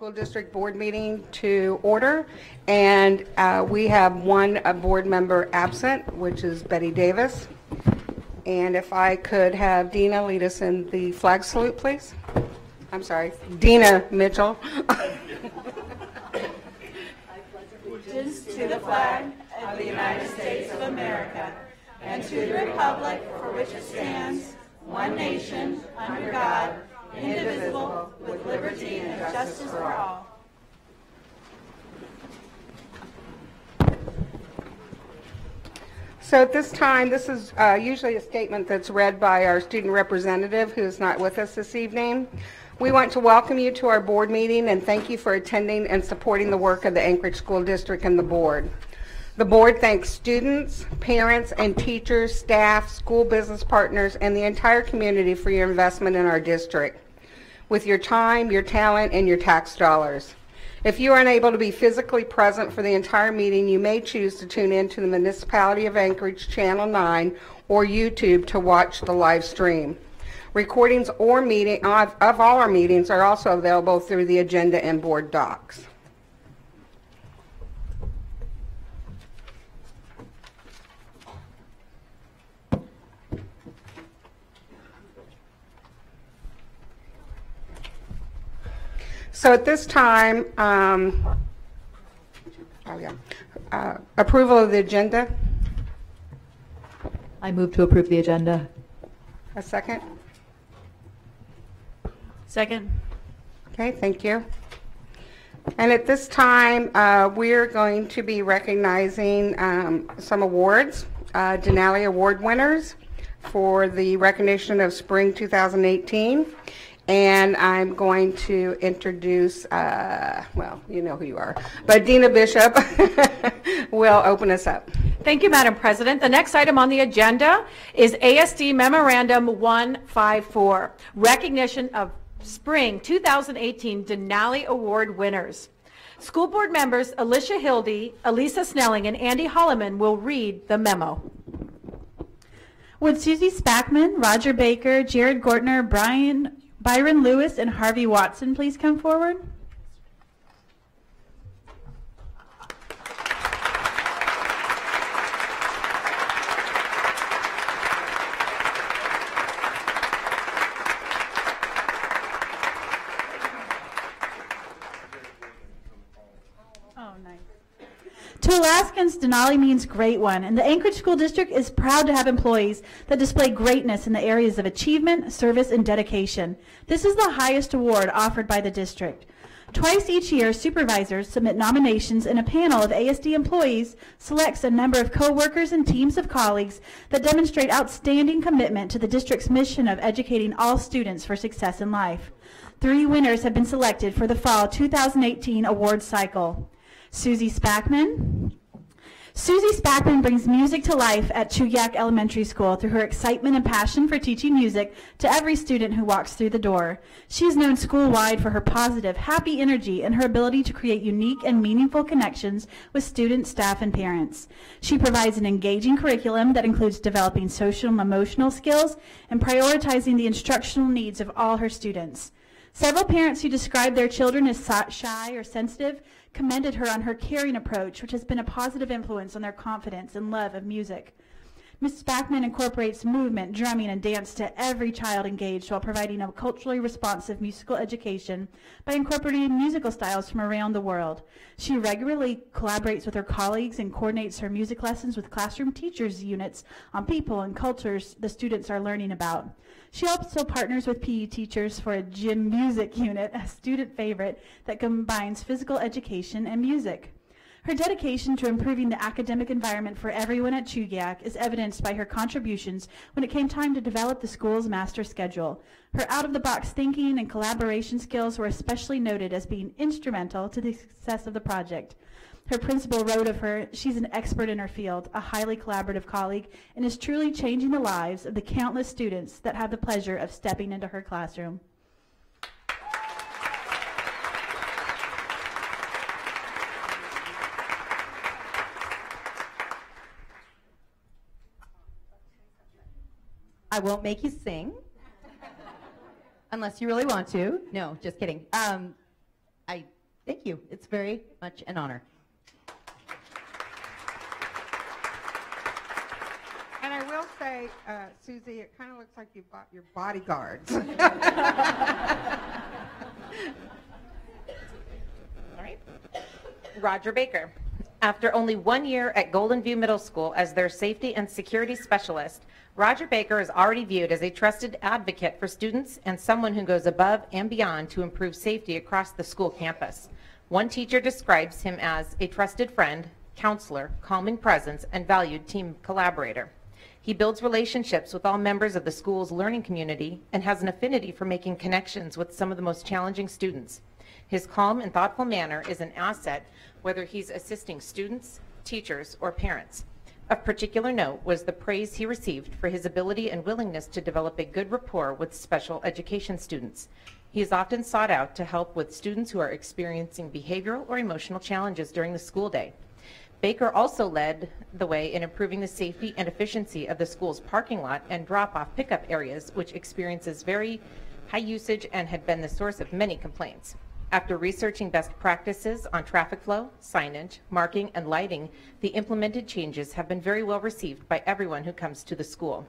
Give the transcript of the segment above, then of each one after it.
School District Board meeting to order, and we have one board member absent, which is Bettye Davis. And if I could have Deena lead us in the flag salute, please. I'm sorry, Deena Mitchell. Allegiance to the flag of the United States of America and to the republic for which it stands, one nation, under God, indivisible, with liberty and justice for all. So at this time, this is usually a statement that's read by our student representative who is not with us this evening. We want to welcome you to our board meeting and thank you for attending and supporting the work of the Anchorage School District and the board. The board thanks students, parents, and teachers, staff, school business partners, and the entire community for your investment in our district with your time, your talent, and your tax dollars. If you are unable to be physically present for the entire meeting, you may choose to tune in to the Municipality of Anchorage Channel 9 or YouTube to watch the live stream. Recordings or of all our meetings are also available through the agenda and board docs. So at this time, approval of the agenda. I move to approve the agenda. A second? Second. Okay, thank you. And at this time, we're going to be recognizing some awards, Denali Award winners for the recognition of Spring 2018. And I'm going to introduce, well, you know who you are, but Deena Bishop will open us up. Thank you, Madam President. The next item on the agenda is ASD Memorandum 154, recognition of Spring 2018 Denali Award winners. School board members Alisha Hilde, Elisa Snelling, and Andy Holleman will read the memo. Would Susie Spackman, Roger Baker, Jared Gortner, Byron Lewis, and Harvey Watson please come forward? Oh, nice. To Alaskans, Denali means great one, and the Anchorage School District is proud to have employees that display greatness in the areas of achievement, service, and dedication. This is the highest award offered by the district. Twice each year, supervisors submit nominations, and a panel of ASD employees selects a number of co-workers and teams of colleagues that demonstrate outstanding commitment to the district's mission of educating all students for success in life. 3 winners have been selected for the fall 2018 award cycle. Susie Spackman. Susie Spackman brings music to life at Chuyak Elementary School through her excitement and passion for teaching music to every student who walks through the door. She is known school-wide for her positive, happy energy and her ability to create unique and meaningful connections with students, staff, and parents. She provides an engaging curriculum that includes developing social and emotional skills and prioritizing the instructional needs of all her students. Several parents who describe their children as shy or sensitive commended her on her caring approach, which has been a positive influence on their confidence and love of music. Ms. Spackman incorporates movement, drumming, and dance to every child engaged while providing a culturally responsive musical education by incorporating musical styles from around the world. She regularly collaborates with her colleagues and coordinates her music lessons with classroom teachers' units on people and cultures the students are learning about. She also partners with PE teachers for a gym music unit, a student favorite that combines physical education and music. Her dedication to improving the academic environment for everyone at Chuyak is evidenced by her contributions when it came time to develop the school's master schedule. Her out-of-the-box thinking and collaboration skills were especially noted as being instrumental to the success of the project. Her principal wrote of her, she's an expert in her field, a highly collaborative colleague, and is truly changing the lives of the countless students that have the pleasure of stepping into her classroom. I won't make you sing, unless you really want to. No, just kidding. Thank you. It's very much an honor. And I will say, Susie, it kind of looks like you've got your bodyguards. All right. Roger Baker. After only 1 year at Golden View Middle School as their safety and security specialist, Roger Baker is already viewed as a trusted advocate for students and someone who goes above and beyond to improve safety across the school campus. One teacher describes him as a trusted friend, counselor, calming presence, and valued team collaborator. He builds relationships with all members of the school's learning community and has an affinity for making connections with some of the most challenging students. His calm and thoughtful manner is an asset whether he's assisting students, teachers, or parents. Of particular note was the praise he received for his ability and willingness to develop a good rapport with special education students. He is often sought out to help with students who are experiencing behavioral or emotional challenges during the school day. Baker also led the way in improving the safety and efficiency of the school's parking lot and drop-off pickup areas, which experiences very high usage and had been the source of many complaints. After researching best practices on traffic flow, signage, marking, and lighting, the implemented changes have been very well received by everyone who comes to the school.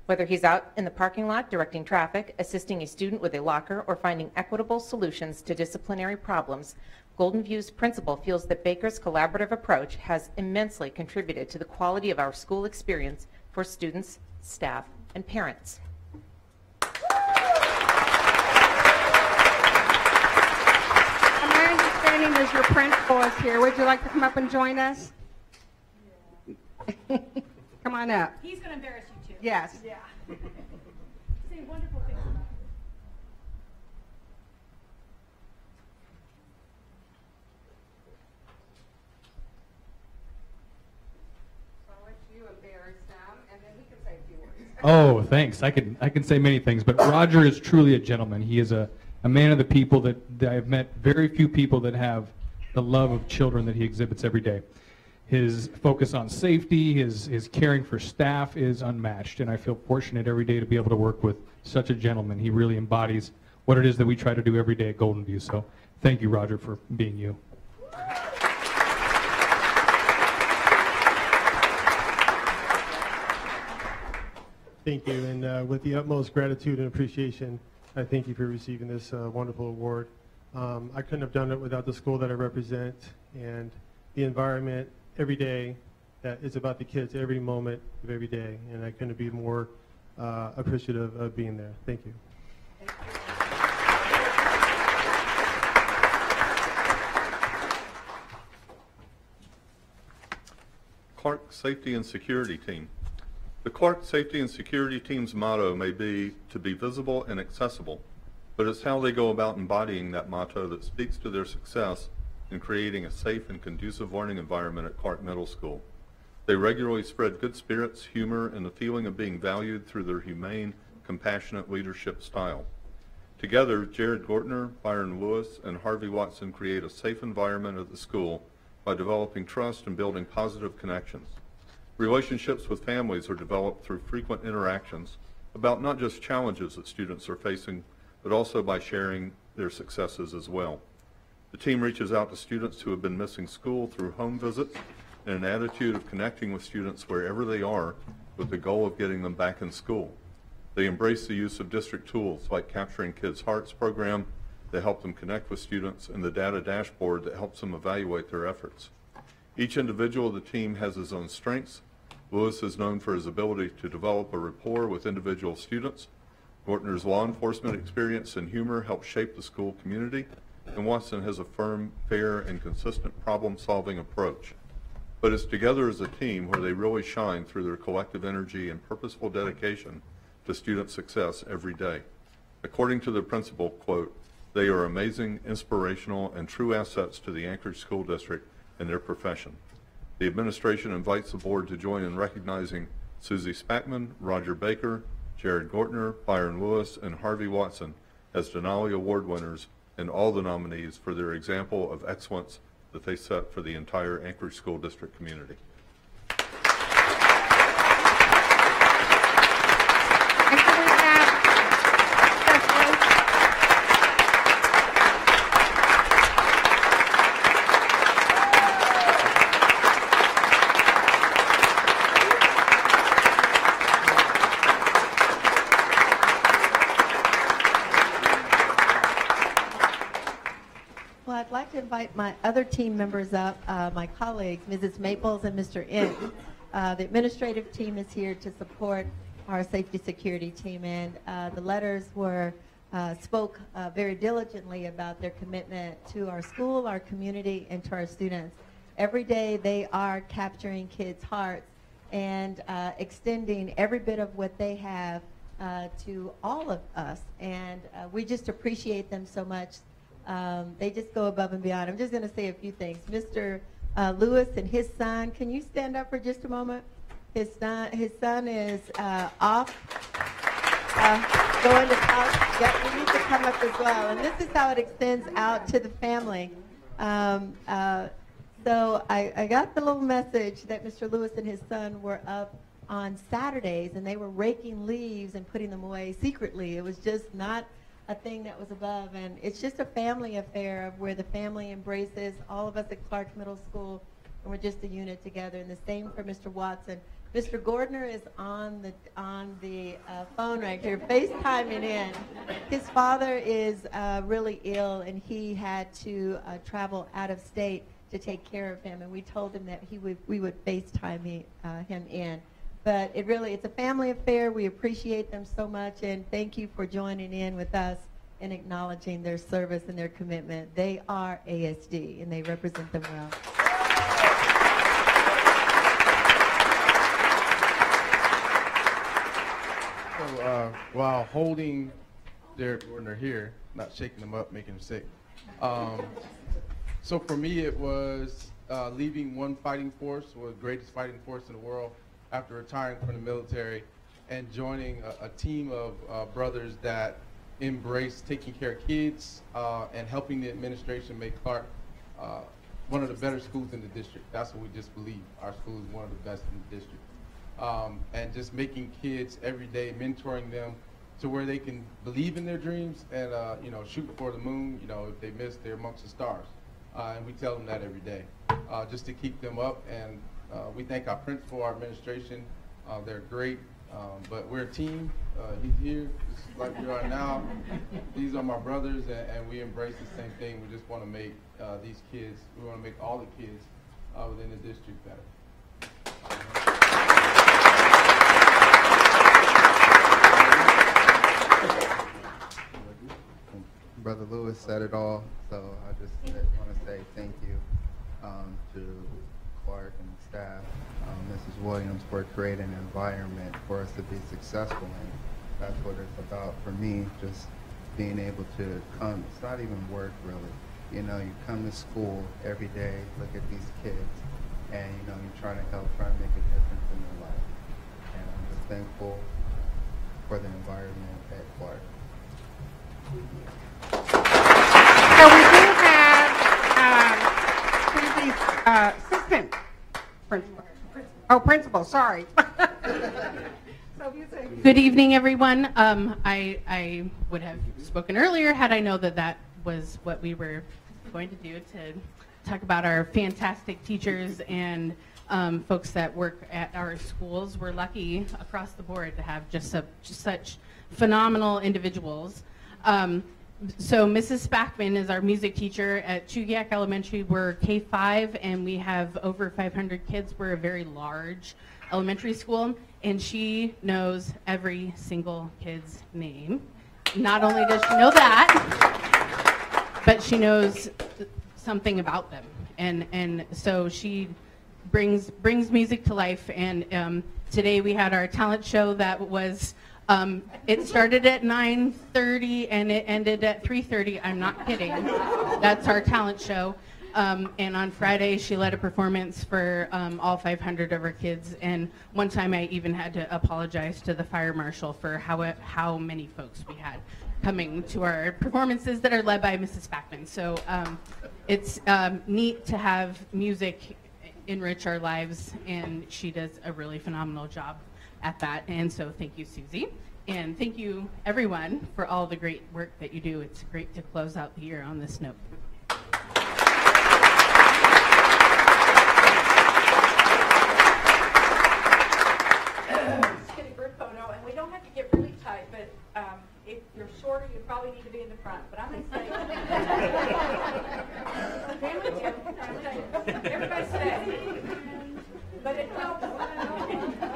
Whether he's out in the parking lot directing traffic, assisting a student with a locker, or finding equitable solutions to disciplinary problems, Golden View's principal feels that Baker's collaborative approach has immensely contributed to the quality of our school experience for students, staff, and parents. My understanding is your principal is here. Would you like to come up and join us? Come on up. He's going to embarrass you too. Yes. Yeah. Say wonderful things about him. I'll let you embarrass them, and then he can say a few words. Oh, thanks. I can say many things, but Roger is truly a gentleman. He is a man of the people that I've met very few people that have the love of children that he exhibits every day. His focus on safety, his caring for staff is unmatched, and I feel fortunate every day to be able to work with such a gentleman. He really embodies what it is that we try to do every day at Golden View. So thank you, Roger, for being you. Thank you, and with the utmost gratitude and appreciation, I thank you for receiving this wonderful award. I couldn't have done it without the school that I represent and the environment every day that is about the kids every moment of every day, and I couldn't be more appreciative of being there. Thank you. Clark Safety and Security Team. The Clark Safety and Security Team's motto may be to be visible and accessible, but it's how they go about embodying that motto that speaks to their success in creating a safe and conducive learning environment at Clark Middle School. They regularly spread good spirits, humor, and the feeling of being valued through their humane, compassionate leadership style. Together, Jared Gortner, Byron Lewis, and Harvey Watson create a safe environment at the school by developing trust and building positive connections. Relationships with families are developed through frequent interactions about not just challenges that students are facing, but also by sharing their successes as well. The team reaches out to students who have been missing school through home visits and an attitude of connecting with students wherever they are with the goal of getting them back in school. They embrace the use of district tools like Capturing Kids' Hearts program that help them connect with students and the data dashboard that helps them evaluate their efforts. Each individual of the team has his own strengths. Lewis is known for his ability to develop a rapport with individual students. Gortner's law enforcement experience and humor help shape the school community, and Watson has a firm, fair, and consistent problem-solving approach. But it's together as a team where they really shine through their collective energy and purposeful dedication to student success every day. According to the principal, quote, "They are amazing, inspirational, and true assets to the Anchorage School District and their profession." The administration invites the board to join in recognizing Susie Spackman, Roger Baker, Jared Gortner, Byron Lewis, and Harvey Watson as Denali Award winners and all the nominees for their example of excellence that they set for the entire Anchorage School District community. invite my other team members up, my colleagues, Mrs. Maples and Mr. Inch. The administrative team is here to support our safety security team, and the letters were spoke very diligently about their commitment to our school, our community, and to our students. Every day they are capturing kids' hearts and extending every bit of what they have to all of us, and we just appreciate them so much. They just go above and beyond. I'm just going to say a few things. Mr. Lewis and his son, can you stand up for just a moment? His son is off, going to college. Yep, you need to come up as well. And this is how it extends out to the family. So I got the little message that Mr. Lewis and his son were up on Saturdays, and they were raking leaves and putting them away secretly. It was just not a thing that was above, and it's just a family affair of where the family embraces all of us at Clark Middle School, and we're just a unit together. And the same for Mr. Watson. Mr. Gordner is on the phone right here, FaceTiming in. His father is really ill, and he had to travel out of state to take care of him, and we told him that we would FaceTime him in. But it's a family affair. We appreciate them so much, and thank you for joining in with us and acknowledging their service and their commitment. They are ASD, and they represent them well. So, while holding their Gordner here, not shaking them up, making them sick. So for me, it was leaving one fighting force, or the greatest fighting force in the world, after retiring from the military, and joining a team of brothers that embrace taking care of kids and helping the administration make Clark one of the better schools in the district. That's what we just believe. Our school is one of the best in the district. And just making kids every day, mentoring them to where they can believe in their dreams and shoot for the moon. If they miss, they're amongst the stars. And we tell them that every day, just to keep them up. And we thank our principal, our administration. They're great, but we're a team. He's here, just like we are now. These are my brothers, and we embrace the same thing. We just want to make these kids, we want to make all the kids within the district better. Brother Lewis said it all, so I just want to say thank you to Clark and staff, Mrs. Williams, for creating an environment for us to be successful in. That's what it's about for me, just being able to come. It's not even work, really. You come to school every day, look at these kids, and you're trying to help, trying to make a difference in their life. And I'm just thankful for the environment at Clark. So we do have assistant principal, sorry. Good evening, everyone. I would have spoken earlier had I known that was what we were going to do, to talk about our fantastic teachers and folks that work at our schools. We're lucky across the board to have just such phenomenal individuals. So Mrs. Spackman is our music teacher at Chugiak Elementary. We're K-5, and we have over 500 kids. We're a very large elementary school, and she knows every single kid's name. Not only does she know that, but she knows something about them. And so she brings music to life. And today we had our talent show that was it started at 9:30 and it ended at 3:30. I'm not kidding. That's our talent show. And on Friday, she led a performance for all 500 of her kids. And one time, I even had to apologize to the fire marshal for how many folks we had coming to our performances that are led by Mrs. Spackman. So it's neat to have music enrich our lives, and she does a really phenomenal job at that. And so thank you, Susie. And thank you, everyone, for all the great work that you do. It's great to close out the year on this note. Let's get a group photo, and we don't have to get really tight, but if you're shorter, you probably need to be in the front. But I'm going to say,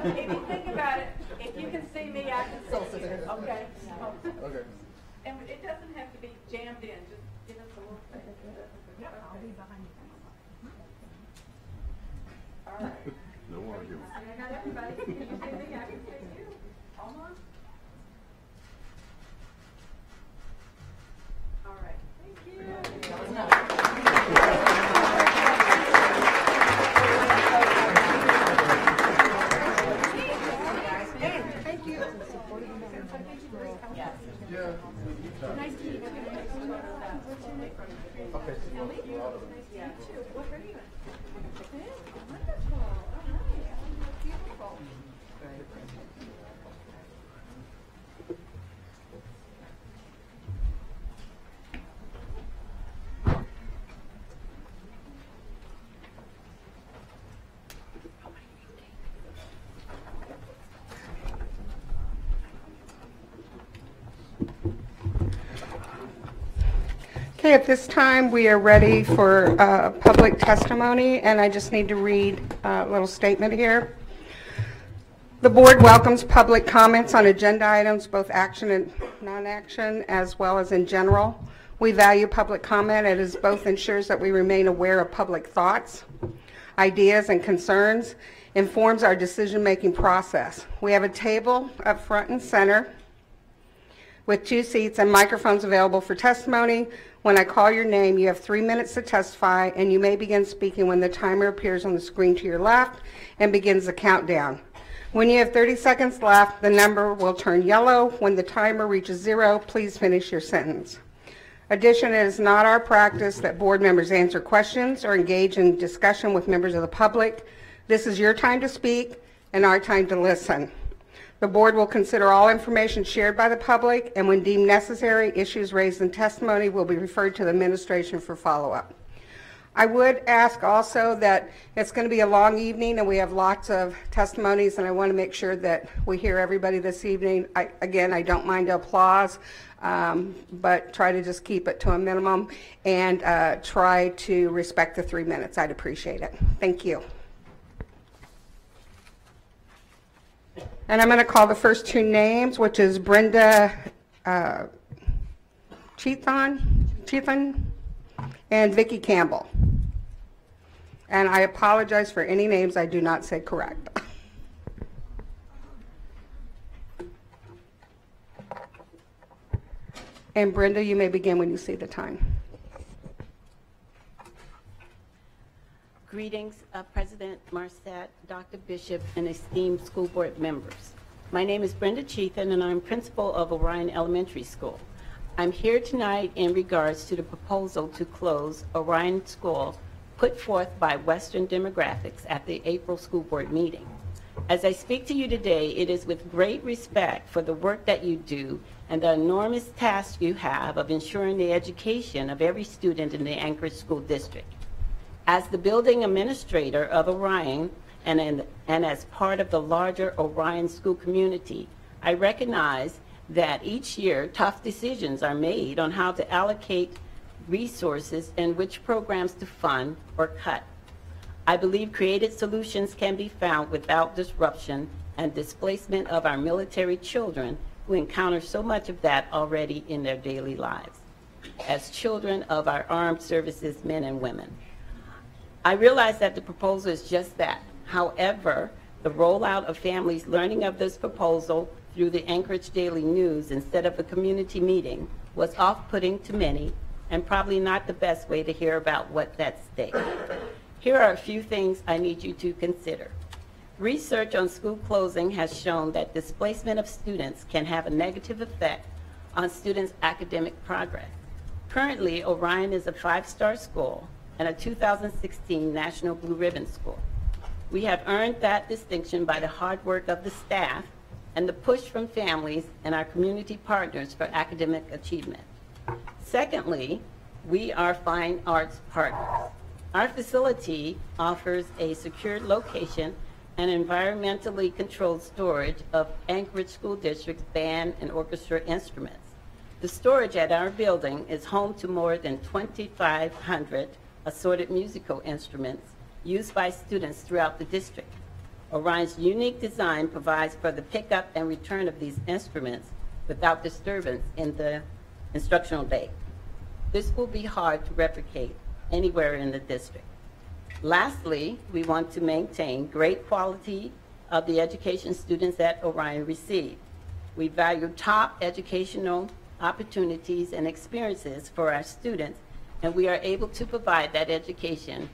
If you think about it, if you can see me, I can see you. Okay? Okay. And it doesn't have to be jammed in. Just give us a little bit. I'll be behind you. All right. No argument. I got everybody. Can you see me? I can see you. Almost. All right. Thank you. Thank you. Nice to meet you. Okay. Okay, at this time, we are ready for public testimony, and I just need to read a little statement here. The board welcomes public comments on agenda items, both action and non-action, as well as in general. We value public comment. It is both ensures that we remain aware of public thoughts, ideas, and concerns, informs our decision-making process. We have a table up front and center with 2 seats and microphones available for testimony. When I call your name, you have 3 minutes to testify, and you may begin speaking when the timer appears on the screen to your left and begins the countdown. When you have 30 seconds left, the number will turn yellow. When the timer reaches 0, please finish your sentence. Additionally, it is not our practice that board members answer questions or engage in discussion with members of the public. This is your time to speak and our time to listen. The board will consider all information shared by the public, and when deemed necessary, issues raised in testimony will be referred to the administration for follow-up. I would ask also that it's going to be a long evening and we have lots of testimonies, and I want to make sure that we hear everybody this evening. Again, I don't mind applause, but try to just keep it to a minimum and try to respect the 3 minutes. I'd appreciate it. Thank you. And I'm going to call the first 2 names, which is Brenda Cheathan and Vicki Campbell. And I apologize for any names I do not say correct. And Brenda, you may begin when you see the time. Greetings, President Marsett, Dr. Bishop, and esteemed school board members. My name is Brenda Cheathan, and I'm principal of Orion Elementary School. I'm here tonight in regards to the proposal to close Orion School put forth by Western Demographics at the April school board meeting. As I speak to you today, it is with great respect for the work that you do and the enormous task you have of ensuring the education of every student in the Anchorage School District. As the building administrator of Orion and as part of the larger Orion school community, I recognize that each year tough decisions are made on how to allocate resources and which programs to fund or cut. I believe creative solutions can be found without disruption and displacement of our military children who encounter so much of that already in their daily lives as children of our armed services men and women. I realize that the proposal is just that. However, the rollout of families learning of this proposal through the Anchorage Daily News instead of a community meeting was off-putting to many and probably not the best way to hear about what's at stake. Here are a few things I need you to consider. Research on school closing has shown that displacement of students can have a negative effect on students' academic progress. Currently, Orion is a 5-star school and a 2016 National Blue Ribbon School. We have earned that distinction by the hard work of the staff and the push from families and our community partners for academic achievement. Secondly, we are fine arts partners. Our facility offers a secured location and environmentally controlled storage of Anchorage School District's band and orchestra instruments. The storage at our building is home to more than 2,500 assorted musical instruments used by students throughout the district. Orion's unique design provides for the pickup and return of these instruments without disturbance in the instructional day. This will be hard to replicate anywhere in the district. Lastly, we want to maintain great quality of the education students that Orion receive. We value top educational opportunities and experiences for our students, and we are able to provide that education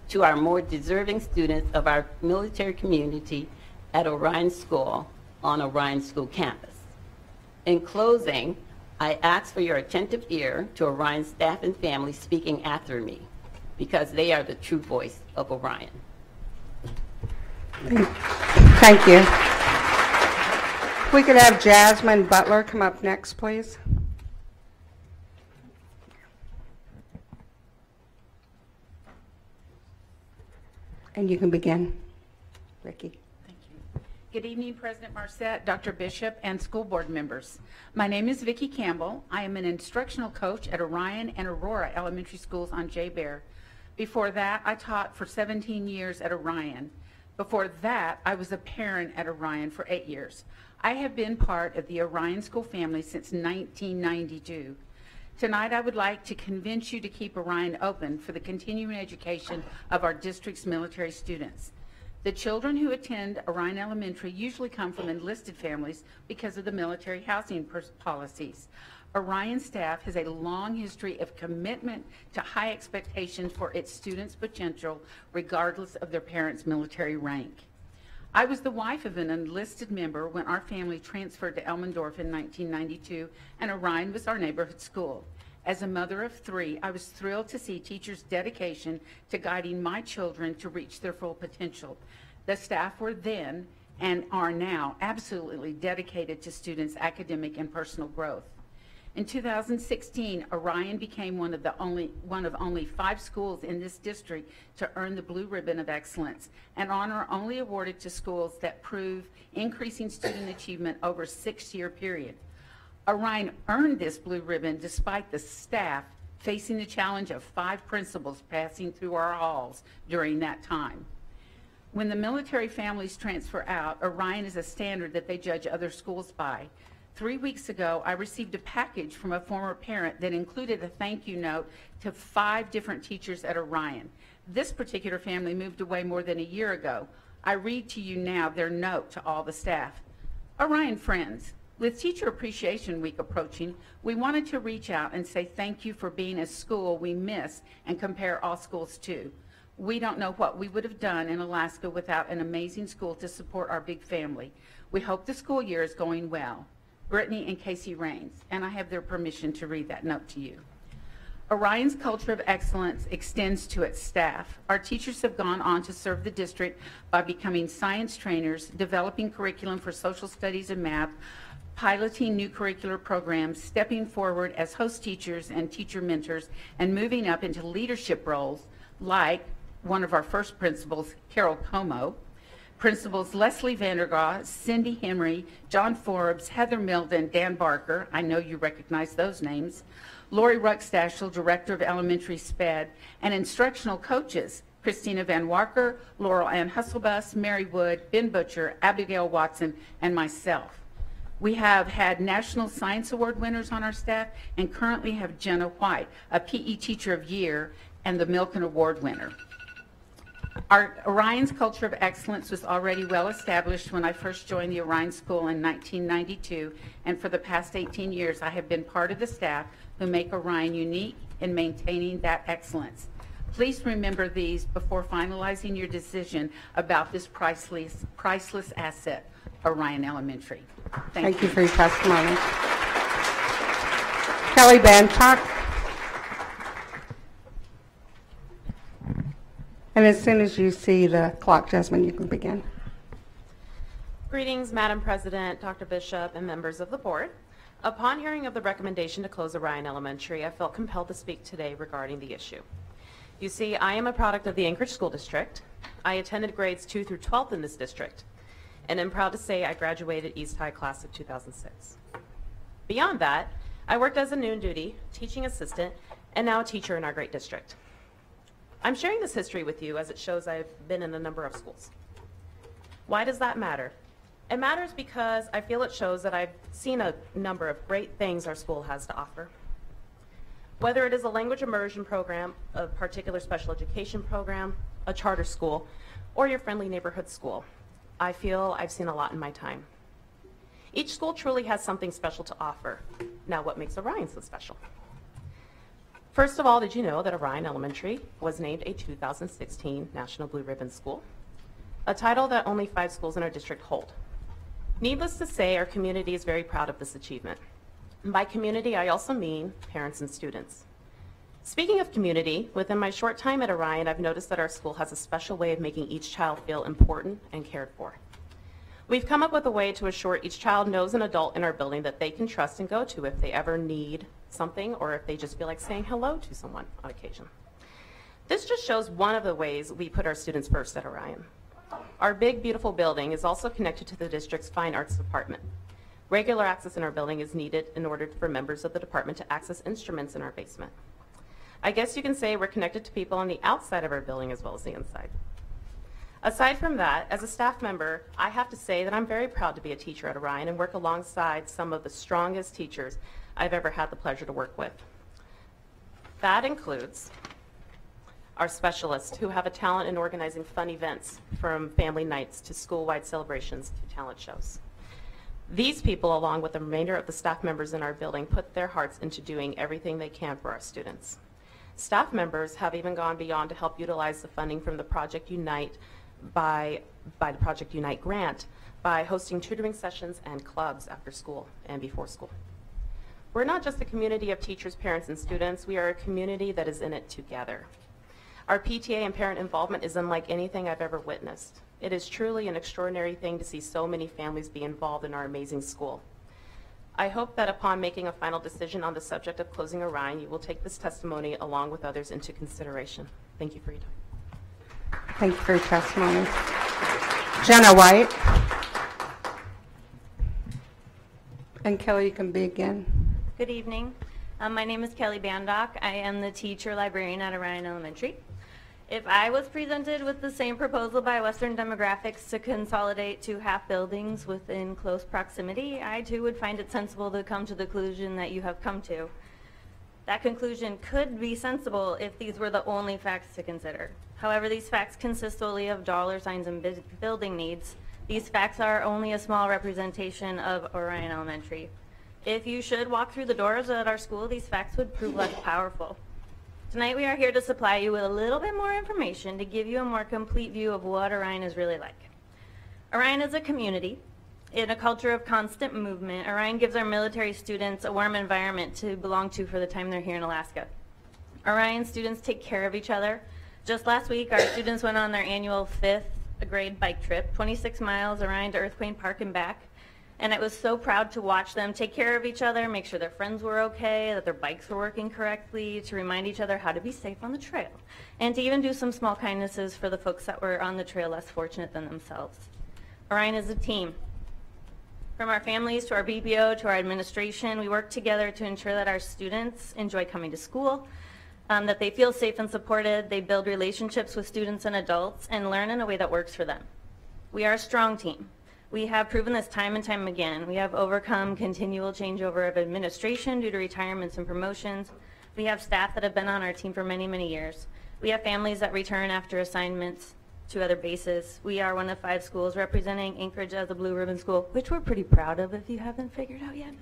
to our more deserving students of our military community at Orion School on Orion School campus. In closing, I ask for your attentive ear to Orion staff and family speaking after me, because they are the true voice of Orion. Thank you. If we could have Jasmine Butler come up next, please. And you can begin, Ricky. Thank you. Good evening, President Marsett, Dr. Bishop, and school board members. My name is Vicki Campbell. I am an instructional coach at Orion and Aurora Elementary Schools on J. Bear. Before that, I taught for 17 years at Orion. Before that, I was a parent at Orion for 8 years. I have been part of the Orion School family since 1992. Tonight, I would like to convince you to keep Orion open for the continuing education of our district's military students. The children who attend Orion Elementary usually come from enlisted families because of the military housing policies. Orion staff has a long history of commitment to high expectations for its students' potential, regardless of their parents' military rank. I was the wife of an enlisted member when our family transferred to Elmendorf in 1992, and Orion was our neighborhood school. As a mother of 3, I was thrilled to see teachers' dedication to guiding my children to reach their full potential. The staff were then and are now absolutely dedicated to students' academic and personal growth. In 2016, Orion became one of only 5 schools in this district to earn the Blue Ribbon of Excellence, an honor only awarded to schools that prove increasing student achievement over a 6-year period. Orion earned this Blue Ribbon despite the staff facing the challenge of 5 principals passing through our halls during that time. When the military families transfer out, Orion is a standard that they judge other schools by. 3 weeks ago, I received a package from a former parent that included a thank you note to 5 different teachers at Orion. This particular family moved away more than a year ago. I read to you now their note to all the staff. Orion friends, with Teacher Appreciation Week approaching, we wanted to reach out and say thank you for being a school we miss and compare all schools to. We don't know what we would have done in Alaska without an amazing school to support our big family. We hope the school year is going well. Brittany and Casey Raines, and I have their permission to read that note to you. Orion's culture of excellence extends to its staff. Our teachers have gone on to serve the district by becoming science trainers, developing curriculum for social studies and math, piloting new curricular programs, stepping forward as host teachers and teacher mentors, and moving up into leadership roles like one of our first principals, Carol Como, Principals Leslie Vandergraw, Cindy Henry, John Forbes, Heather Milden, Dan Barker, I know you recognize those names, Lori Ruckstashel, Director of Elementary SPED, and instructional coaches, Christina Van Walker, Laurel Ann Hustlebus, Mary Wood, Ben Butcher, Abigail Watson, and myself. We have had National Science Award winners on our staff and currently have Jenna White, a PE Teacher of Year and the Milken Award winner. Our Orion's culture of excellence was already well established when I first joined the Orion School in 1992, and for the past 18 years I have been part of the staff who make Orion unique in maintaining that excellence. Please remember these before finalizing your decision about this priceless asset, Orion Elementary. Thank you for your testimony. Kelly Bancock. And as soon as you see the clock, Jasmine, you can begin. Greetings, Madam President, Dr. Bishop, and members of the board. Upon hearing of the recommendation to close Orion Elementary, I felt compelled to speak today regarding the issue. You see, I am a product of the Anchorage School District. I attended grades 2 through 12 in this district, and I'm proud to say I graduated East High class of 2006. Beyond that, I worked as a noon duty, teaching assistant, and now a teacher in our great district. I'm sharing this history with you as it shows I've been in a number of schools. Why does that matter? It matters because I feel it shows that I've seen a number of great things our school has to offer. Whether it is a language immersion program, a particular special education program, a charter school, or your friendly neighborhood school, I feel I've seen a lot in my time. Each school truly has something special to offer. Now, what makes Orion so special? First of all, did you know that Orion Elementary was named a 2016 National Blue Ribbon School? A title that only 5 schools in our district hold. Needless to say, our community is very proud of this achievement. And by community, I also mean parents and students. Speaking of community, within my short time at Orion, I've noticed that our school has a special way of making each child feel important and cared for. We've come up with a way to assure each child knows an adult in our building that they can trust and go to if they ever need something or if they just feel like saying hello to someone on occasion. This just shows one of the ways we put our students first at Orion. Our big, beautiful building is also connected to the district's Fine Arts Department. Regular access in our building is needed in order for members of the department to access instruments in our basement. I guess you can say we're connected to people on the outside of our building as well as the inside. Aside from that, as a staff member, I have to say that I'm very proud to be a teacher at Orion and work alongside some of the strongest teachers I've ever had the pleasure to work with. That includes our specialists who have a talent in organizing fun events, from family nights to school-wide celebrations to talent shows. These people, along with the remainder of the staff members in our building, put their hearts into doing everything they can for our students. Staff members have even gone beyond to help utilize the funding from the Project Unite by the Project Unite grant by hosting tutoring sessions and clubs after school and before school. We're not just a community of teachers, parents, and students. We are a community that is in it together. Our PTA and parent involvement is unlike anything I've ever witnessed. It is truly an extraordinary thing to see so many families be involved in our amazing school. I hope that upon making a final decision on the subject of closing Orion, you will take this testimony along with others into consideration. Thank you for your time. Thank you for your testimony. Jenna White. And Kelly, you can begin. Good evening. My name is Kelly Bandock. I am the teacher librarian at Orion Elementary. If I was presented with the same proposal by Western Demographics to consolidate 2 half buildings within close proximity, I too would find it sensible to come to the conclusion that you have come to. That conclusion could be sensible if these were the only facts to consider. However, these facts consist solely of dollar signs and building needs. These facts are only a small representation of Orion Elementary. If you should walk through the doors at our school, these facts would prove less powerful. Tonight we are here to supply you with a little bit more information to give you a more complete view of what Orion is really like. Orion is a community. In a culture of constant movement, Orion gives our military students a warm environment to belong to for the time they're here in Alaska. Orion students take care of each other. Just last week, our students went on their annual 5th grade bike trip, 26 miles Orion to Earthquake Park and back. And I was so proud to watch them take care of each other, make sure their friends were okay, that their bikes were working correctly, to remind each other how to be safe on the trail, and to even do some small kindnesses for the folks that were on the trail less fortunate than themselves. Orion is a team. From our families to our BPO to our administration, we work together to ensure that our students enjoy coming to school, that they feel safe and supported, they build relationships with students and adults, and learn in a way that works for them. We are a strong team. We have proven this time and time again. We have overcome continual changeover of administration due to retirements and promotions. We have staff that have been on our team for many, many years. We have families that return after assignments to other bases. We are one of 5 schools representing Anchorage as a Blue Ribbon School, which we're pretty proud of if you haven't figured out yet.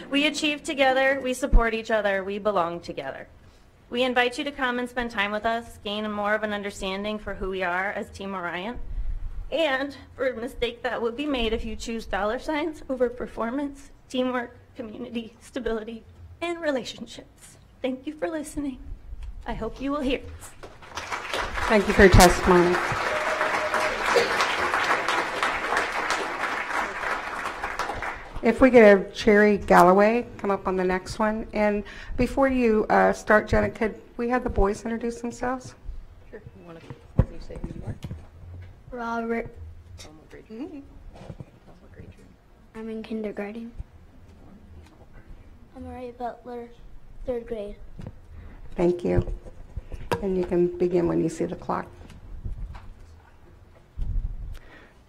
We achieve together, we support each other, we belong together. We invite you to come and spend time with us, gain more of an understanding for who we are as Team Orion, and for a mistake that would be made if you choose dollar signs over performance, teamwork, community, stability, and relationships. Thank you for listening. I hope you will hear this. Thank you for your testimony. If we get a Cherry Galloway, come up on the next one. And before you start, Jenna, could we have the boys introduce themselves? Sure. You want to say who you are? Robert. Mm-hmm. I'm in kindergarten. I'm Ray Butler, 3rd grade. Thank you. And you can begin when you see the clock.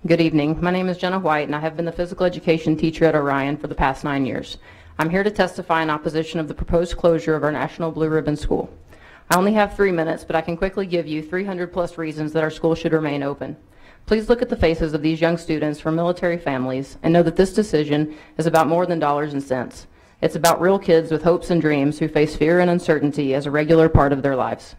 Good evening. My name is Jenna White, and I have been the physical education teacher at Orion for the past 9 years. I'm here to testify in opposition of the proposed closure of our National Blue Ribbon School. I only have 3 minutes, but I can quickly give you 300+ reasons that our school should remain open. Please look at the faces of these young students from military families and know that this decision is about more than dollars and cents. It's about real kids with hopes and dreams who face fear and uncertainty as a regular part of their lives.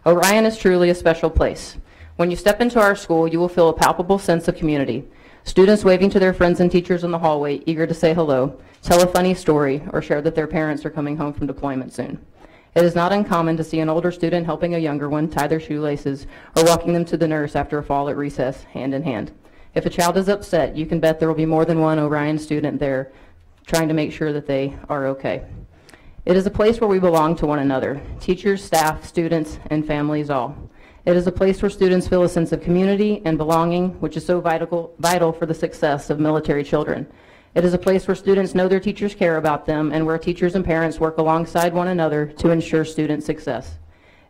Orion is truly a special place. When you step into our school, you will feel a palpable sense of community. Students waving to their friends and teachers in the hallway, eager to say hello, tell a funny story, or share that their parents are coming home from deployment soon. It is not uncommon to see an older student helping a younger one tie their shoelaces or walking them to the nurse after a fall at recess, hand in hand. If a child is upset, you can bet there will be more than one Orion student there trying to make sure that they are okay. It is a place where we belong to one another, teachers, staff, students, and families all. It is a place where students feel a sense of community and belonging, which is so vital for the success of military children. It is a place where students know their teachers care about them and where teachers and parents work alongside one another to ensure student success.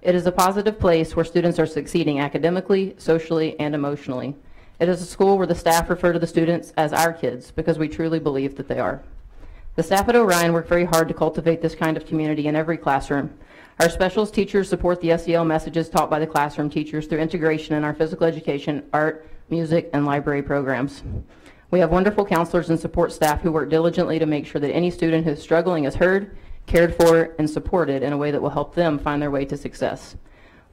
It is a positive place where students are succeeding academically, socially, and emotionally. It is a school where the staff refer to the students as our kids because we truly believe that they are. The staff at Orion work very hard to cultivate this kind of community in every classroom. Our specials teachers support the SEL messages taught by the classroom teachers through integration in our physical education, art, music, and library programs. We have wonderful counselors and support staff who work diligently to make sure that any student who is struggling is heard, cared for, and supported in a way that will help them find their way to success.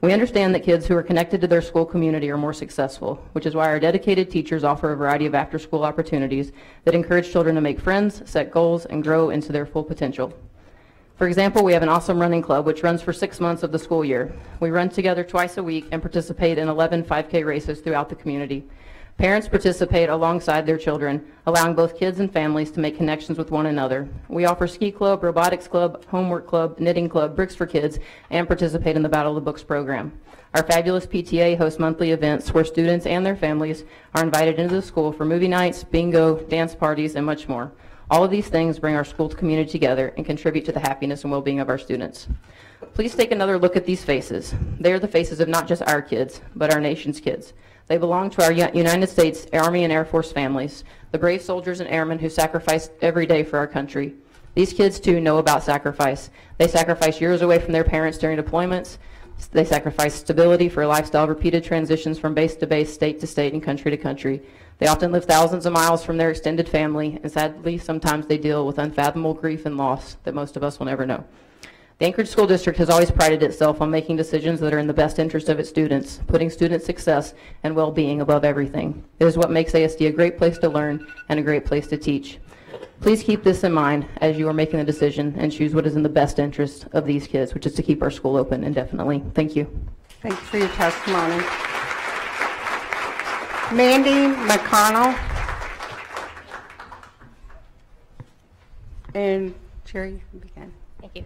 We understand that kids who are connected to their school community are more successful, which is why our dedicated teachers offer a variety of after-school opportunities that encourage children to make friends, set goals, and grow into their full potential. For example, we have an awesome running club which runs for 6 months of the school year. We run together twice a week and participate in 11 5K races throughout the community. Parents participate alongside their children, allowing both kids and families to make connections with one another. We offer ski club, robotics club, homework club, knitting club, bricks for kids, and participate in the Battle of the Books program. Our fabulous PTA hosts monthly events where students and their families are invited into the school for movie nights, bingo, dance parties, and much more. All of these things bring our school community together and contribute to the happiness and well-being of our students. Please take another look at these faces. They are the faces of not just our kids, but our nation's kids. They belong to our United States Army and Air Force families, the brave soldiers and airmen who sacrifice every day for our country. These kids, too, know about sacrifice. They sacrifice years away from their parents during deployments. They sacrifice stability for a lifestyle of repeated transitions from base to base, state to state, and country to country. They often live thousands of miles from their extended family, and sadly, sometimes they deal with unfathomable grief and loss that most of us will never know. The Anchorage School District has always prided itself on making decisions that are in the best interest of its students, putting student success and well-being above everything. It is what makes ASD a great place to learn and a great place to teach. Please keep this in mind as you are making the decision and choose what is in the best interest of these kids, which is to keep our school open indefinitely. Thank you. Thank you for your testimony. Mandy McConnell. And Jerry, you can begin. Thank you.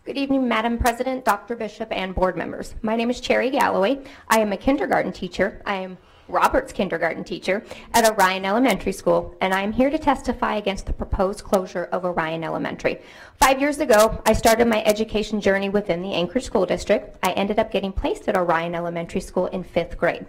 Good evening, Madam President, Dr. Bishop, and board members. My name is Cherry Galloway. I am a kindergarten teacher. I am Robert's kindergarten teacher at Orion Elementary School, and I am here to testify against the proposed closure of Orion Elementary. 5 years ago, I started my education journey within the Anchorage School District. I ended up getting placed at Orion Elementary School in 5th grade.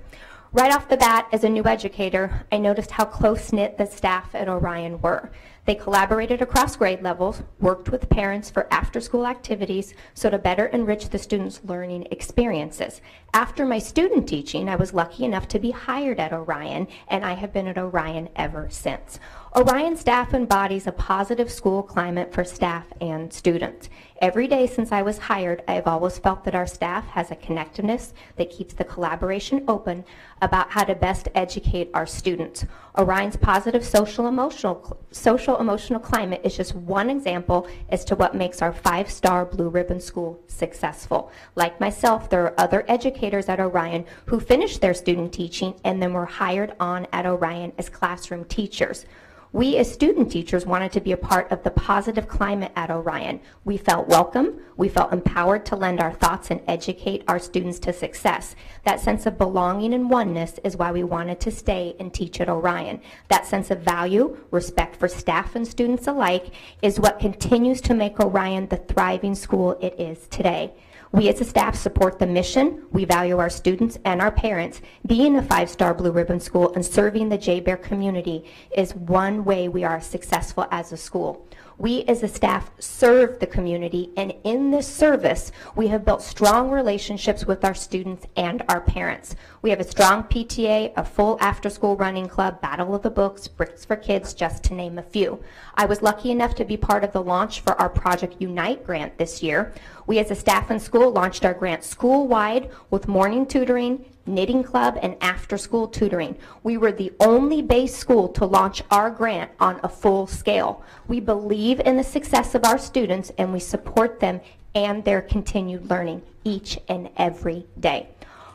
Right off the bat, as a new educator, I noticed how close-knit the staff at Orion were. They collaborated across grade levels, worked with parents for after-school activities so to better enrich the students' learning experiences. After my student teaching, I was lucky enough to be hired at Orion, and I have been at Orion ever since. Orion staff embodies a positive school climate for staff and students. Every day since I was hired, I have always felt that our staff has a connectiveness that keeps the collaboration open about how to best educate our students. Orion's positive social-emotional climate is just one example as to what makes our 5-star Blue Ribbon School successful. Like myself, there are other educators at Orion who finished their student teaching and then were hired on at Orion as classroom teachers. We as student teachers wanted to be a part of the positive climate at Orion. We felt welcome, we felt empowered to lend our thoughts and educate our students to success. That sense of belonging and oneness is why we wanted to stay and teach at Orion. That sense of value, respect for staff and students alike, is what continues to make Orion the thriving school it is today. We as a staff support the mission. We value our students and our parents. Being a 5-star Blue Ribbon school and serving the J-Bear community is one way we are successful as a school. We as a staff serve the community, and in this service, we have built strong relationships with our students and our parents. We have a strong PTA, a full after-school running club, Battle of the Books, Bricks for Kids, just to name a few. I was lucky enough to be part of the launch for our Project Unite grant this year. We as a staff and school launched our grant school-wide with morning tutoring, knitting club, and after-school tutoring. We were the only base school to launch our grant on a full scale. We believe in the success of our students, and we support them and their continued learning each and every day.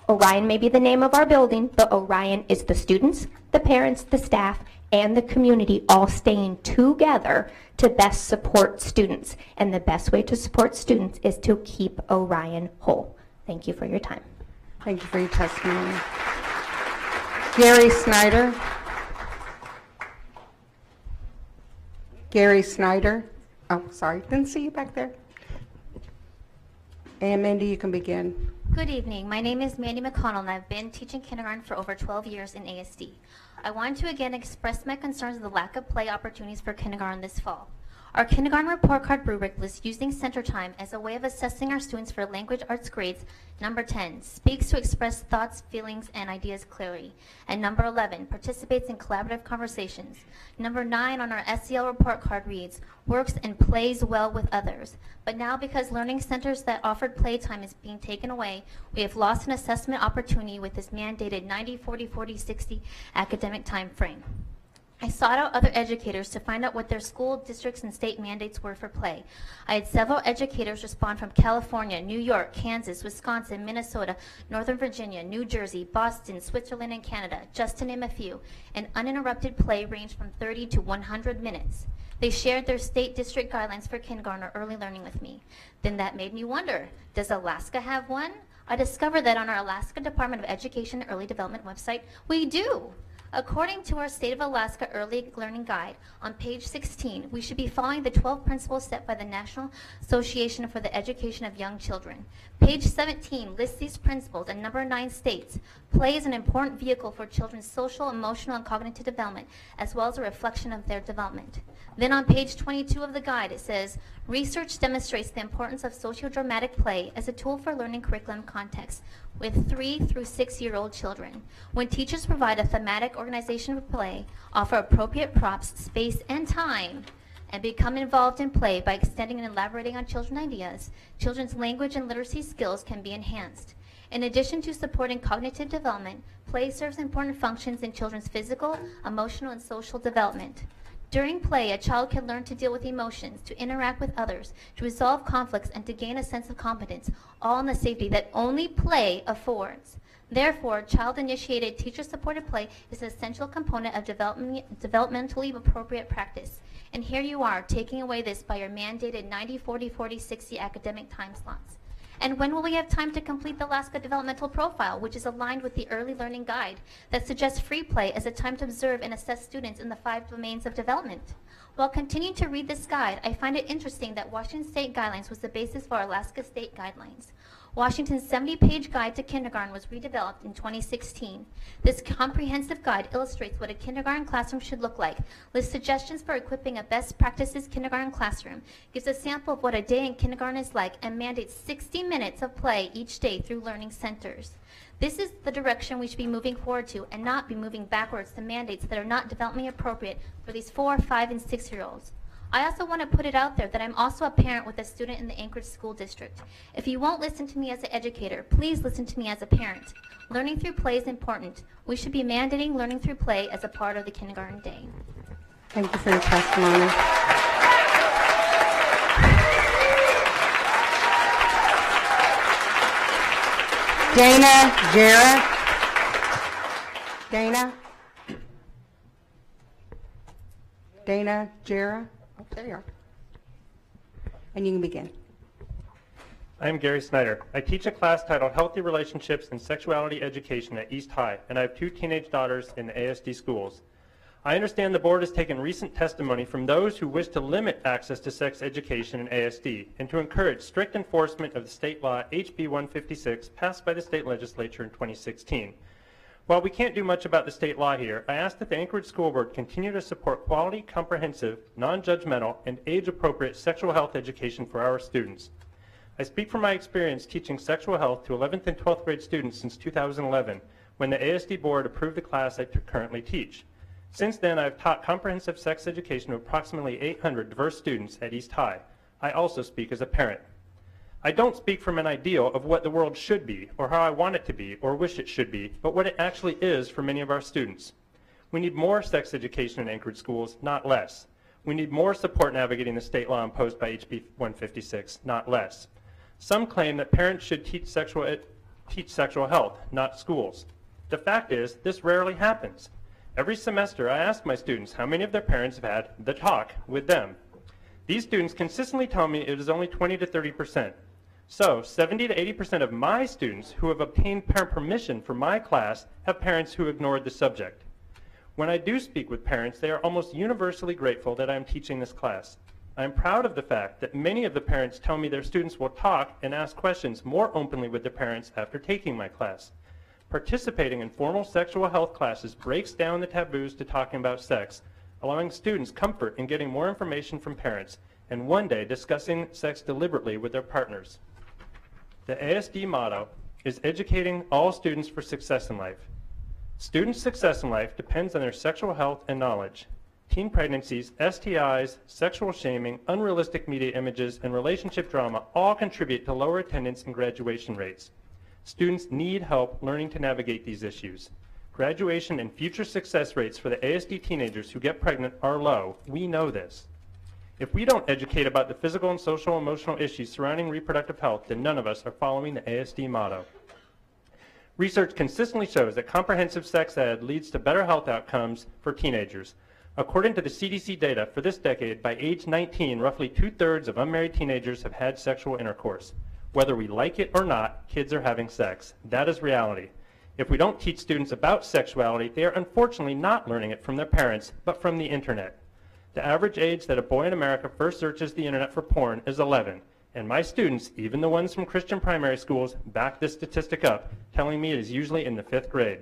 Orion may be the name of our building, but Orion is the students, the parents, the staff, and the community all staying together to best support students. And the best way to support students is to keep Orion whole. Thank you for your time. Thank you for your testimony. Gary Snyder. Gary Snyder. Oh, sorry, didn't see you back there. And Mindy, you can begin. Good evening. My name is Mandy McConnell, and I've been teaching kindergarten for over 12 years in ASD. I want to again express my concerns of the lack of play opportunities for kindergarten this fall. Our kindergarten report card rubric lists using center time as a way of assessing our students for language arts grades. Number 10, speaks to express thoughts, feelings, and ideas clearly. And number 11, participates in collaborative conversations. Number 9 on our SEL report card reads, works and plays well with others. But now because learning centers that offered playtime is being taken away, we have lost an assessment opportunity with this mandated 90-40-40-60 academic time frame. I sought out other educators to find out what their school districts and state mandates were for play. I had several educators respond from California, New York, Kansas, Wisconsin, Minnesota, Northern Virginia, New Jersey, Boston, Switzerland, and Canada, just to name a few. And uninterrupted play ranged from 30 to 100 minutes. They shared their state district guidelines for kindergarten or early learning with me. Then that made me wonder, does Alaska have one? I discovered that on our Alaska Department of Education and Early Development website, we do. According to our State of Alaska Early Learning Guide, on page 16, we should be following the 12 principles set by the National Association for the Education of Young Children. Page 17 lists these principles, and number 9 states, play is an important vehicle for children's social, emotional, and cognitive development, as well as a reflection of their development. Then on page 22 of the guide, it says, research demonstrates the importance of sociodramatic play as a tool for learning curriculum context with 3 through 6-year-old children. When teachers provide a thematic organization of play, offer appropriate props, space, and time, and become involved in play by extending and elaborating on children's ideas, children's language and literacy skills can be enhanced. In addition to supporting cognitive development, play serves important functions in children's physical, emotional, and social development. During play, a child can learn to deal with emotions, to interact with others, to resolve conflicts, and to gain a sense of competence, all in the safety that only play affords. Therefore, child-initiated, teacher-supported play is an essential component of developmentally appropriate practice. And here you are, taking away this by your mandated 90-40-40-60 academic time slots. And when will we have time to complete the Alaska Developmental Profile, which is aligned with the Early Learning Guide that suggests free play as a time to observe and assess students in the 5 domains of development? While continuing to read this guide, I find it interesting that Washington State Guidelines was the basis for Alaska State Guidelines. Washington's 70-page guide to kindergarten was redeveloped in 2016. This comprehensive guide illustrates what a kindergarten classroom should look like, lists suggestions for equipping a best practices kindergarten classroom, gives a sample of what a day in kindergarten is like, and mandates 60 minutes of play each day through learning centers. This is the direction we should be moving forward to, and not be moving backwards to mandates that are not developmentally appropriate for these 4-, 5-, and 6-year-olds. I also want to put it out there that I'm also a parent with a student in the Anchorage School District. If you won't listen to me as an educator, please listen to me as a parent. Learning through play is important. We should be mandating learning through play as a part of the kindergarten day. Thank you for your testimony. Dana Jarrett. Dana Jarrett. Oh, there you are. And you can begin. I am Gary Snyder. I teach a class titled Healthy Relationships and Sexuality Education at East High, and I have 2 teenage daughters in the ASD schools. I understand the board has taken recent testimony from those who wish to limit access to sex education in ASD and to encourage strict enforcement of the state law HB 156 passed by the state legislature in 2016. While we can't do much about the state law here, I ask that the Anchorage School Board continue to support quality, comprehensive, non-judgmental, and age-appropriate sexual health education for our students. I speak from my experience teaching sexual health to 11th and 12th grade students since 2011, when the ASD board approved the class I currently teach. Since then, I've taught comprehensive sex education to approximately 800 diverse students at East High. I also speak as a parent. I don't speak from an ideal of what the world should be, or how I want it to be, or wish it should be, but what it actually is for many of our students. We need more sex education in Anchorage schools, not less. We need more support navigating the state law imposed by HB 156, not less. Some claim that parents should teach sexual health, not schools. The fact is, this rarely happens. Every semester, I ask my students how many of their parents have had the talk with them. These students consistently tell me it is only 20 to 30%. So, 70 to 80% of my students who have obtained parent permission for my class have parents who ignored the subject. When I do speak with parents, they are almost universally grateful that I am teaching this class. I am proud of the fact that many of the parents tell me their students will talk and ask questions more openly with their parents after taking my class. Participating in formal sexual health classes breaks down the taboos to talking about sex, allowing students comfort in getting more information from parents, and one day discussing sex deliberately with their partners. The ASD motto is educating all students for success in life. Students' success in life depends on their sexual health and knowledge. Teen pregnancies, STIs, sexual shaming, unrealistic media images, and relationship drama all contribute to lower attendance and graduation rates. Students need help learning to navigate these issues. Graduation and future success rates for the ASD teenagers who get pregnant are low. We know this. If we don't educate about the physical and social emotional issues surrounding reproductive health, then none of us are following the ASD motto. Research consistently shows that comprehensive sex ed leads to better health outcomes for teenagers. According to the CDC data, for this decade, by age 19, roughly 2/3 of unmarried teenagers have had sexual intercourse. Whether we like it or not, kids are having sex. That is reality. If we don't teach students about sexuality, they are unfortunately not learning it from their parents, but from the internet. The average age that a boy in America first searches the internet for porn is 11, and my students, even the ones from Christian primary schools, back this statistic up, telling me it is usually in the 5th grade.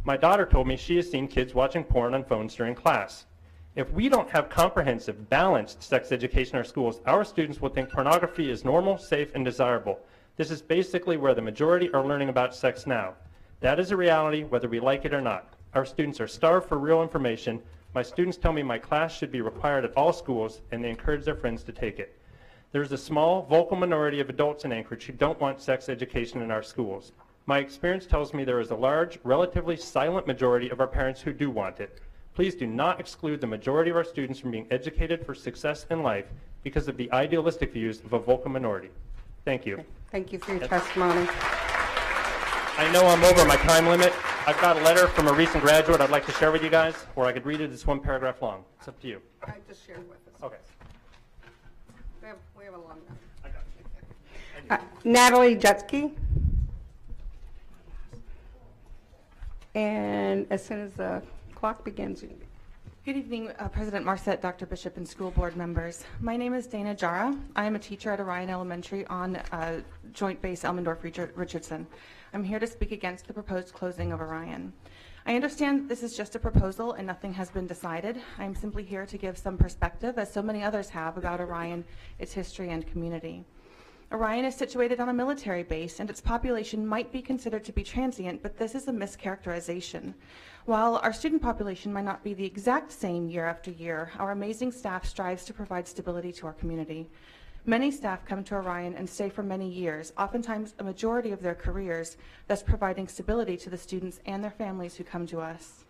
My daughter told me she has seen kids watching porn on phones during class. If we don't have comprehensive, balanced sex education in our schools, our students will think pornography is normal, safe, and desirable. This is basically where the majority are learning about sex now. That is a reality, whether we like it or not. Our students are starved for real information. My students tell me my class should be required at all schools, and they encourage their friends to take it. There is a small, vocal minority of adults in Anchorage who don't want sex education in our schools. My experience tells me there is a large, relatively silent majority of our parents who do want it. Please do not exclude the majority of our students from being educated for success in life because of the idealistic views of a vocal minority. Thank you. Thank you for your testimony. I know I'm over my time limit. I've got a letter from a recent graduate I'd like to share with you guys, or I could read it. It's one paragraph long. It's up to you. I just shared with us. Okay. We have a long note. I got you. Natalie Jutsky. And as soon as the clock begins, you can be. Good evening, President Marsett, Dr. Bishop, and school board members. My name is Dana Jara. I am a teacher at Orion Elementary on Joint Base Elmendorf-Richardson. I'm here to speak against the proposed closing of Orion. I understand this is just a proposal and nothing has been decided. I'm simply here to give some perspective, as so many others have, about Orion, its history, and community. Orion is situated on a military base, and its population might be considered to be transient, but this is a mischaracterization. While our student population might not be the exact same year after year, our amazing staff strives to provide stability to our community. Many staff come to Orion and stay for many years, oftentimes a majority of their careers, thus providing stability to the students and their families who come to us.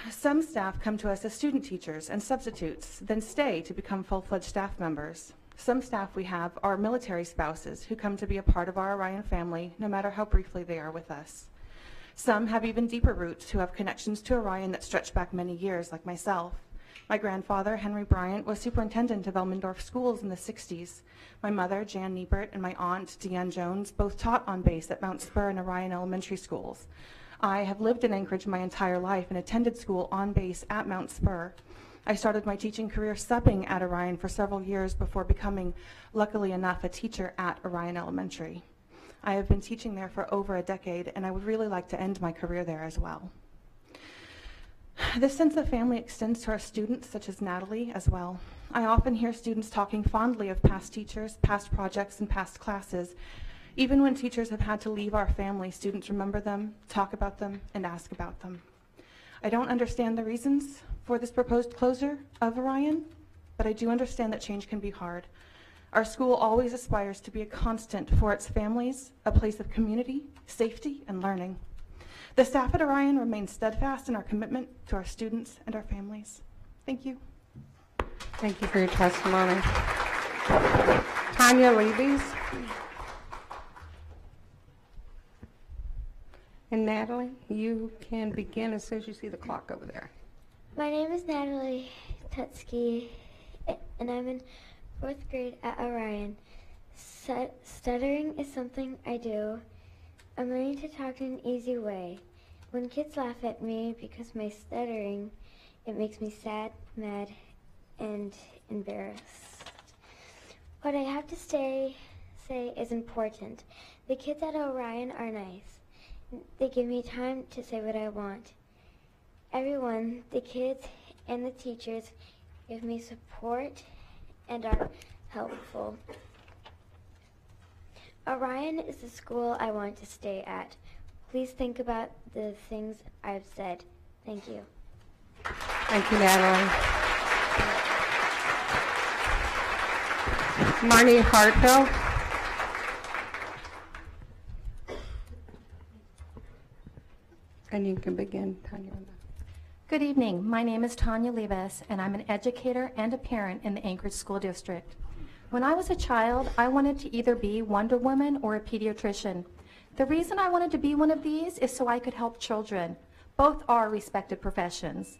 Some staff come to us as student teachers and substitutes, then stay to become full-fledged staff members. Some staff we have are military spouses who come to be a part of our Orion family, no matter how briefly they are with us. Some have even deeper roots who have connections to Orion that stretch back many years, like myself. My grandfather, Henry Bryant, was superintendent of Elmendorf schools in the 60s. My mother, Jan Niebert, and my aunt, Deanne Jones, both taught on base at Mount Spur and Orion Elementary schools. I have lived in Anchorage my entire life and attended school on base at Mount Spur. I started my teaching career subbing at Orion for several years before becoming, luckily enough, a teacher at Orion Elementary. I have been teaching there for over a decade, and I would really like to end my career there as well. This sense of family extends to our students, such as Natalie, as well. I often hear students talking fondly of past teachers, past projects, and past classes. Even when teachers have had to leave our family, students remember them, talk about them, and ask about them. I don't understand the reasons for this proposed closure of Orion, but I do understand that change can be hard. Our school always aspires to be a constant for its families, a place of community, safety, and learning. The staff at Orion remains steadfast in our commitment to our students and our families. Thank you. Thank you for your testimony. Tanya Levies. And Natalie, you can begin as soon as you see the clock over there. My name is Natalie Tutsky, and I'm in 4th grade at Orion. Stuttering is something I do. I'm learning to talk in an easy way. When kids laugh at me because of my stuttering, it makes me sad, mad, and embarrassed. What I have to say is important. The kids at Orion are nice. They give me time to say what I want. Everyone, the kids and the teachers, give me support and are helpful. Orion is the school I want to stay at. Please think about the things I've said. Thank you. Thank you, Natalie. Marnie Hartville. And you can begin, Tanya. Good evening. My name is Tanya Levis, and I'm an educator and a parent in the Anchorage School District. When I was a child, I wanted to either be Wonder Woman or a pediatrician. The reason I wanted to be one of these is so I could help children. Both are respected professions.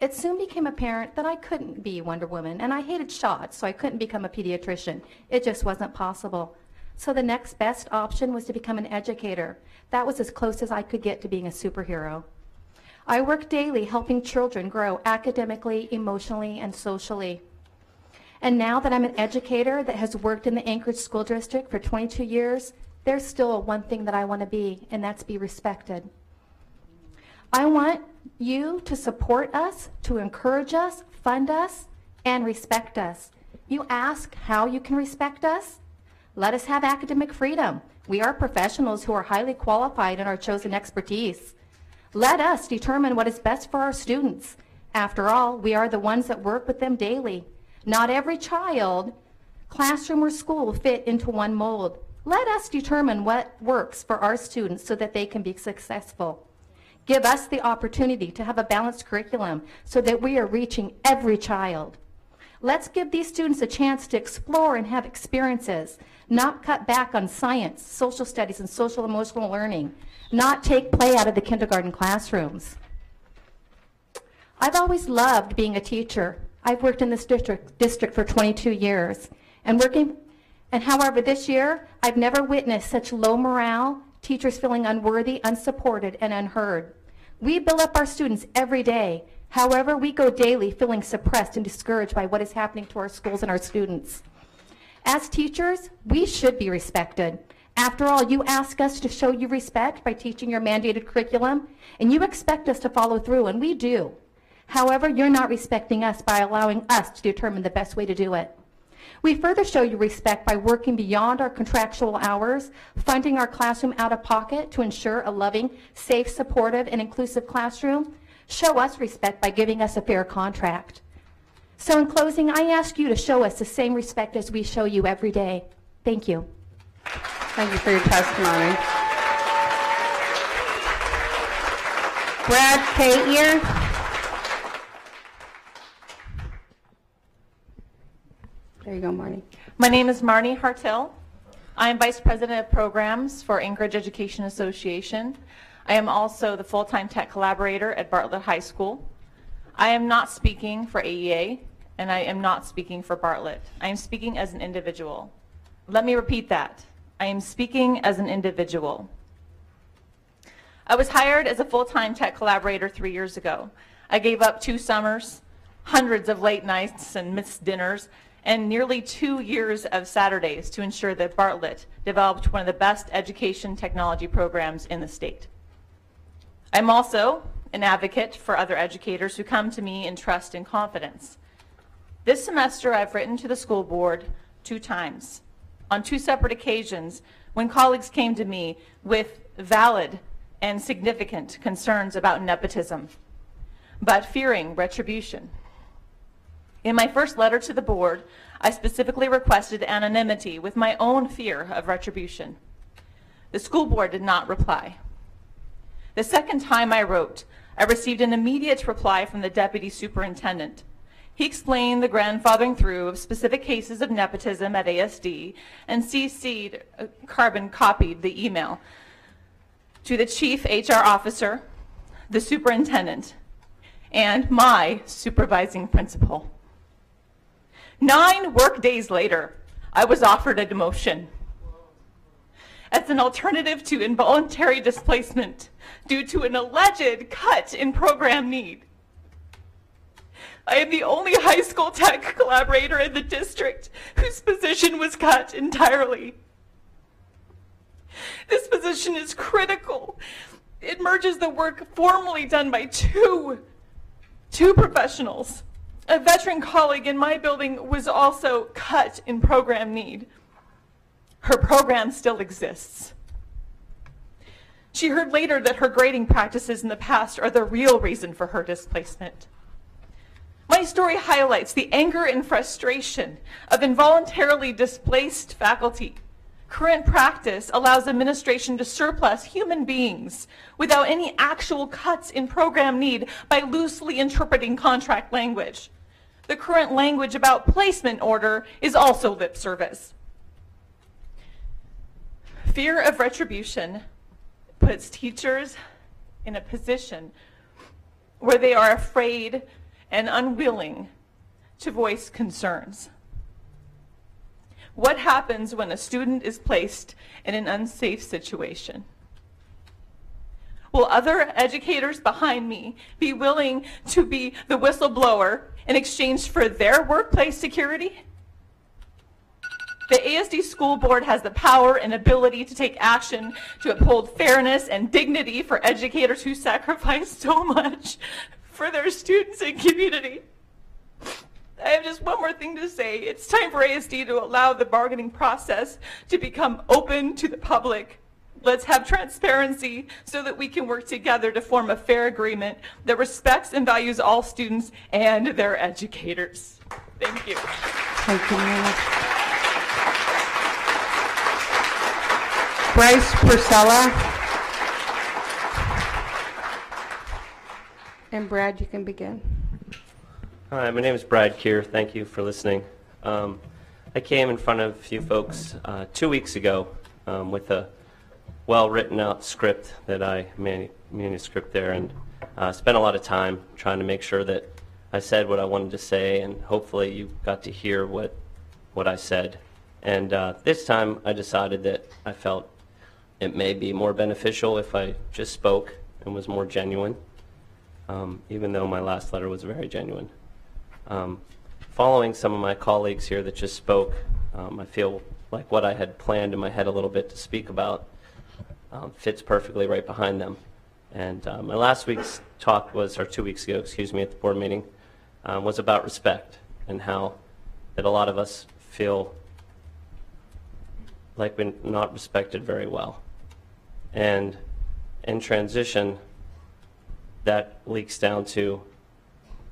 It soon became apparent that I couldn't be Wonder Woman, and I hated shots, so I couldn't become a pediatrician. It just wasn't possible. So the next best option was to become an educator. That was as close as I could get to being a superhero. I work daily helping children grow academically, emotionally, and socially. And now that I'm an educator that has worked in the Anchorage School District for 22 years, there's still one thing that I want to be, and that's be respected. I want you to support us, to encourage us, fund us, and respect us. You ask how you can respect us? Let us have academic freedom. We are professionals who are highly qualified in our chosen expertise. Let us determine what is best for our students. After all, we are the ones that work with them daily. Not every child, classroom, or school will fit into one mold. Let us determine what works for our students so that they can be successful. Give us the opportunity to have a balanced curriculum so that we are reaching every child. Let's give these students a chance to explore and have experiences, not cut back on science, social studies, and social emotional learning, not take play out of the kindergarten classrooms. I've always loved being a teacher. I've worked in this district for 22 years, and however, this year, I've never witnessed such low morale, teachers feeling unworthy, unsupported, and unheard. We build up our students every day. However, we go daily feeling suppressed and discouraged by what is happening to our schools and our students. As teachers, we should be respected. After all, you ask us to show you respect by teaching your mandated curriculum, and you expect us to follow through, and we do. However, you're not respecting us by allowing us to determine the best way to do it. We further show you respect by working beyond our contractual hours, funding our classroom out of pocket to ensure a loving, safe, supportive, and inclusive classroom. Show us respect by giving us a fair contract. So in closing, I ask you to show us the same respect as we show you every day. Thank you. Thank you for your testimony. Brad Cater. There you go, Marnie. My name is Marnie Hartell. I am Vice President of Programs for Anchorage Education Association. I am also the full-time tech collaborator at Bartlett High School. I am not speaking for AEA, and I am not speaking for Bartlett. I am speaking as an individual. Let me repeat that. I am speaking as an individual. I was hired as a full-time tech collaborator 3 years ago. I gave up 2 summers, hundreds of late nights and missed dinners, and nearly 2 years of Saturdays to ensure that Bartlett developed one of the best education technology programs in the state. I'm also an advocate for other educators who come to me in trust and confidence. This semester, I've written to the school board 2 times, on 2 separate occasions, when colleagues came to me with valid and significant concerns about nepotism, but fearing retribution. In my first letter to the board, I specifically requested anonymity with my own fear of retribution. The school board did not reply. The second time I wrote, I received an immediate reply from the deputy superintendent. He explained the grandfathering through of specific cases of nepotism at ASD and carbon copied the email to the chief HR officer, the superintendent, and my supervising principal. 9 work days later, I was offered a demotion. As an alternative to involuntary displacement due to an alleged cut in program need. I am the only high school tech collaborator in the district whose position was cut entirely. This position is critical. It merges the work formerly done by two professionals. A veteran colleague in my building was also cut in program need. Her program still exists. She heard later that her grading practices in the past are the real reason for her displacement. My story highlights the anger and frustration of involuntarily displaced faculty. Current practice allows administration to surplus human beings without any actual cuts in program need by loosely interpreting contract language. The current language about placement order is also lip service. Fear of retribution puts teachers in a position where they are afraid and unwilling to voice concerns. What happens when a student is placed in an unsafe situation? Will other educators behind me be willing to be the whistleblower in exchange for their workplace security? The ASD school board has the power and ability to take action to uphold fairness and dignity for educators who sacrifice so much for their students and community. I have just one more thing to say. It's time for ASD to allow the bargaining process to become open to the public. Let's have transparency so that we can work together to form a fair agreement that respects and values all students and their educators. Thank you. Thank you, Bryce Purcella. And Brad, you can begin. Hi, my name is Brad Keir. Thank you for listening. I came in front of a few folks 2 weeks ago with a well-written out script that I manuscript there, and spent a lot of time trying to make sure that I said what I wanted to say, and hopefully you got to hear what I said. And this time I decided that I felt it may be more beneficial if I just spoke and was more genuine, even though my last letter was very genuine. Following some of my colleagues here that just spoke, I feel like what I had planned in my head a little bit to speak about fits perfectly right behind them. And my last week's talk was, or 2 weeks ago, excuse me, at the board meeting, was about respect and how that a lot of us feel like we're not respected very well. And in transition, that leaks down to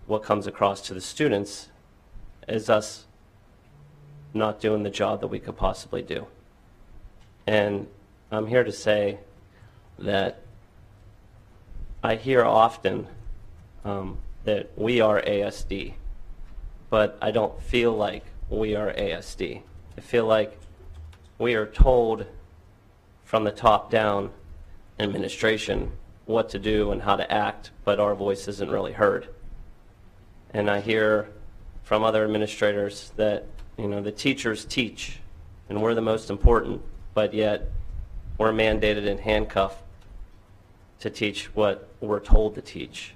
what comes across to the students is us not doing the job that we could possibly do. And I'm here to say that I hear often that we are ASD, but I don't feel like we are ASD. I feel like we are told from the top down administration what to do and how to act, but our voice isn't really heard. And I hear from other administrators that, you know, the teachers teach and we're the most important, but yet we're mandated and handcuffed to teach what we're told to teach.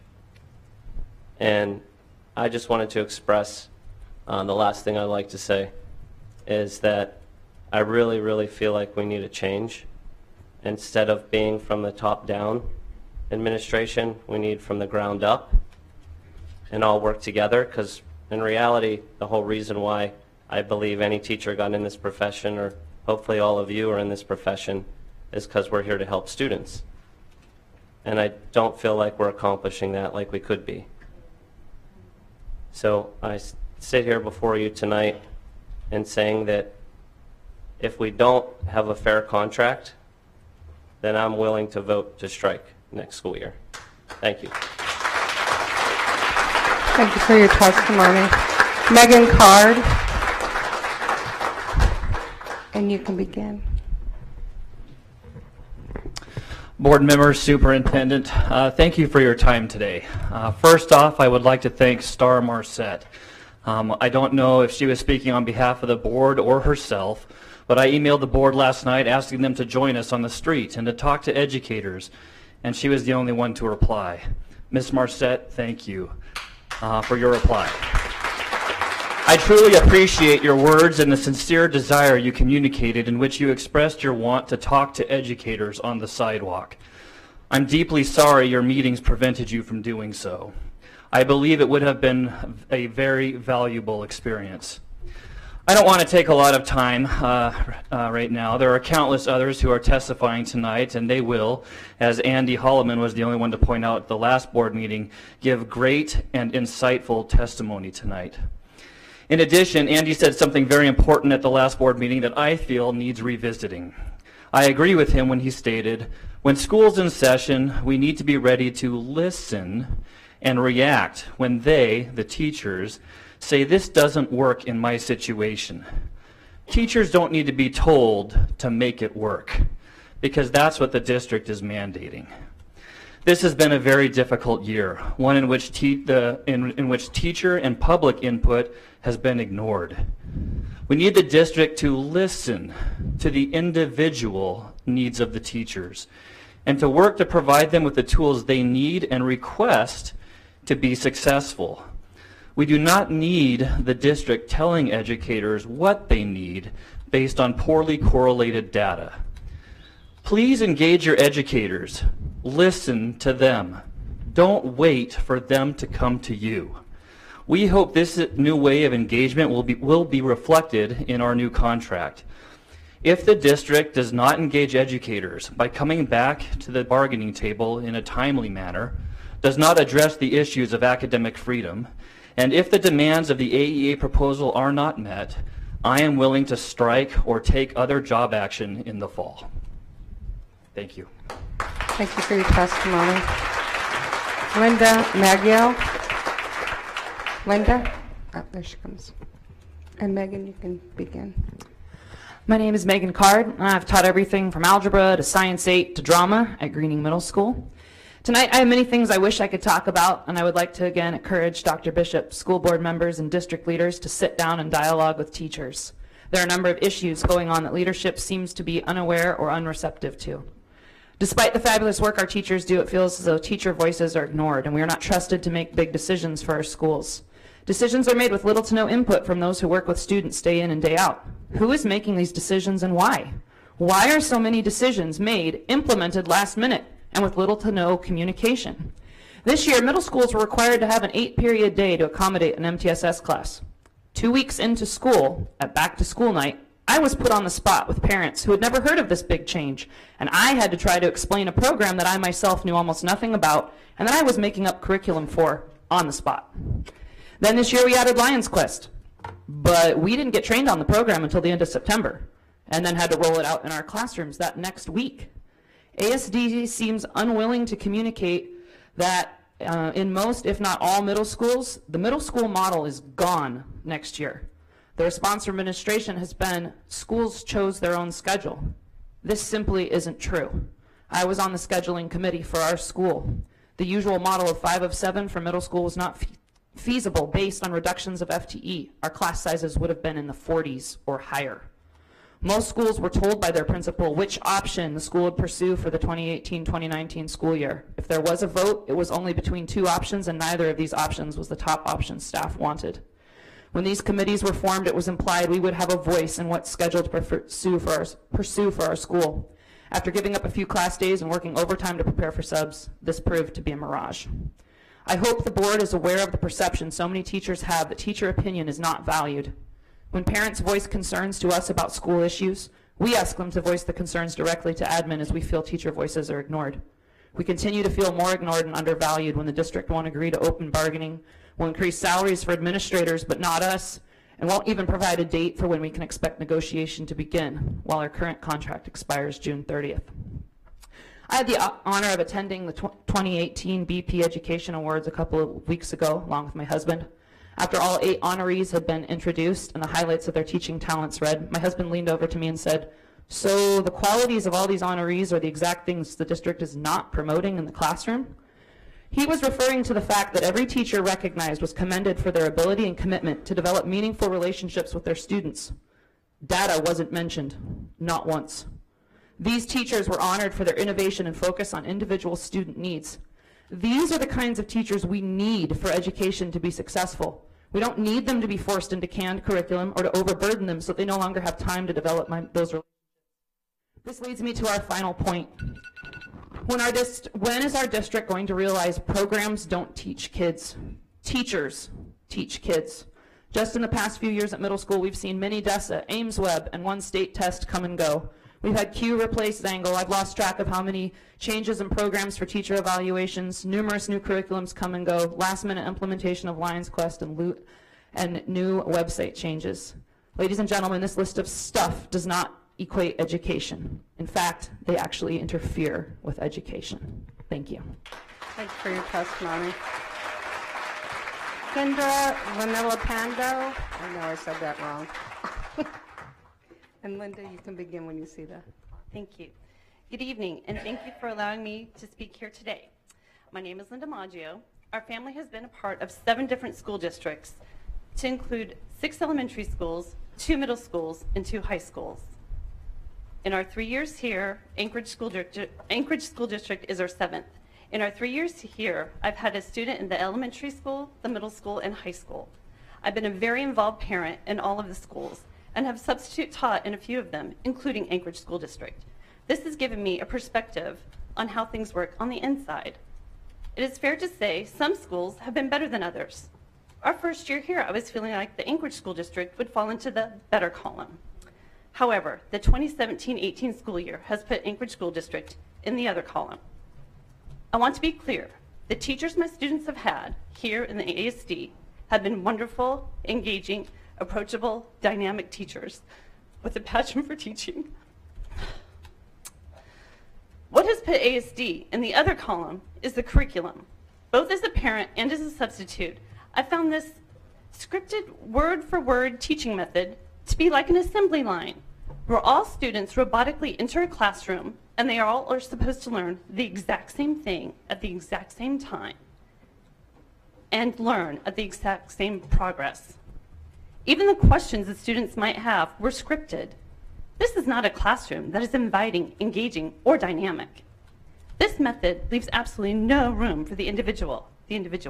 And I just wanted to express, the last thing I'd like to say is that I really, really feel like we need a change. Instead of being from the top down administration, we need from the ground up and all work together, because in reality, the whole reason why I believe any teacher got in this profession, or hopefully all of you are in this profession, is because we're here to help students. And I don't feel like we're accomplishing that like we could be. So I sit here before you tonight and saying that if we don't have a fair contract, then I'm willing to vote to strike next school year. Thank you. Thank you for your testimony. Megan Card, and you can begin. Board members, Superintendent, thank you for your time today. First off, I would like to thank Starr Marsett. I don't know if she was speaking on behalf of the board or herself, but I emailed the board last night asking them to join us on the street and to talk to educators, and she was the only one to reply. Ms. Marsett, thank you for your reply. I truly appreciate your words and the sincere desire you communicated in which you expressed your want to talk to educators on the sidewalk. I'm deeply sorry your meetings prevented you from doing so. I believe it would have been a very valuable experience. I don't want to take a lot of time right now. There are countless others who are testifying tonight, and they will, as Andy Holleman was the only one to point out at the last board meeting, give great and insightful testimony tonight. In addition, Andy said something very important at the last board meeting that I feel needs revisiting. I agree with him when he stated, when school's in session, we need to be ready to listen and react when they, the teachers, say this doesn't work in my situation. Teachers don't need to be told to make it work, because that's what the district is mandating. This has been a very difficult year, one in which teacher and public input has been ignored. We need the district to listen to the individual needs of the teachers and to work to provide them with the tools they need and request to be successful. We do not need the district telling educators what they need based on poorly correlated data. Please engage your educators. Listen to them. Don't wait for them to come to you. We hope this new way of engagement will be reflected in our new contract. If the district does not engage educators by coming back to the bargaining table in a timely manner, does not address the issues of academic freedom, and if the demands of the AEA proposal are not met, I am willing to strike or take other job action in the fall. Thank you. Thank you for your testimony. Linda Magiel. Linda? Oh, there she comes. And Megan, you can begin. My name is Megan Card. I've taught everything from algebra to Science 8 to drama at Greening Middle School. Tonight I have many things I wish I could talk about, and I would like to again encourage Dr. Bishop, school board members, and district leaders to sit down and dialogue with teachers. There are a number of issues going on that leadership seems to be unaware or unreceptive to. Despite the fabulous work our teachers do, it feels as though teacher voices are ignored, and we are not trusted to make big decisions for our schools. Decisions are made with little to no input from those who work with students day in and day out. Who is making these decisions and why? Why are so many decisions made, implemented last minute, and with little to no communication? This year, middle schools were required to have an 8-period day to accommodate an MTSS class. 2 weeks into school, at back to school night, I was put on the spot with parents who had never heard of this big change, and I had to try to explain a program that I myself knew almost nothing about and that I was making up curriculum for on the spot. Then this year we added Lions Quest, but we didn't get trained on the program until the end of September, and then had to roll it out in our classrooms that next week. ASD seems unwilling to communicate that in most, if not all, middle schools, the middle school model is gone next year. The response from administration has been, schools chose their own schedule. This simply isn't true. I was on the scheduling committee for our school. The usual model of 5 of 7 for middle school was not feasible based on reductions of FTE. Our class sizes would have been in the 40s or higher. Most schools were told by their principal which option the school would pursue for the 2018-2019 school year. If there was a vote, it was only between two options, and neither of these options was the top option staff wanted. When these committees were formed, it was implied we would have a voice in what schedule to pursue for our school. After giving up a few class days and working overtime to prepare for subs, this proved to be a mirage. I hope the board is aware of the perception so many teachers have that teacher opinion is not valued. When parents voice concerns to us about school issues, we ask them to voice the concerns directly to admin as we feel teacher voices are ignored. We continue to feel more ignored and undervalued when the district won't agree to open bargaining, will increase salaries for administrators but not us, and won't even provide a date for when we can expect negotiation to begin while our current contract expires June 30th. I had the honor of attending the 2018 BP Education Awards a couple of weeks ago along with my husband. After all 8 honorees had been introduced and the highlights of their teaching talents read, my husband leaned over to me and said, "So the qualities of all these honorees are the exact things the district is not promoting in the classroom?" He was referring to the fact that every teacher recognized was commended for their ability and commitment to develop meaningful relationships with their students. Data wasn't mentioned, not once. These teachers were honored for their innovation and focus on individual student needs. These are the kinds of teachers we need for education to be successful. We don't need them to be forced into canned curriculum or to overburden them so they no longer have time to develop those relationships. This leads me to our final point. When is our district going to realize programs don't teach kids? Teachers teach kids. Just in the past few years at middle school, we've seen many DESA, Ames Web, and one state test come and go. We've had Q replace Zangle. I've lost track of how many changes in programs for teacher evaluations, numerous new curriculums come and go, last-minute implementation of Lions Quest and new website changes. Ladies and gentlemen, this list of stuff does not equate education. In fact, they actually interfere with education. Thank you. Thanks for your testimony. Kendra Vanilla Pando. I know I said that wrong. And Linda, you can begin when you see that. Thank you. Good evening, and thank you for allowing me to speak here today. My name is Linda Maggio. Our family has been a part of 7 different school districts, to include 6 elementary schools, 2 middle schools, and 2 high schools. In our 3 years here, Anchorage School District is our 7th. In our 3 years here, I've had a student in the elementary school, the middle school, and high school. I've been a very involved parent in all of the schools and have substitute taught in a few of them, including Anchorage School District. This has given me a perspective on how things work on the inside. It is fair to say some schools have been better than others. Our first year here, I was feeling like the Anchorage School District would fall into the better column. However, the 2017-18 school year has put Anchorage School District in the other column. I want to be clear. The teachers my students have had here in the ASD have been wonderful, engaging, approachable, dynamic teachers with a passion for teaching. What has put ASD in the other column is the curriculum. Both as a parent and as a substitute, I found this scripted word-for-word teaching method to be like an assembly line, where all students robotically enter a classroom and they all are supposed to learn the exact same thing at the exact same time and learn at the exact same progress. Even the questions the students might have were scripted. This is not a classroom that is inviting, engaging, or dynamic. This method leaves absolutely no room for the individual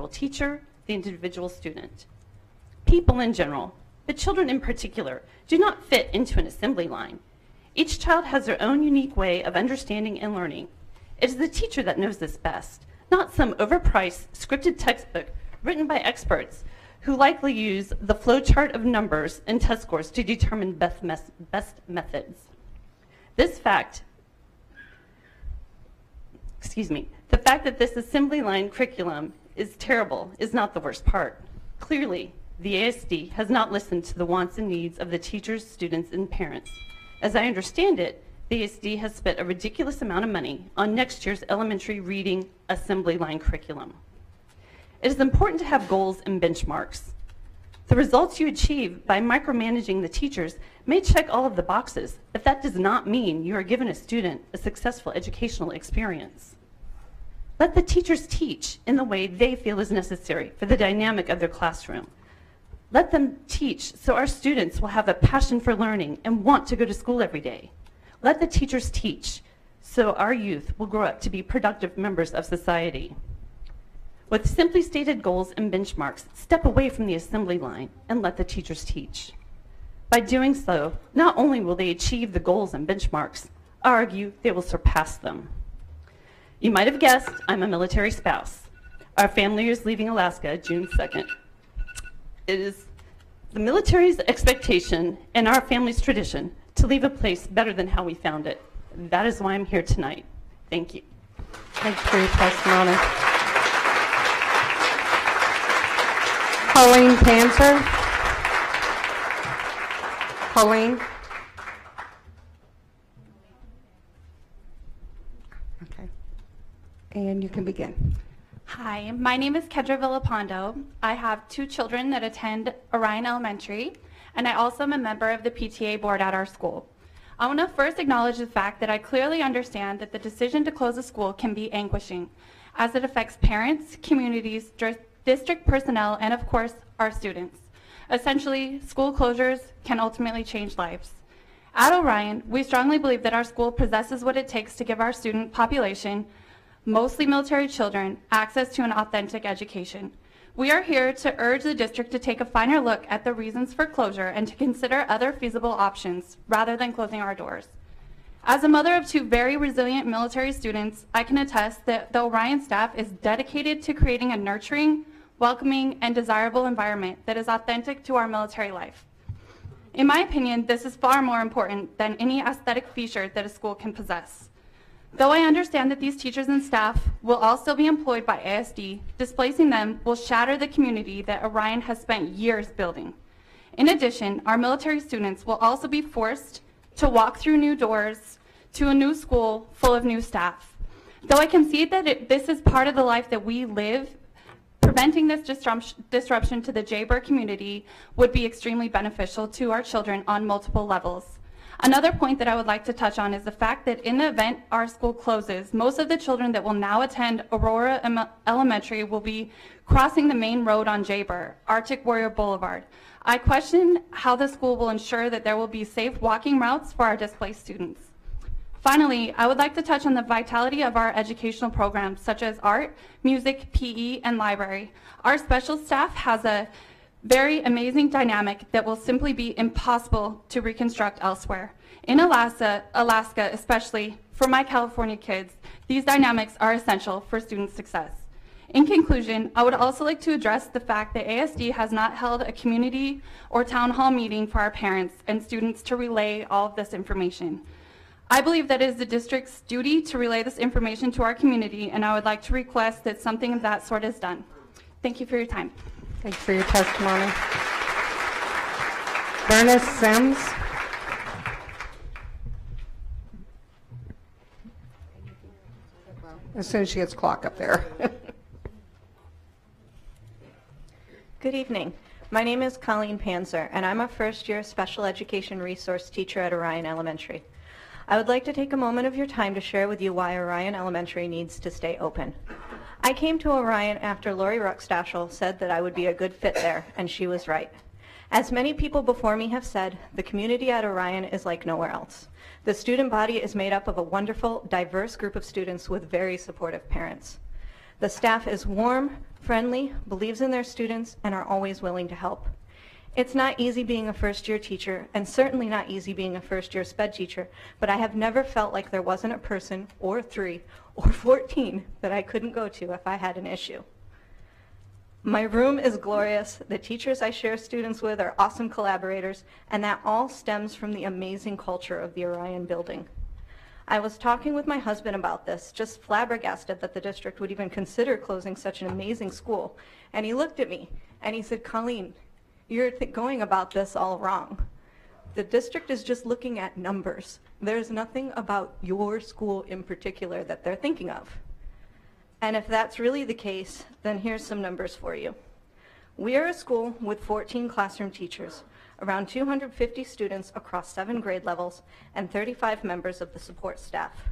teacher, the individual student. People in general, but children in particular, do not fit into an assembly line. Each child has their own unique way of understanding and learning. It is the teacher that knows this best, not some overpriced, scripted textbook written by experts who likely use the flowchart of numbers and test scores to determine best methods. The fact that this assembly line curriculum is terrible is not the worst part. Clearly, the ASD has not listened to the wants and needs of the teachers, students, and parents. As I understand it, the ASD has spent a ridiculous amount of money on next year's elementary reading assembly line curriculum. It is important to have goals and benchmarks. The results you achieve by micromanaging the teachers may check all of the boxes, but that does not mean you are giving a student a successful educational experience. Let the teachers teach in the way they feel is necessary for the dynamic of their classroom. Let them teach so our students will have a passion for learning and want to go to school every day. Let the teachers teach so our youth will grow up to be productive members of society. With simply stated goals and benchmarks, step away from the assembly line and let the teachers teach. By doing so, not only will they achieve the goals and benchmarks, I argue they will surpass them. You might have guessed I'm a military spouse. Our family is leaving Alaska June 2nd. It is the military's expectation and our family's tradition to leave a place better than how we found it. That is why I'm here tonight. Thank you. Thanks for your testimony. Colleen Panzer. Colleen. Okay. And you can begin. Hi, my name is Kedra Villapando. I have 2 children that attend Orion Elementary, and I also am a member of the PTA board at our school. I want to first acknowledge the fact that I clearly understand that the decision to close a school can be anguishing, as it affects parents, communities, district personnel, and of course, our students. Essentially, school closures can ultimately change lives. At Orion, we strongly believe that our school possesses what it takes to give our student population, mostly military children, access to an authentic education. We are here to urge the district to take a finer look at the reasons for closure and to consider other feasible options rather than closing our doors. As a mother of 2 very resilient military students, I can attest that the Orion staff is dedicated to creating a nurturing, welcoming, and desirable environment that is authentic to our military life. In my opinion, this is far more important than any aesthetic feature that a school can possess. Though I understand that these teachers and staff will also be employed by ASD, displacing them will shatter the community that Orion has spent years building. In addition, our military students will also be forced to walk through new doors to a new school full of new staff. Though I concede that this is part of the life that we live, preventing this disruption to the Jaybird community would be extremely beneficial to our children on multiple levels. Another point that I would like to touch on is the fact that in the event our school closes, most of the children that will now attend Aurora Elementary will be crossing the main road on Jaybird, Arctic Warrior Boulevard. I question how the school will ensure that there will be safe walking routes for our displaced students. Finally, I would like to touch on the vitality of our educational programs such as art, music, PE, and library. Our special staff has a very amazing dynamic that will simply be impossible to reconstruct elsewhere. In Alaska especially, for my California kids, these dynamics are essential for student success. In conclusion, I would also like to address the fact that ASD has not held a community or town hall meeting for our parents and students to relay all of this information. I believe that it is the district's duty to relay this information to our community, and I would like to request that something of that sort is done. Thank you for your time. Thanks for your testimony. Bernice Sims. As soon as she gets clock up there. Good evening. My name is Colleen Panzer, and I'm a first-year special education resource teacher at Orion Elementary. I would like to take a moment of your time to share with you why Orion Elementary needs to stay open. I came to Orion after Lori Ruckstashel said that I would be a good fit there, and she was right. As many people before me have said, the community at Orion is like nowhere else. The student body is made up of a wonderful, diverse group of students with very supportive parents. The staff is warm, friendly, believes in their students, and are always willing to help. It's not easy being a first-year teacher, and certainly not easy being a first-year sped teacher, but I have never felt like there wasn't a person, or 3, or 14, that I couldn't go to if I had an issue. My room is glorious, the teachers I share students with are awesome collaborators, and that all stems from the amazing culture of the Orion building. I was talking with my husband about this, just flabbergasted that the district would even consider closing such an amazing school, and he looked at me, and he said, Colleen, you're going about this all wrong. The district is just looking at numbers. There's nothing about your school in particular that they're thinking of. And if that's really the case, then here's some numbers for you. We are a school with 14 classroom teachers, around 250 students across 7 grade levels, and 35 members of the support staff.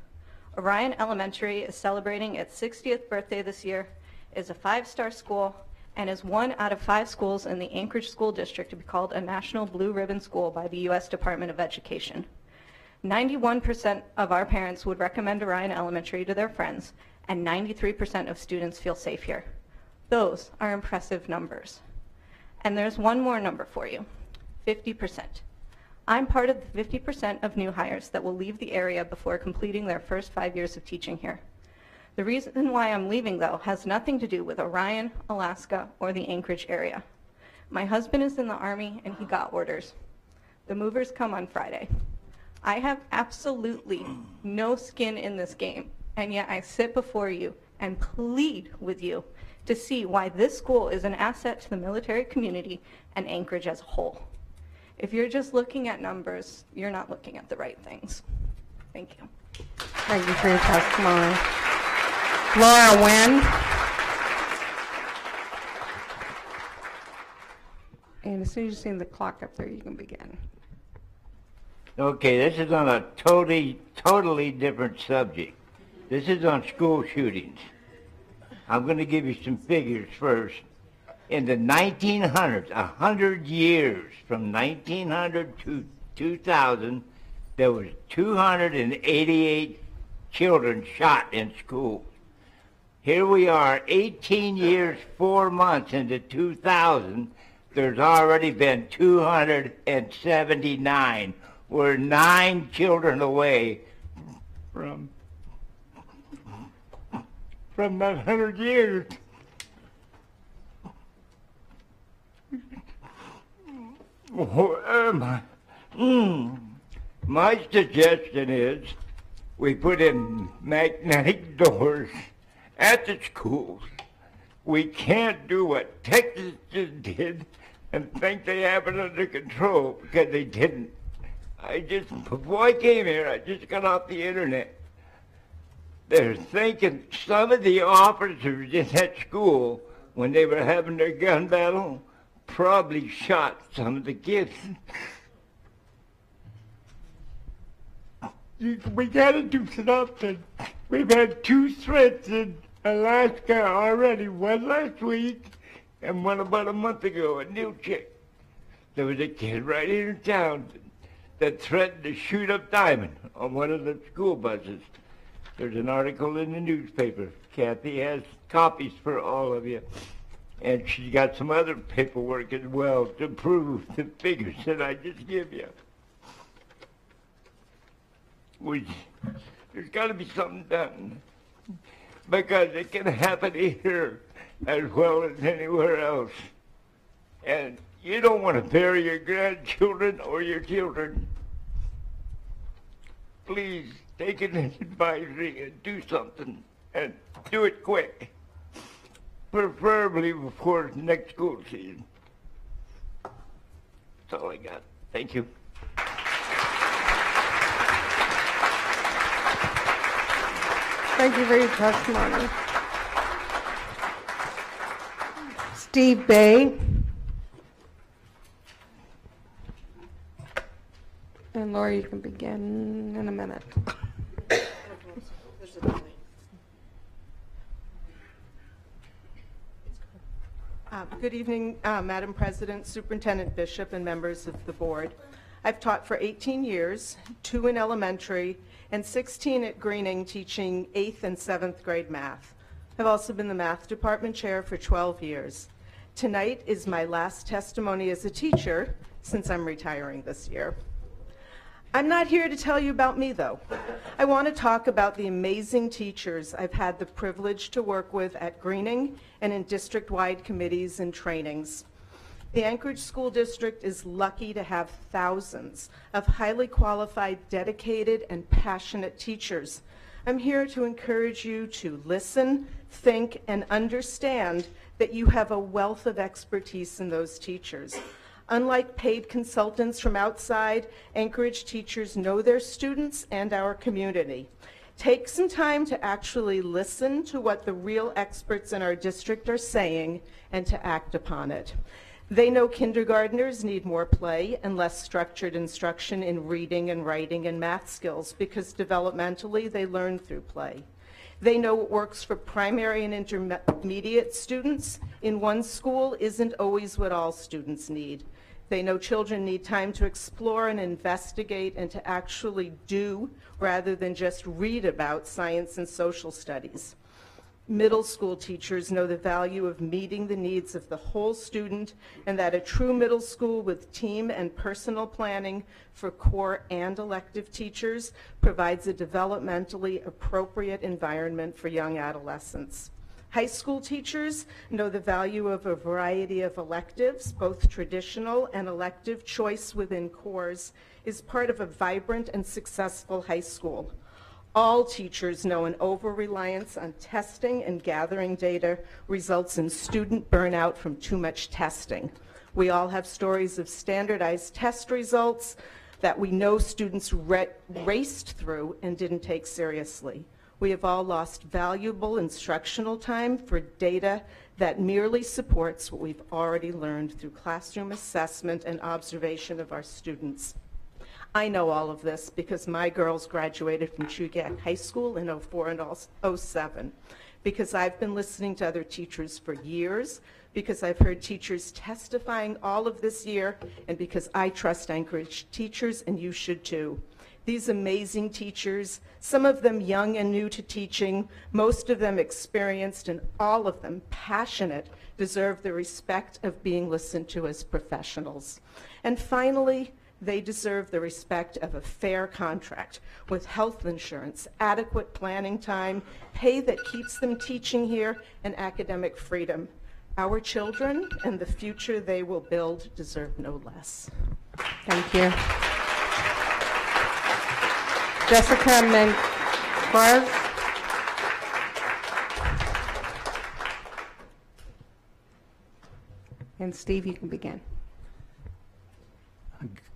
Orion Elementary is celebrating its 60th birthday this year, is a 5-star school, and is 1 out of 5 schools in the Anchorage School District to be called a National Blue Ribbon School by the U.S. Department of Education. 91% of our parents would recommend Orion Elementary to their friends, and 93% of students feel safe here. Those are impressive numbers. And there's one more number for you, 50%. I'm part of the 50% of new hires that will leave the area before completing their first 5 years of teaching here. The reason why I'm leaving, though, has nothing to do with Orion, Alaska, or the Anchorage area. My husband is in the Army, and he got orders. The movers come on Friday. I have absolutely no skin in this game, and yet I sit before you and plead with you to see why this school is an asset to the military community and Anchorage as a whole. If you're just looking at numbers, you're not looking at the right things. Thank you. Thank you for your testimony. Laura Wynn. And as soon as you see the clock up there, you can begin. Okay, this is on a totally different subject. This is on school shootings. I'm going to give you some figures first. In the 1900s, 100 years from 1900 to 2000, there was 288 children shot in school. Here we are, 18 years, 4 months into 2000, there's already been 279. We're 9 children away from that 100 years. My suggestion is we put in magnetic doors at the schools. We can't do what Texas just did and think they have it under control, because they didn't. Before I came here, I just got off the internet. They're thinking some of the officers in that school, when they were having their gun battle, probably shot some of the kids. We gotta do something. We've had 2 threats in Alaska already, one last week and one about a month ago, a new chick. There was a kid right here in town that threatened to shoot up Diamond on one of the school buses. There's an article in the newspaper. Kathy has copies for all of you. And she's got some other paperwork as well to prove the figures that I just give you. There's got to be something done, because it can happen here as well as anywhere else. And you don't want to bury your grandchildren or your children. Please take an advisory and do something, and do it quick, preferably before next school season. That's all I got. Thank you. Thank you for your testimony. Steve Bay. And Laura, you can begin in a minute. Good evening, Madam President, Superintendent Bishop, and members of the board. I've taught for 18 years, 2 in elementary, and 16 at Greening, teaching 8th and 7th grade math. I've also been the math department chair for 12 years. Tonight is my last testimony as a teacher, since I'm retiring this year. I'm not here to tell you about me, though. I want to talk about the amazing teachers I've had the privilege to work with at Greening and in district-wide committees and trainings. The Anchorage School District is lucky to have thousands of highly qualified, dedicated, and passionate teachers. I'm here to encourage you to listen, think, and understand that you have a wealth of expertise in those teachers. Unlike paid consultants from outside, Anchorage teachers know their students and our community. Take some time to actually listen to what the real experts in our district are saying and to act upon it. They know kindergartners need more play and less structured instruction in reading and writing and math skills, because developmentally they learn through play. They know what works for primary and intermediate students in one school isn't always what all students need. They know children need time to explore and investigate and to actually do rather than just read about science and social studies. Middle school teachers know the value of meeting the needs of the whole student and that a true middle school with team and personal planning for core and elective teachers provides a developmentally appropriate environment for young adolescents. High school teachers know the value of a variety of electives, both traditional and elective choice within cores, is part of a vibrant and successful high school. All teachers know an over-reliance on testing and gathering data results in student burnout from too much testing. We all have stories of standardized test results that we know students raced through and didn't take seriously. We have all lost valuable instructional time for data that merely supports what we've already learned through classroom assessment and observation of our students. I know all of this because my girls graduated from Chugach High School in 04 and 07, because I've been listening to other teachers for years, because I've heard teachers testifying all of this year, and because I trust Anchorage teachers, and you should too. These amazing teachers, some of them young and new to teaching, most of them experienced, and all of them passionate, deserve the respect of being listened to as professionals. And finally, they deserve the respect of a fair contract with health insurance, adequate planning time, pay that keeps them teaching here, and academic freedom. Our children and the future they will build deserve no less. Thank you. Jessica Menquez. And Steve, you can begin.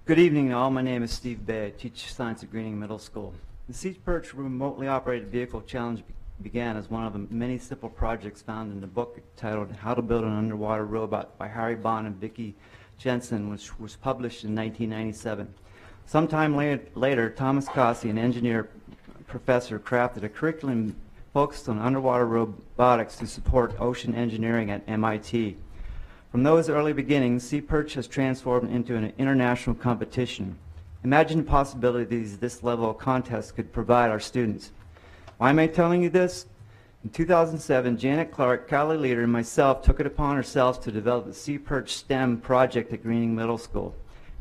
Good evening all. My name is Steve Bay. I teach science at Greening Middle School. The Sea Perch remotely operated vehicle challenge began as one of the many simple projects found in the book titled How to Build an Underwater Robot by Harry Bond and Vicki Jensen, which was published in 1997. Sometime later, Thomas Cossey, an engineer professor, crafted a curriculum focused on underwater robotics to support ocean engineering at MIT. From those early beginnings, Sea Perch has transformed into an international competition. Imagine the possibilities this level of contest could provide our students. Why am I telling you this? In 2007, Janet Clark, Cali leader, and myself took it upon ourselves to develop the Sea Perch STEM project at Greening Middle School.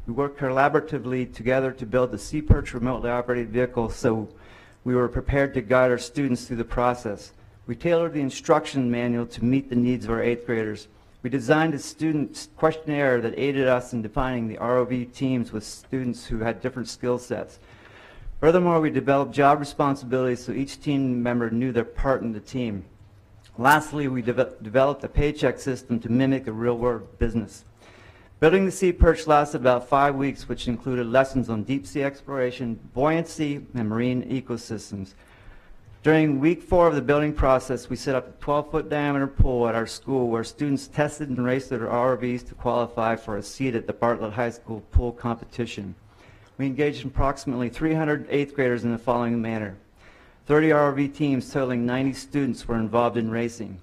We worked collaboratively together to build the Sea Perch remotely operated vehicle so we were prepared to guide our students through the process. We tailored the instruction manual to meet the needs of our 8th graders. We designed a student questionnaire that aided us in defining the ROV teams with students who had different skill sets. Furthermore, we developed job responsibilities so each team member knew their part in the team. Lastly, we developed a paycheck system to mimic a real-world business. Building the Sea Perch lasted about 5 weeks, which included lessons on deep sea exploration, buoyancy, and marine ecosystems. During week 4 of the building process, we set up a 12-foot diameter pool at our school where students tested and raced their ROVs to qualify for a seat at the Bartlett High School pool competition. We engaged approximately 300 8th graders in the following manner. 30 ROV teams totaling 90 students were involved in racing.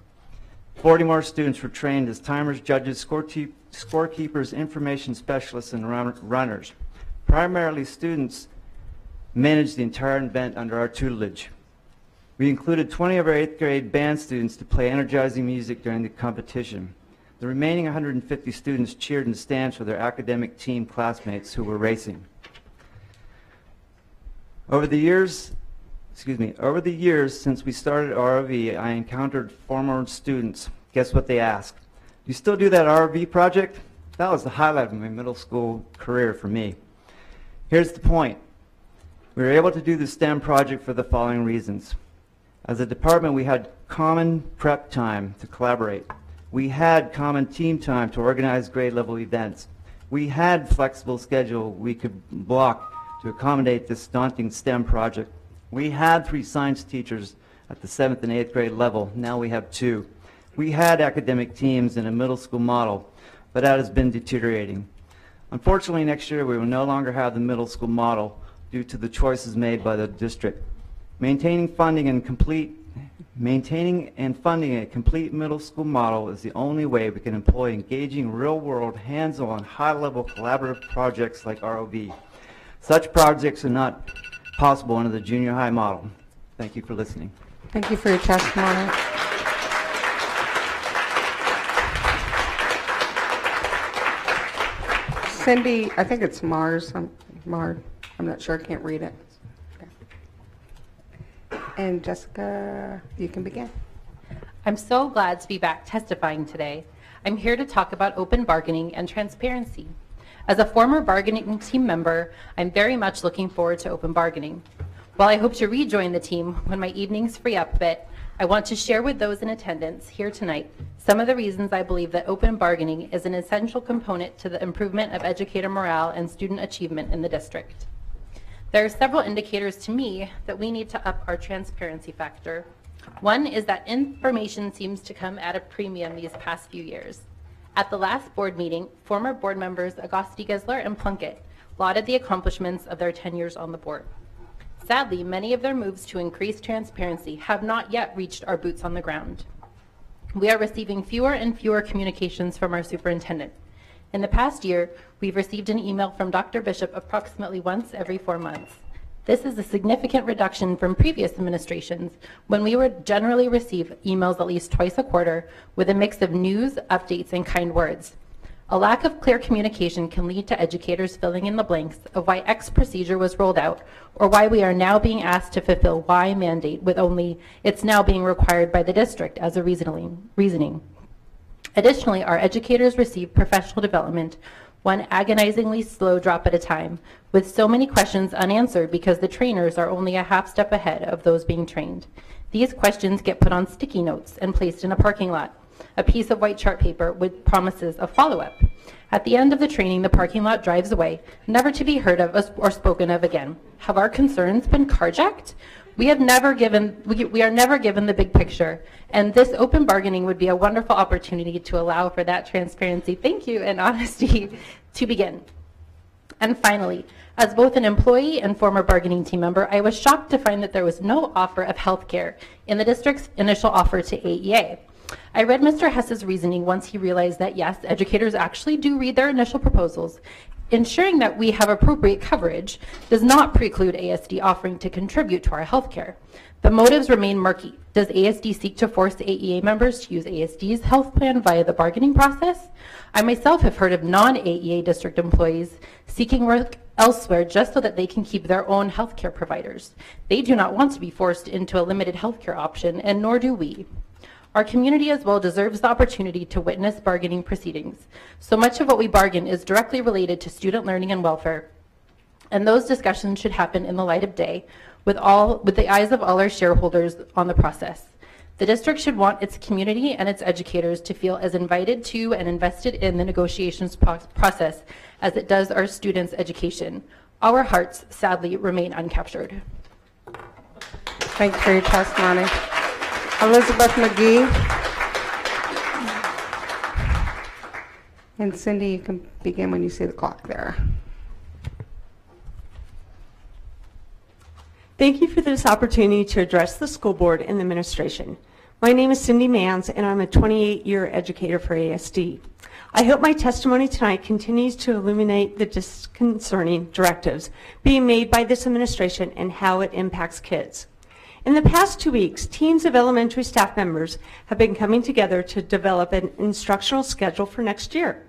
40 more students were trained as timers, judges, scorekeepers, information specialists, and runners. Primarily, students managed the entire event under our tutelage. We included 20 of our 8th grade band students to play energizing music during the competition. The remaining 150 students cheered in the stands for their academic team classmates who were racing. Over the years since we started ROV, I encountered former students. Guess what they asked? You still do that ROV project? That was the highlight of my middle school career for me. Here's the point. We were able to do the STEM project for the following reasons. As a department, we had common prep time to collaborate. We had common team time to organize grade level events. We had flexible schedule we could block to accommodate this daunting STEM project. We had 3 science teachers at the 7th and 8th grade level. Now we have 2. We had academic teams in a middle school model, but that has been deteriorating. Unfortunately, next year we will no longer have the middle school model due to the choices made by the district. Maintaining funding and complete Maintaining and funding a complete middle school model is the only way we can employ engaging real-world, hands-on, high-level collaborative projects like ROV. Such projects are not possible under the junior high model. Thank you for listening. Thank you for your testimony. Cindy, I think it's Mars. I'm not sure. I can't read it. Okay. And Jessica, you can begin. I'm so glad to be back testifying today. I'm here to talk about open bargaining and transparency. As a former bargaining team member, I'm very much looking forward to open bargaining. While I hope to rejoin the team when my evenings free up a bit, I want to share with those in attendance here tonight some of the reasons I believe that open bargaining is an essential component to the improvement of educator morale and student achievement in the district. There are several indicators to me that we need to up our transparency factor. One is that information seems to come at a premium these past few years. At the last board meeting, former board members Agosti Gesler and Plunkett lauded the accomplishments of their tenures on the board. Sadly, many of their moves to increase transparency have not yet reached our boots on the ground. We are receiving fewer and fewer communications from our superintendent. In the past year, we've received an email from Dr. Bishop approximately once every 4 months. This is a significant reduction from previous administrations when we would generally receive emails at least twice a quarter with a mix of news, updates, and kind words. A lack of clear communication can lead to educators filling in the blanks of why X procedure was rolled out or why we are now being asked to fulfill Y mandate with only it's now being required by the district as a reasoning. Additionally, our educators receive professional development one agonizingly slow drop at a time, with so many questions unanswered because the trainers are only a half step ahead of those being trained. These questions get put on sticky notes and placed in a parking lot, a piece of white chart paper with promises of follow-up. At the end of the training, the parking lot drives away, never to be heard of or spoken of again. Have our concerns been carjacked? We are never given the big picture, and this open bargaining would be a wonderful opportunity to allow for that transparency, thank you, and honesty to begin. And finally, as both an employee and former bargaining team member, I was shocked to find that there was no offer of health care in the district's initial offer to AEA. I read Mr. Hess's reasoning once he realized that yes, educators actually do read their initial proposals. Ensuring that we have appropriate coverage does not preclude ASD offering to contribute to our health care. The motives remain murky. Does ASD seek to force AEA members to use ASD's health plan via the bargaining process? I myself have heard of non-AEA district employees seeking work elsewhere just so that they can keep their own health care providers. They do not want to be forced into a limited health care option, and nor do we. Our community as well deserves the opportunity to witness bargaining proceedings. So much of what we bargain is directly related to student learning and welfare, and those discussions should happen in the light of day with the eyes of all our shareholders on the process. The district should want its community and its educators to feel as invited to and invested in the negotiations process as it does our students' education. Our hearts, sadly, remain uncaptured. Thanks for your testimony. Elizabeth McGee. And Cindy, you can begin when you see the clock there. Thank you for this opportunity to address the school board and the administration. My name is Cindy Manns, and I'm a 28-year educator for ASD. I hope my testimony tonight continues to illuminate the disconcerting directives being made by this administration and how it impacts kids. In the past 2 weeks, teams of elementary staff members have been coming together to develop an instructional schedule for next year.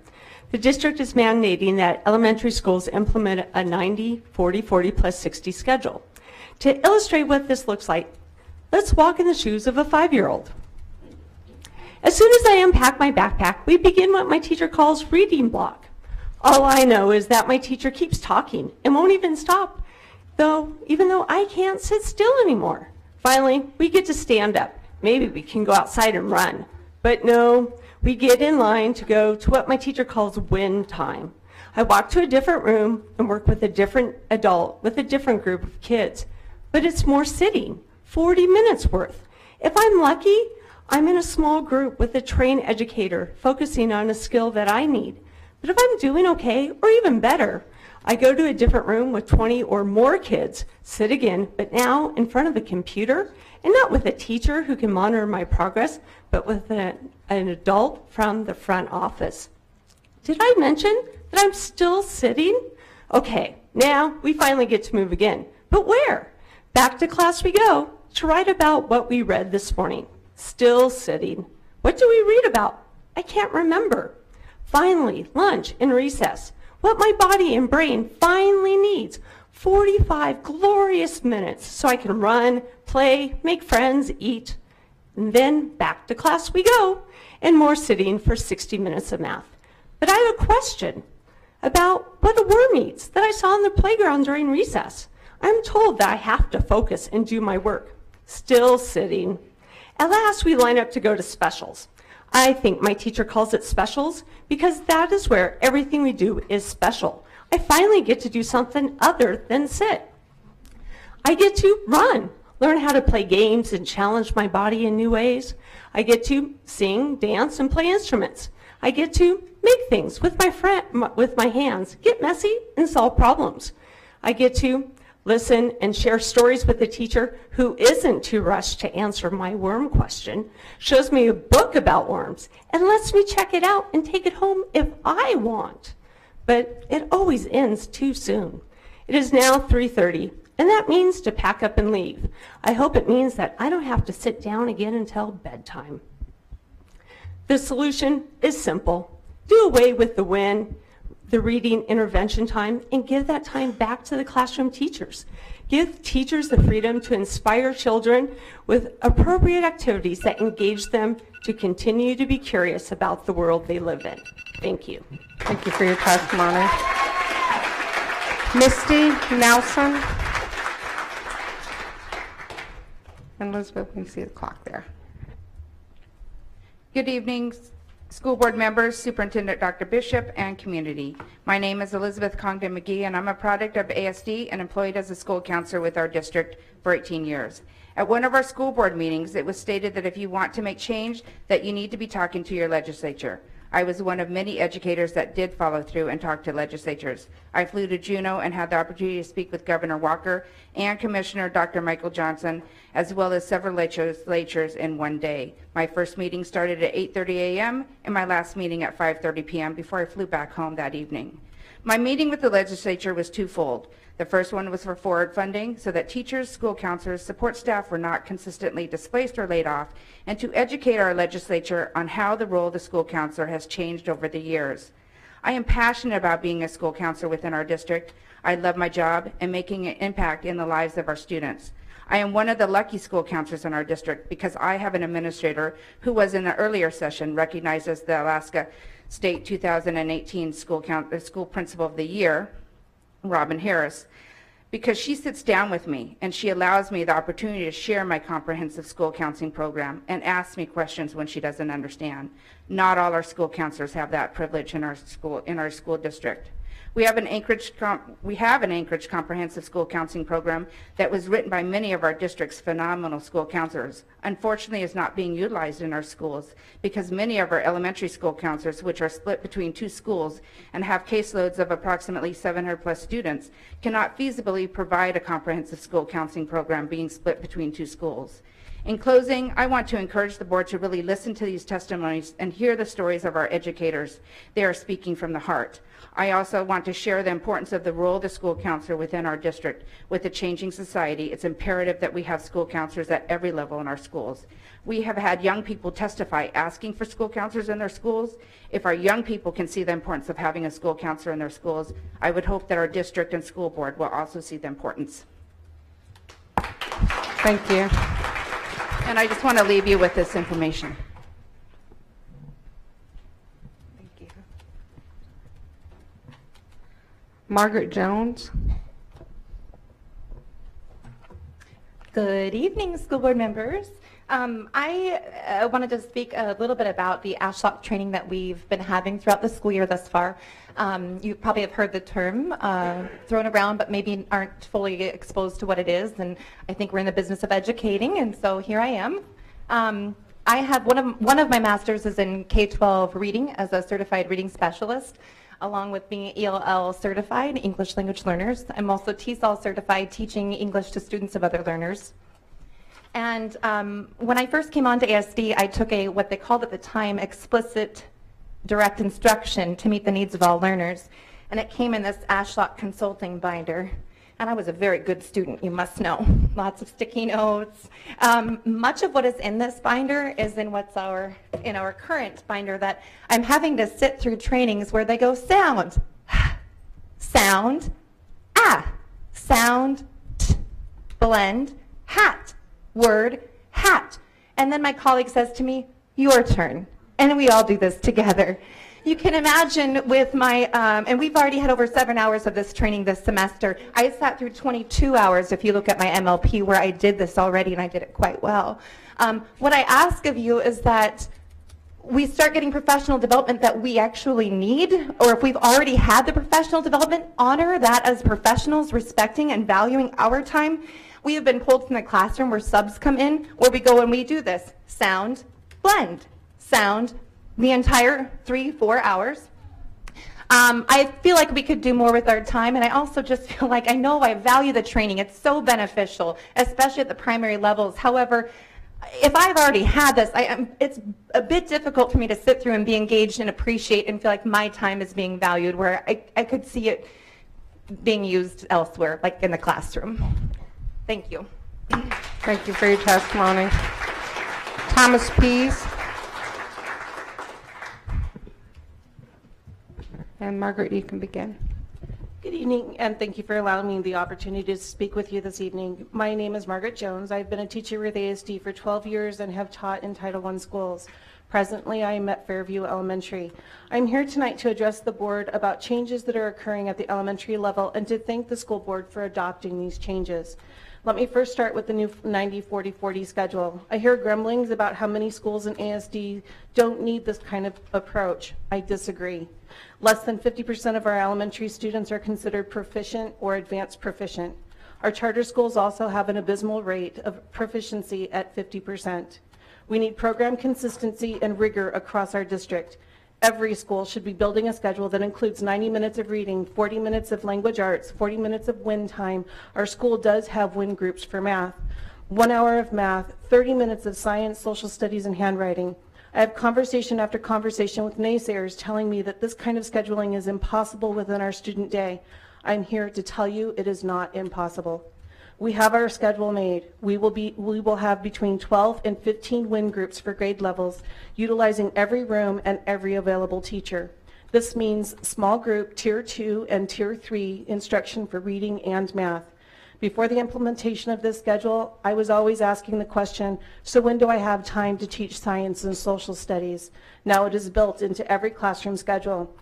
The district is mandating that elementary schools implement a 90-40-40 plus 60 schedule. To illustrate what this looks like, let's walk in the shoes of a 5-year-old. As soon as I unpack my backpack, we begin what my teacher calls reading block. All I know is that my teacher keeps talking and won't even stop, even though I can't sit still anymore. Finally, we get to stand up. Maybe we can go outside and run. But no, we get in line to go to what my teacher calls win time. I walk to a different room and work with a different adult with a different group of kids. But it's more sitting, 40 minutes worth. If I'm lucky, I'm in a small group with a trained educator focusing on a skill that I need. But if I'm doing okay, or even better, I go to a different room with 20 or more kids, sit again, but now in front of a computer and not with a teacher who can monitor my progress, but with an adult from the front office. Did I mention that I'm still sitting? Okay, now we finally get to move again. But where? Back to class we go to write about what we read this morning. Still sitting. What do we read about? I can't remember. Finally, lunch and recess. What my body and brain finally needs. 45 glorious minutes so I can run, play, make friends, eat. And then back to class we go, and more sitting for 60 minutes of math. But I have a question about what a worm eats that I saw on the playground during recess. I'm told that I have to focus and do my work. Still sitting. At last, we line up to go to specials. I think my teacher calls it specials because that is where everything we do is special. I finally get to do something other than sit. I get to run, learn how to play games and challenge my body in new ways. I get to sing, dance, and play instruments. I get to make things with my hands, get messy, and solve problems. I get to listen and share stories with a teacher who isn't too rushed to answer my worm question, shows me a book about worms, and lets me check it out and take it home if I want. But it always ends too soon. It is now 3:30, and that means to pack up and leave. I hope it means that I don't have to sit down again until bedtime. The solution is simple. Do away with the reading intervention time, and give that time back to the classroom teachers. Give teachers the freedom to inspire children with appropriate activities that engage them to continue to be curious about the world they live in. Thank you. Thank you for your testimony. Misty Nelson. And Elizabeth, let me see the clock there. Good evening, school board members, Superintendent Dr. Bishop, and community. My name is Elizabeth Congdon McGee, and I'm a product of ASD and employed as a school counselor with our district for 18 years. At one of our school board meetings, it was stated that if you want to make change, that you need to be talking to your legislature. I was one of many educators that did follow through and talk to legislatures. I flew to Juneau and had the opportunity to speak with Governor Walker and Commissioner Dr. Michael Johnson, as well as several legislatures in one day. My first meeting started at 8:30 a.m. and my last meeting at 5:30 p.m. before I flew back home that evening. My meeting with the legislature was twofold. The first one was for forward funding so that teachers, school counselors, support staff were not consistently displaced or laid off, and to educate our legislature on how the role of the school counselor has changed over the years. I am passionate about being a school counselor within our district. I love my job and making an impact in the lives of our students. I am one of the lucky school counselors in our district because I have an administrator who was in the earlier session recognized as the Alaska State 2018 School Principal of the Year, Robin Harris, because she sits down with me and she allows me the opportunity to share my comprehensive school counseling program and asks me questions when she doesn't understand. Not all our school counselors have that privilege in our school district. We have an Anchorage comprehensive school counseling program that was written by many of our district's phenomenal school counselors. Unfortunately, is not being utilized in our schools because many of our elementary school counselors, which are split between two schools and have caseloads of approximately 700 plus students, cannot feasibly provide a comprehensive school counseling program being split between two schools. In closing, I want to encourage the board to really listen to these testimonies and hear the stories of our educators. They are speaking from the heart. I also want to share the importance of the role of the school counselor within our district. With the changing society, it's imperative that we have school counselors at every level in our schools. We have had young people testify asking for school counselors in their schools. If our young people can see the importance of having a school counselor in their schools, I would hope that our district and school board will also see the importance. Thank you. And I just want to leave you with this information. Thank you. Margaret Jones. Good evening, school board members. I wanted to speak a little bit about the ASHOC training that we've been having throughout the school year thus far. You probably have heard the term thrown around, but maybe aren't fully exposed to what it is. And I think we're in the business of educating, and so here I am. I have one of my masters is in K-12 reading as a certified reading specialist, along with being ELL certified English language learners. I'm also TESOL certified teaching English to students of other learners. And when I first came on to ASD, I took what they called at the time explicit direct instruction to meet the needs of all learners. And it came in this Ashlock consulting binder. And I was a very good student, you must know. Lots of sticky notes. Much of what is in this binder is in in our current binder that I'm having to sit through trainings where they go sound, sound, sound, blend, hat, word, hat. And then my colleague says to me, your turn. And we all do this together. You can imagine with my, and we've already had over 7 hours of this training this semester. I sat through 22 hours if you look at my MLP where I did this already, and I did it quite well. What I ask of you is that we start getting professional development that we actually need, or if we've already had the professional development, honor that as professionals, respecting and valuing our time. We have been pulled from the classroom where subs come in, where we go and we do this. Sound, blend, sound, the entire 3-4 hours. I feel like we could do more with our time, and I also just feel like I know I value the training. It's so beneficial, especially at the primary levels. However, if I've already had this, it's a bit difficult for me to sit through and be engaged and appreciate and feel like my time is being valued, where I could see it being used elsewhere, like in the classroom. Thank you. Thank you for your testimony. Thomas Pease. And Margaret, you can begin. Good evening, and thank you for allowing me the opportunity to speak with you this evening. My name is Margaret Jones. I've been a teacher with ASD for 12 years and have taught in Title I schools. Presently, I am at Fairview Elementary. I'm here tonight to address the board about changes that are occurring at the elementary level and to thank the school board for adopting these changes. Let me first start with the new 90-40-40 schedule. I hear grumblings about how many schools in ASD don't need this kind of approach. I disagree. Less than 50% of our elementary students are considered proficient or advanced proficient. Our charter schools also have an abysmal rate of proficiency at 50%. We need program consistency and rigor across our district. Every school should be building a schedule that includes 90 minutes of reading, 40 minutes of language arts, 40 minutes of WIN time. Our school does have WIN groups for math. 1 hour of math, 30 minutes of science, social studies, and handwriting. I have conversation after conversation with naysayers telling me that this kind of scheduling is impossible within our student day. I'm here to tell you it is not impossible. We have our schedule made. We will have between 12 and 15 WIN groups for grade levels, utilizing every room and every available teacher. This means small group Tier 2 and Tier 3 instruction for reading and math. Before the implementation of this schedule, I was always asking the question, so when do I have time to teach science and social studies? Now it is built into every classroom schedule.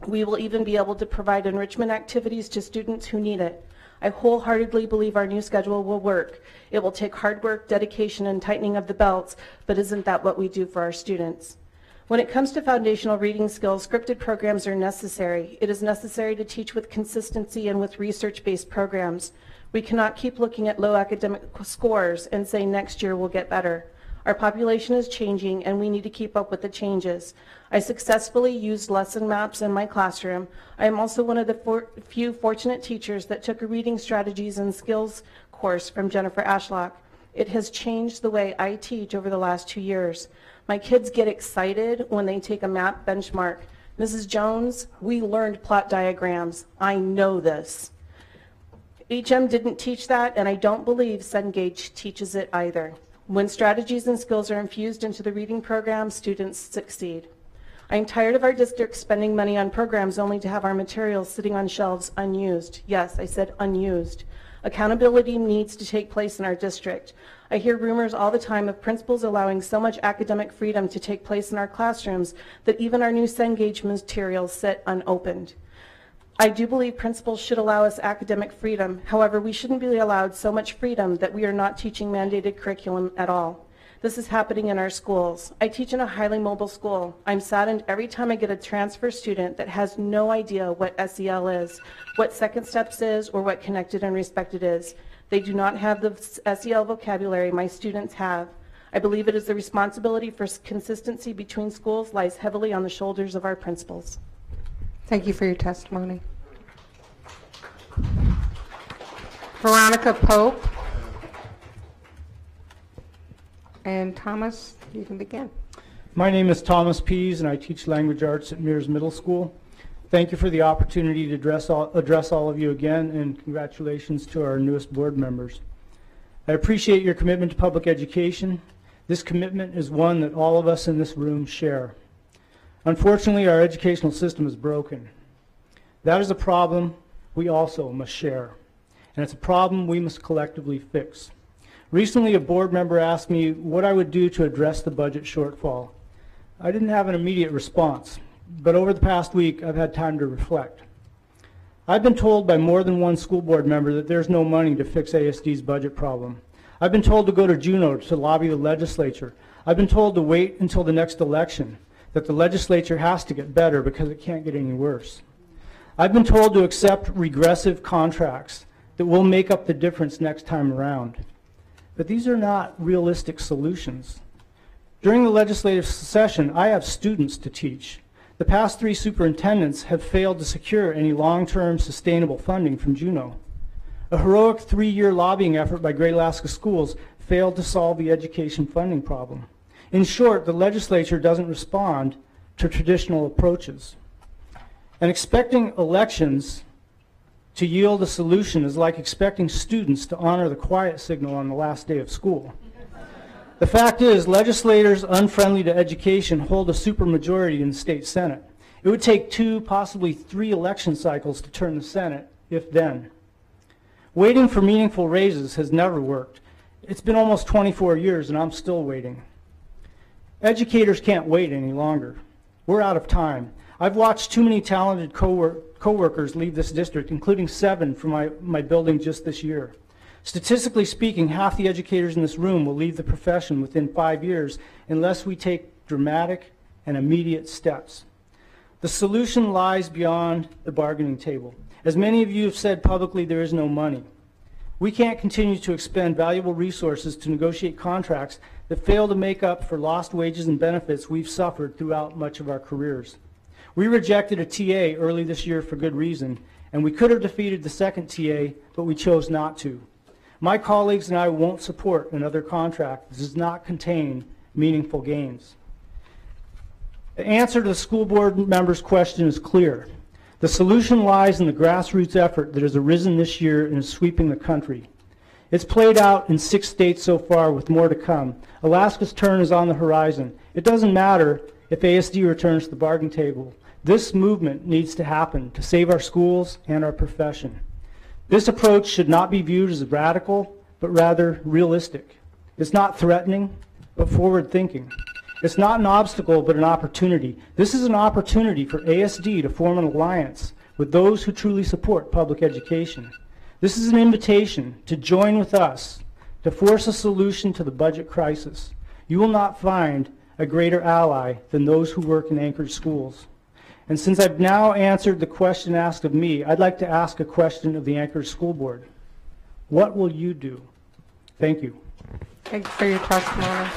We will even be able to provide enrichment activities to students who need it. I wholeheartedly believe our new schedule will work. It will take hard work, dedication, and tightening of the belts, but isn't that what we do for our students? When it comes to foundational reading skills, scripted programs are necessary. It is necessary to teach with consistency and with research-based programs. We cannot keep looking at low academic scores and say next year we'll get better. Our population is changing and we need to keep up with the changes. I successfully used lesson maps in my classroom. I am also one of the few fortunate teachers that took a reading strategies and skills course from Jennifer Ashlock. It has changed the way I teach over the last 2 years. My kids get excited when they take a map benchmark. Mrs. Jones, we learned plot diagrams. I know this. HM didn't teach that, and I don't believe Cengage teaches it either. When strategies and skills are infused into the reading program, students succeed. I'm tired of our district spending money on programs only to have our materials sitting on shelves unused. Yes, I said unused. Accountability needs to take place in our district. I hear rumors all the time of principals allowing so much academic freedom to take place in our classrooms that even our new Cengage materials sit unopened. I do believe principals should allow us academic freedom. However, we shouldn't be allowed so much freedom that we are not teaching mandated curriculum at all. This is happening in our schools. I teach in a highly mobile school. I'm saddened every time I get a transfer student that has no idea what SEL is, what Second Steps is, or what Connected and Respected is. They do not have the SEL vocabulary my students have. I believe it is the responsibility for consistency between schools lies heavily on the shoulders of our principals. Thank you for your testimony. Veronica Pope. And Thomas, you can begin. My name is Thomas Pease, and I teach language arts at Mears Middle School. Thank you for the opportunity to address all of you again, and congratulations to our newest board members. I appreciate your commitment to public education. This commitment is one that all of us in this room share. Unfortunately, our educational system is broken. That is a problem we also must share, and it's a problem we must collectively fix. Recently, a board member asked me what I would do to address the budget shortfall. I didn't have an immediate response, but over the past week, I've had time to reflect. I've been told by more than one school board member that there's no money to fix ASD's budget problem. I've been told to go to Juneau to lobby the legislature. I've been told to wait until the next election, that the legislature has to get better because it can't get any worse. I've been told to accept regressive contracts that will make up the difference next time around. But these are not realistic solutions. During the legislative session, I have students to teach. The past 3 superintendents have failed to secure any long-term sustainable funding from Juneau. A heroic 3-year lobbying effort by Great Alaska Schools failed to solve the education funding problem. In short, the legislature doesn't respond to traditional approaches. And expecting elections to yield a solution is like expecting students to honor the quiet signal on the last day of school. The fact is, legislators unfriendly to education hold a supermajority in the state Senate. It would take 2, possibly 3 election cycles to turn the Senate, if then. Waiting for meaningful raises has never worked. It's been almost 24 years and I'm still waiting. Educators can't wait any longer. We're out of time. I've watched too many talented co-workers leave this district, including 7 from my building just this year. Statistically speaking, half the educators in this room will leave the profession within 5 years unless we take dramatic and immediate steps. The solution lies beyond the bargaining table. As many of you have said publicly, there is no money. We can't continue to expend valuable resources to negotiate contracts that fail to make up for lost wages and benefits we've suffered throughout much of our careers. We rejected a TA early this year for good reason, and we could have defeated the second TA, but we chose not to. My colleagues and I won't support another contract that does not contain meaningful gains. The answer to the school board member's question is clear. The solution lies in the grassroots effort that has arisen this year and is sweeping the country. It's played out in 6 states so far, with more to come. Alaska's turn is on the horizon. It doesn't matter if ASD returns to the bargaining table. This movement needs to happen to save our schools and our profession. This approach should not be viewed as radical, but rather realistic. It's not threatening, but forward-thinking. It's not an obstacle, but an opportunity. This is an opportunity for ASD to form an alliance with those who truly support public education. This is an invitation to join with us to force a solution to the budget crisis. You will not find a greater ally than those who work in Anchorage schools. And since I've now answered the question asked of me, I'd like to ask a question of the Anchorage School Board. What will you do? Thank you. Thanks for your testimony.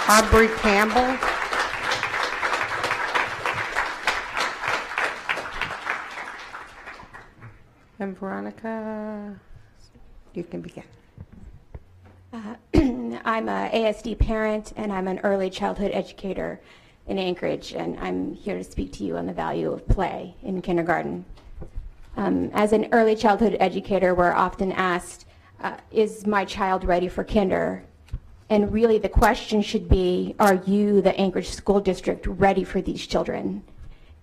Aubrey Campbell. And Veronica, you can begin. I'm a ASD parent and I'm an early childhood educator in Anchorage, and I'm here to speak to you on the value of play in kindergarten. As an early childhood educator, we're often asked, is my child ready for kinder? And really the question should be, are you, the Anchorage School District, ready for these children?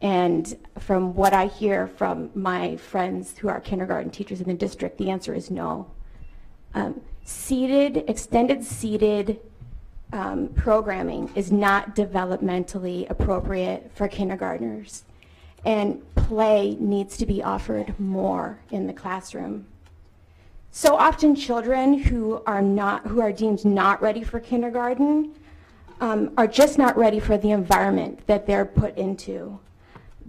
And from what I hear from my friends who are kindergarten teachers in the district, the answer is no. Extended seated programming is not developmentally appropriate for kindergartners, and play needs to be offered more in the classroom. So often children who are deemed not ready for kindergarten are just not ready for the environment that they're put into.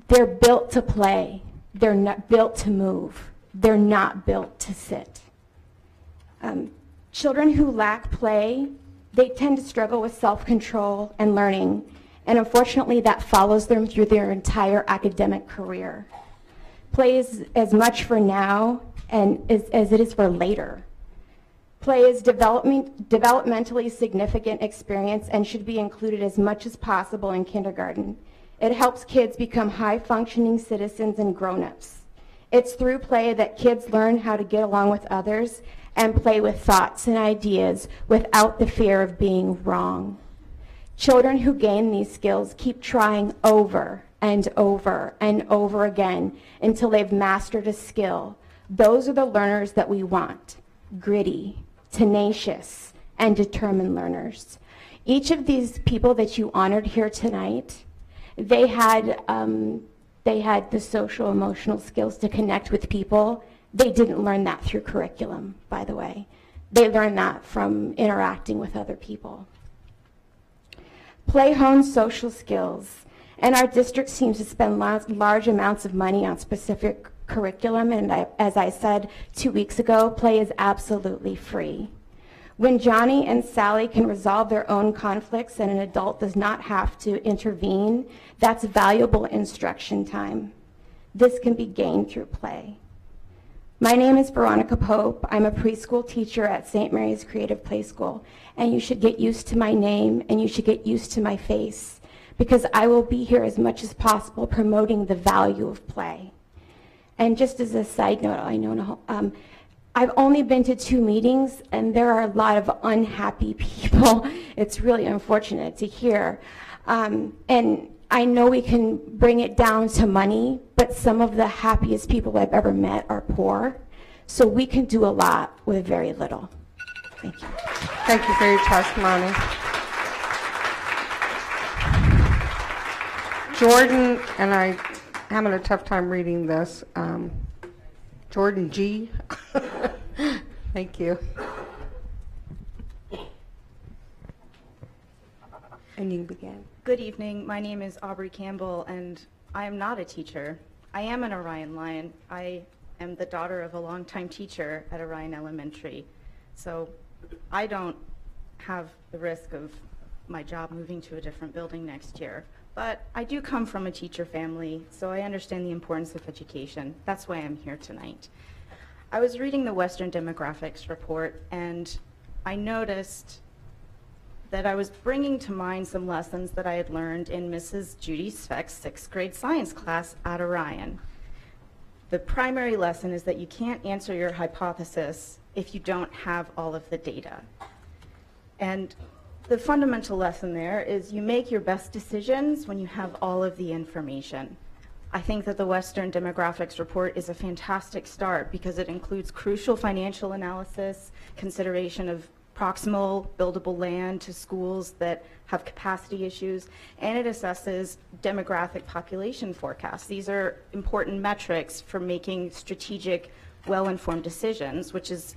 They're built to play. They're not built to move. They're not built to sit. Children who lack play, they tend to struggle with self-control and learning, and unfortunately that follows them through their entire academic career. Play is as much for now and as it is for later. Play is developmentally significant experience and should be included as much as possible in kindergarten. It helps kids become high-functioning citizens and grown-ups. It's through play that kids learn how to get along with others and play with thoughts and ideas without the fear of being wrong. Children who gain these skills keep trying over and over and over again until they've mastered a skill. Those are the learners that we want: gritty, tenacious, and determined learners. Each of these people that you honored here tonight, they had the social emotional skills to connect with people. They didn't learn that through curriculum, by the way. They learned that from interacting with other people. Play hones social skills, and our district seems to spend large amounts of money on specific curriculum, and as I said 2 weeks ago, play is absolutely free. When Johnny and Sally can resolve their own conflicts and an adult does not have to intervene, that's valuable instruction time. This can be gained through play. My name is Veronica Pope. I'm a preschool teacher at St. Mary's Creative Play School, and you should get used to my name and you should get used to my face, because I will be here as much as possible promoting the value of play. And just as a side note, I know I've only been to 2 meetings, and there are a lot of unhappy people. It's really unfortunate to hear. And I know we can bring it down to money, but some of the happiest people I've ever met are poor. So we can do a lot with very little. Thank you. Thank you for your testimony. Jordan, and I'm having a tough time reading this. Jordan G. Thank you. And you can begin. Good evening. My name is Aubrey Campbell, and I am not a teacher. I am an Orion Lion. I am the daughter of a longtime teacher at Orion Elementary. So I don't have the risk of my job moving to a different building next year. But I do come from a teacher family, so I understand the importance of education. That's why I'm here tonight. I was reading the Western Demographics report, and I noticed that I was bringing to mind some lessons that I had learned in Mrs. Judy Sveck's 6th grade science class at Orion. The primary lesson is that you can't answer your hypothesis if you don't have all of the data. And the fundamental lesson there is you make your best decisions when you have all of the information. I think that the Western Demographics report is a fantastic start because it includes crucial financial analysis, consideration of proximal buildable land to schools that have capacity issues, and it assesses demographic population forecasts. These are important metrics for making strategic, well-informed decisions, which is,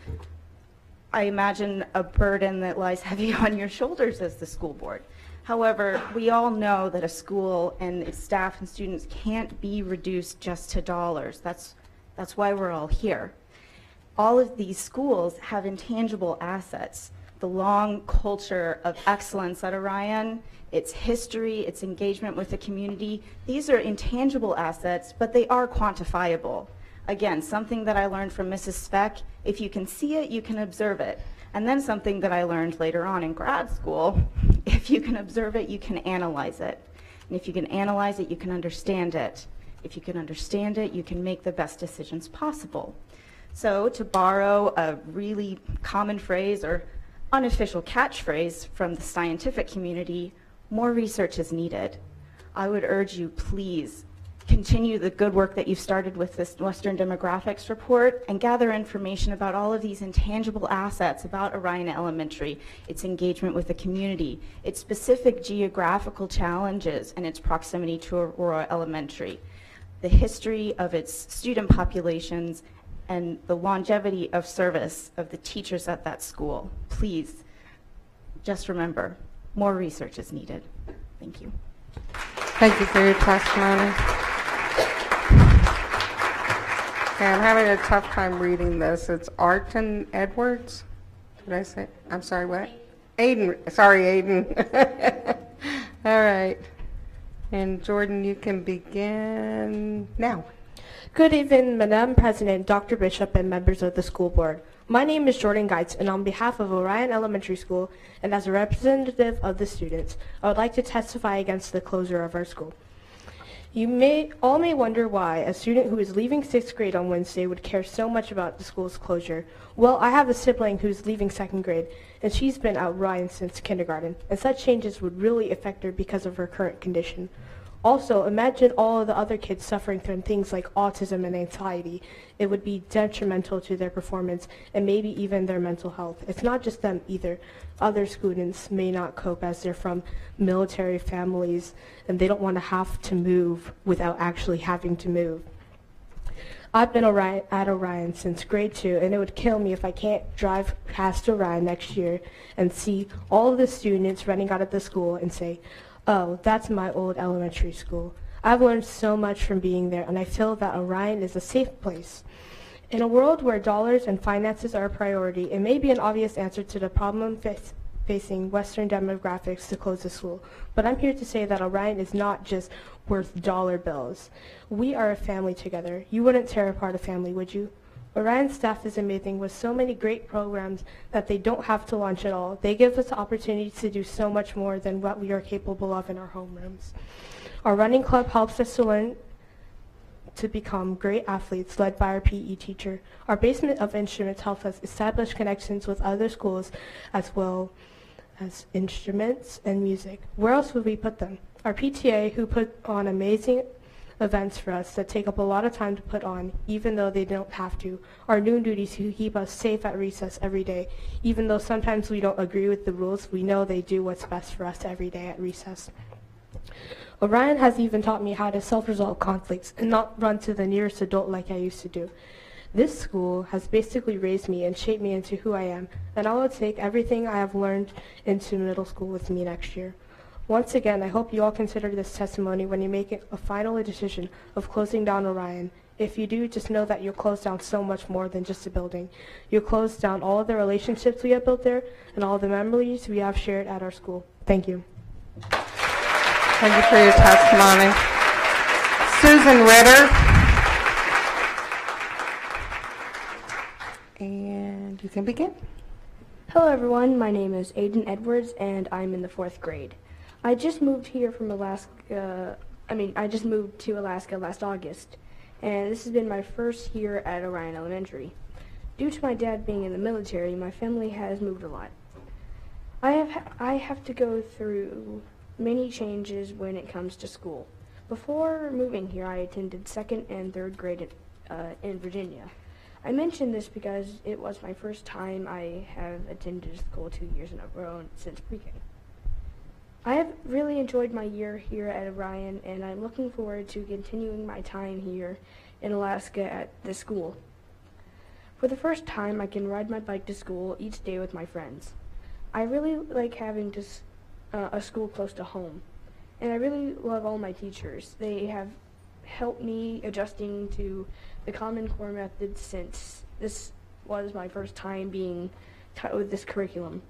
I imagine, a burden that lies heavy on your shoulders as the school board. However, we all know that a school and its staff and students can't be reduced just to dollars. That's why we're all here. All of these schools have intangible assets. The long culture of excellence at Orion, its history, its engagement with the community, these are intangible assets, but they are quantifiable. Again, something that I learned from Mrs. Sveck, if you can see it, you can observe it. And then something that I learned later on in grad school, if you can observe it, you can analyze it. And if you can analyze it, you can understand it. If you can understand it, you can make the best decisions possible. So to borrow a really common phrase or unofficial catchphrase from the scientific community, more research is needed. I would urge you, please, continue the good work that you've started with this Western Demographics report and gather information about all of these intangible assets about Orion Elementary, its engagement with the community, its specific geographical challenges, and its proximity to Aurora Elementary, the history of its student populations, and the longevity of service of the teachers at that school. Please, just remember, more research is needed. Thank you. Thank you for your testimony. Okay, I'm having a tough time reading this. It's Arton Edwards. Did I say? I'm sorry, what? Aiden. Sorry, Aiden. All right. And Jordan, you can begin now. Good evening, Madam President, Dr. Bishop, and members of the school board. My name is Jordan Geitz, and on behalf of Orion Elementary School and as a representative of the students, I would like to testify against the closure of our school. You may wonder why a student who is leaving 6th grade on Wednesday would care so much about the school's closure. Well, I have a sibling who's leaving 2nd grade, and she's been at Orion since kindergarten, and such changes would really affect her because of her current condition. Also, imagine all of the other kids suffering from things like autism and anxiety. It would be detrimental to their performance and maybe even their mental health. It's not just them either. Other students may not cope as they're from military families and they don't want to have to move without actually having to move. I've been at Orion since grade 2, and it would kill me if I can't drive past Orion next year and see all of the students running out of the school and say, "Oh, that's my old elementary school." I've learned so much from being there, and I feel that Orion is a safe place. In a world where dollars and finances are a priority, it may be an obvious answer to the problem facing Western demographics to close the school. But I'm here to say that Orion is not just worth dollar bills. We are a family together. You wouldn't tear apart a family, would you? Orion staff is amazing with so many great programs that they don't have to launch at all. They give us the opportunity to do so much more than what we are capable of in our homerooms. Our running club helps us to learn to become great athletes led by our PE teacher. Our basement of instruments helps us establish connections with other schools as well as instruments and music. Where else would we put them? Our PTA, who put on amazing events for us that take up a lot of time to put on, even though they don't have to. Our noon duties who keep us safe at recess every day. Even though sometimes we don't agree with the rules, we know they do what's best for us every day at recess. Orion has even taught me how to self-resolve conflicts and not run to the nearest adult like I used to do. This school has basically raised me and shaped me into who I am, and I will take everything I have learned into middle school with me next year. Once again, I hope you all consider this testimony when you make a final decision of closing down Orion. If you do, just know that you'll close down so much more than just a building. You'll close down all of the relationships we have built there and all the memories we have shared at our school. Thank you. Thank you for your testimony. Susan Ritter. And you can begin. Hello everyone, my name is Aiden Edwards and I'm in the 4th grade. I just moved here from Alaska, I just moved to Alaska last August, and this has been my first year at Orion Elementary. Due to my dad being in the military, my family has moved a lot. I have to go through many changes when it comes to school. Before moving here, I attended 2nd and 3rd grade in Virginia. I mention this because it was my first time I have attended school 2 years in a row since pre-K. I have really enjoyed my year here at Orion, and I'm looking forward to continuing my time here in Alaska at this school. For the first time, I can ride my bike to school each day with my friends. I really like having a school close to home, and I really love all my teachers. They have helped me adjusting to the Common Core method since this was my first time being taught with this curriculum.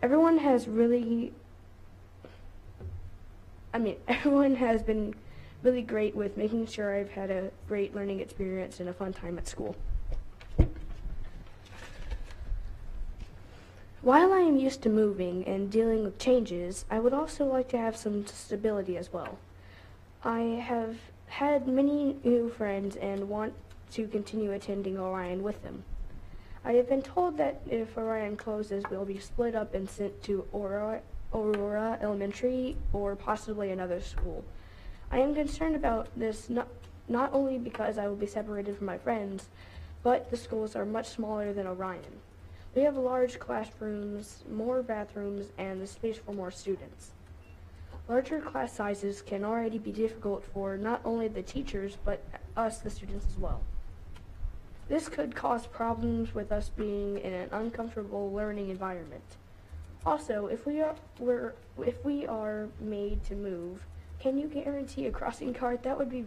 Everyone has been really great with making sure I've had a great learning experience and a fun time at school. While I am used to moving and dealing with changes, I would also like to have some stability as well. I have had many new friends and want to continue attending Orion with them. I have been told that if Orion closes, we'll be split up and sent to Aurora Elementary or possibly another school. I am concerned about this not only because I will be separated from my friends, but the schools are much smaller than Orion. We have large classrooms, more bathrooms, and the space for more students. Larger class sizes can already be difficult for not only the teachers, but us, the students, as well. This could cause problems with us being in an uncomfortable learning environment. Also, if we are made to move, can you guarantee a crossing guard? That would be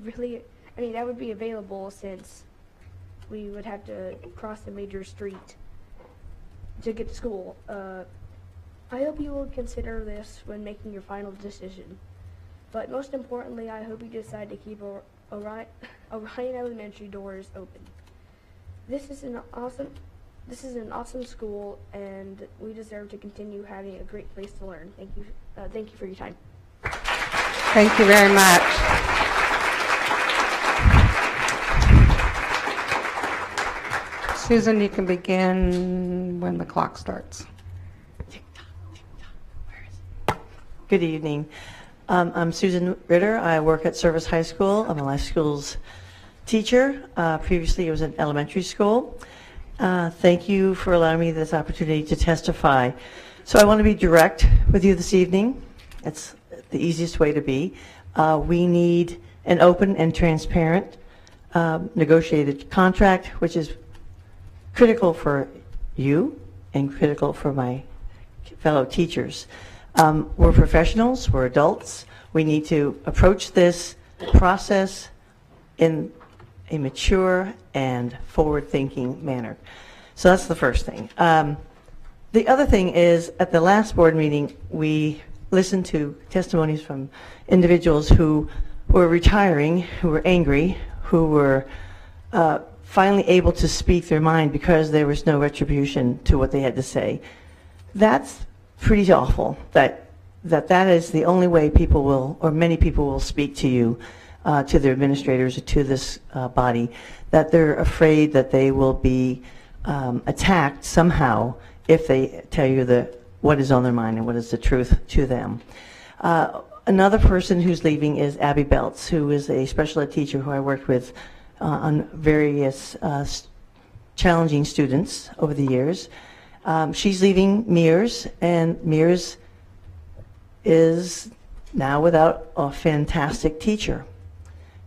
that would be available since we would have to cross a major street to get to school. I hope you will consider this when making your final decision. But most importantly, I hope you decide to keep Orion Elementary doors open. This is an This is an awesome school, and we deserve to continue having a great place to learn. Thank you for your time. Thank you very much. Susan, you can begin when the clock starts. Good evening. I'm Susan Ritter. I work at Service High School. I'm a life skills teacher. Previously, I was in elementary school. Thank you for allowing me this opportunity to testify. So I want to be direct with you this evening. It's the easiest way to be. We need an open and transparent negotiated contract, which is critical for you and critical for my fellow teachers. We're professionals, we're adults. We need to approach this process in a mature and forward-thinking manner. So that's the first thing. The other thing is, at the last board meeting, we listened to testimonies from individuals who were retiring, who were angry, who were finally able to speak their mind because there was no retribution to what they had to say. That's pretty awful, that is the only way people will, or many people will speak to you, to their administrators, or to this body, that they're afraid that they will be attacked somehow if they tell you what is on their mind and what is the truth to them. Another person who's leaving is Abby Belts, who is a special ed teacher who I worked with on various challenging students over the years. She's leaving Mears, and Mears is now without a fantastic teacher.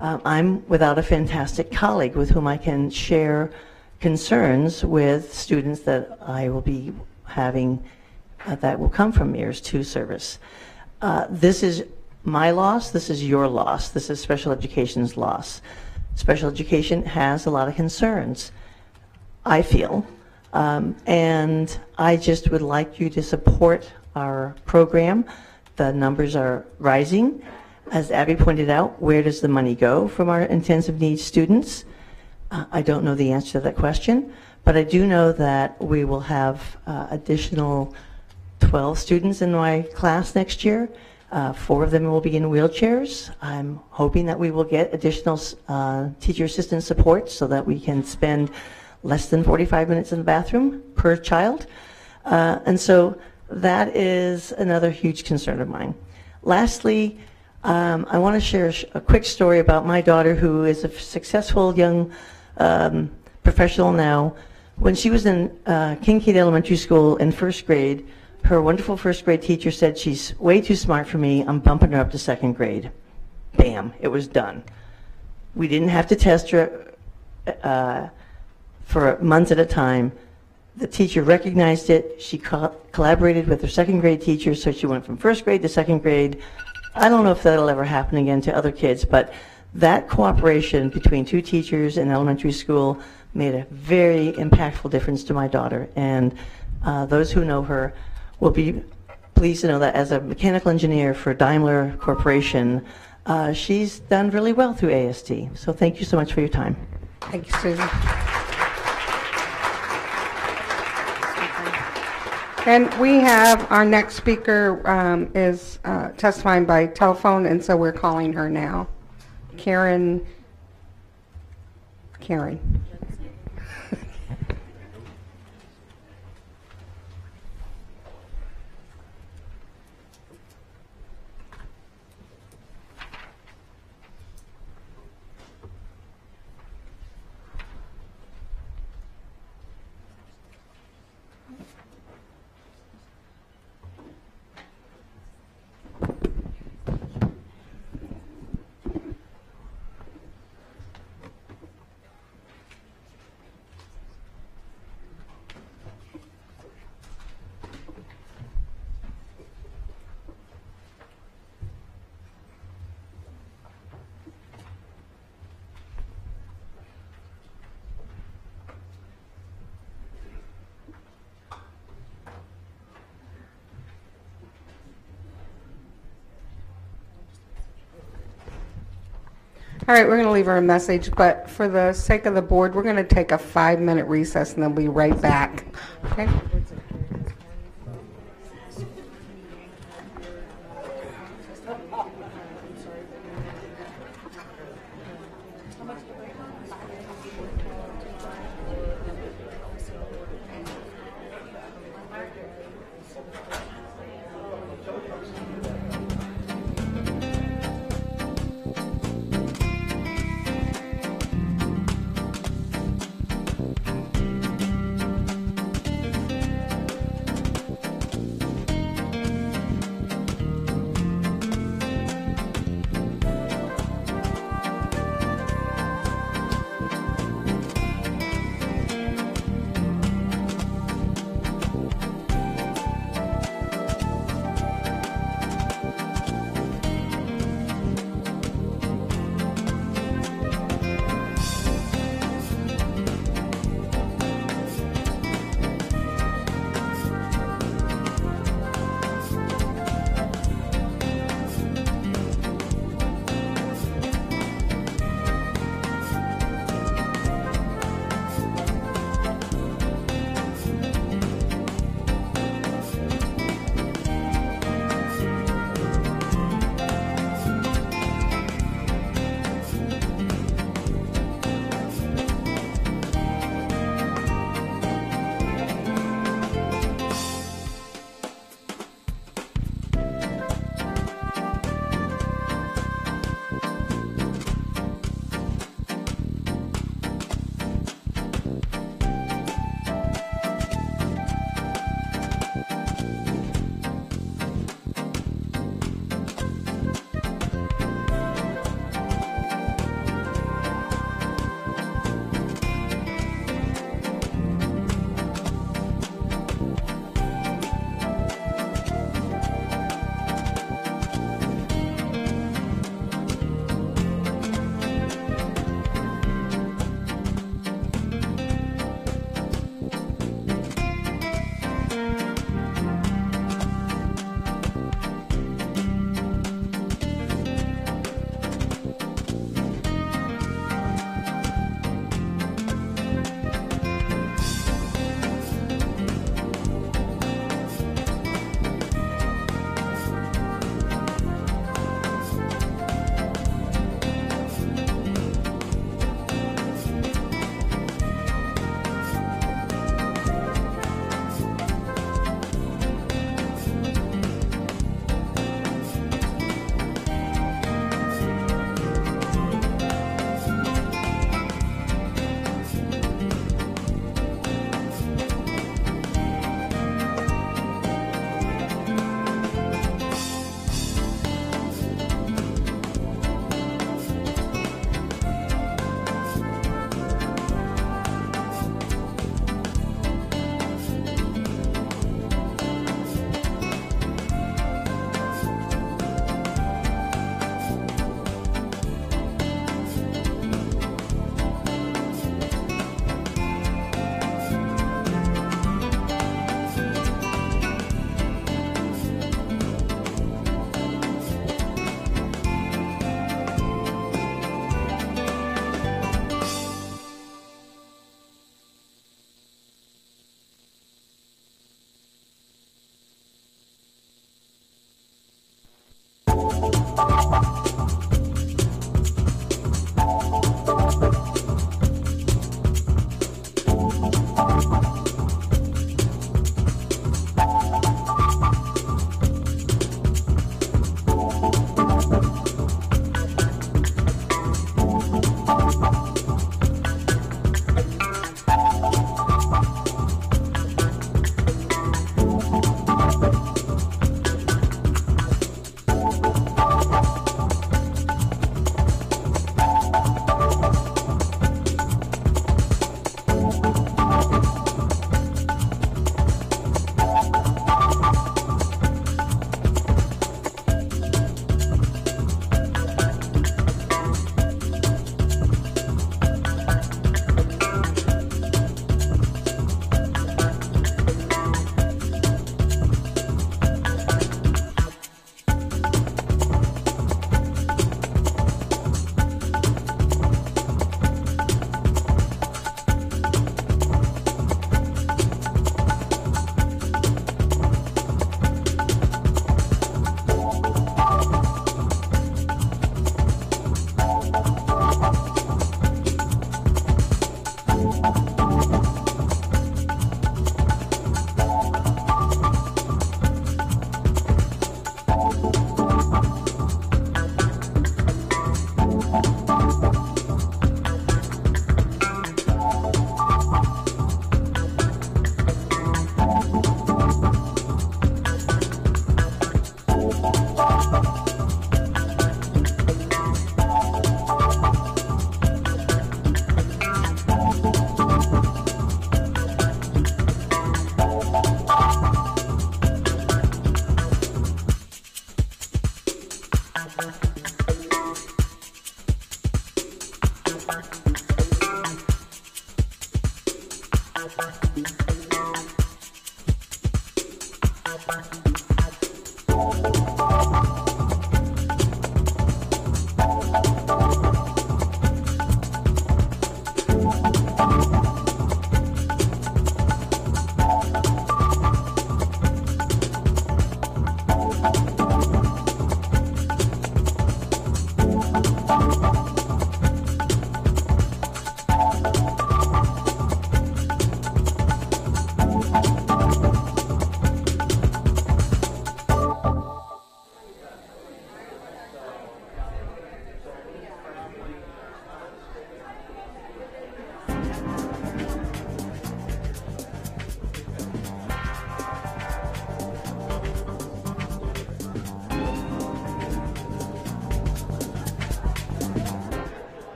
I'm without a fantastic colleague with whom I can share concerns with students that I will be having that will come from Mears to service. This is my loss, this is your loss, this is special education's loss. Special education has a lot of concerns, I feel, and I just would like you to support our program. The numbers are rising. As Abby pointed out, where does the money go from our intensive needs students? I don't know the answer to that question, but I do know that we will have additional 12 students in my class next year. 4 of them will be in wheelchairs. I'm hoping that we will get additional teacher assistant support so that we can spend less than 45 minutes in the bathroom per child. And so that is another huge concern of mine. Lastly, I want to share a quick story about my daughter, who is a successful young professional now. When she was in Kincaid Elementary School in first grade, her wonderful first grade teacher said, "She's way too smart for me. I'm bumping her up to second grade." Bam, it was done. We didn't have to test her for months at a time. The teacher recognized it. She collaborated with her second grade teacher, so she went from first grade to second grade. I don't know if that'll ever happen again to other kids, but that cooperation between 2 teachers in elementary school made a very impactful difference to my daughter. And those who know her will be pleased to know that as a mechanical engineer for Daimler Corporation, she's done really well through ASD. So thank you so much for your time. Thank you, Susan. And we have our next speaker is testifying by telephone, and so we're calling her now. Karen. All right, we're going to leave her a message, but for the sake of the board, we're going to take a 5-minute recess and then we'll be right back. Okay?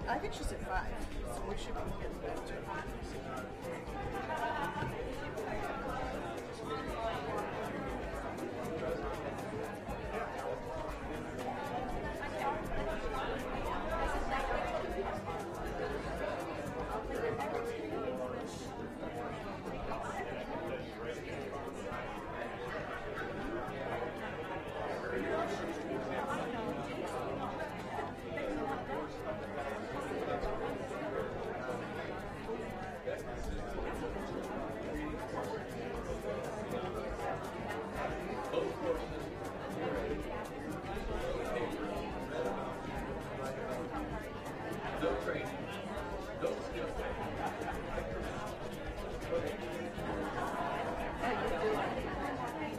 I think she's at 5, so we should be getting back to her.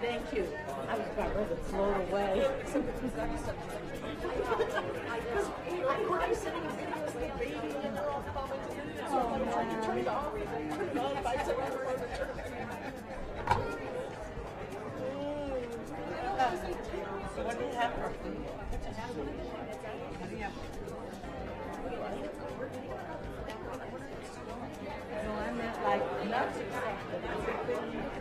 Thank you. I was about ready to float away. What did happen? No, I'm not like nuts exactly.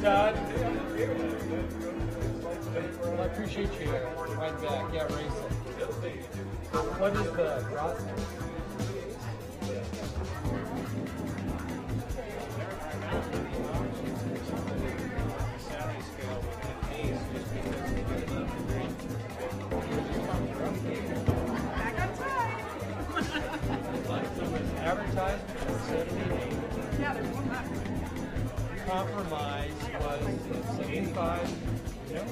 Todd. Well, I appreciate you right back. Yeah, racing. What is the process? Back on time. Advertisement was 78. Yeah, there's one left. Compromise was 75. Yeah.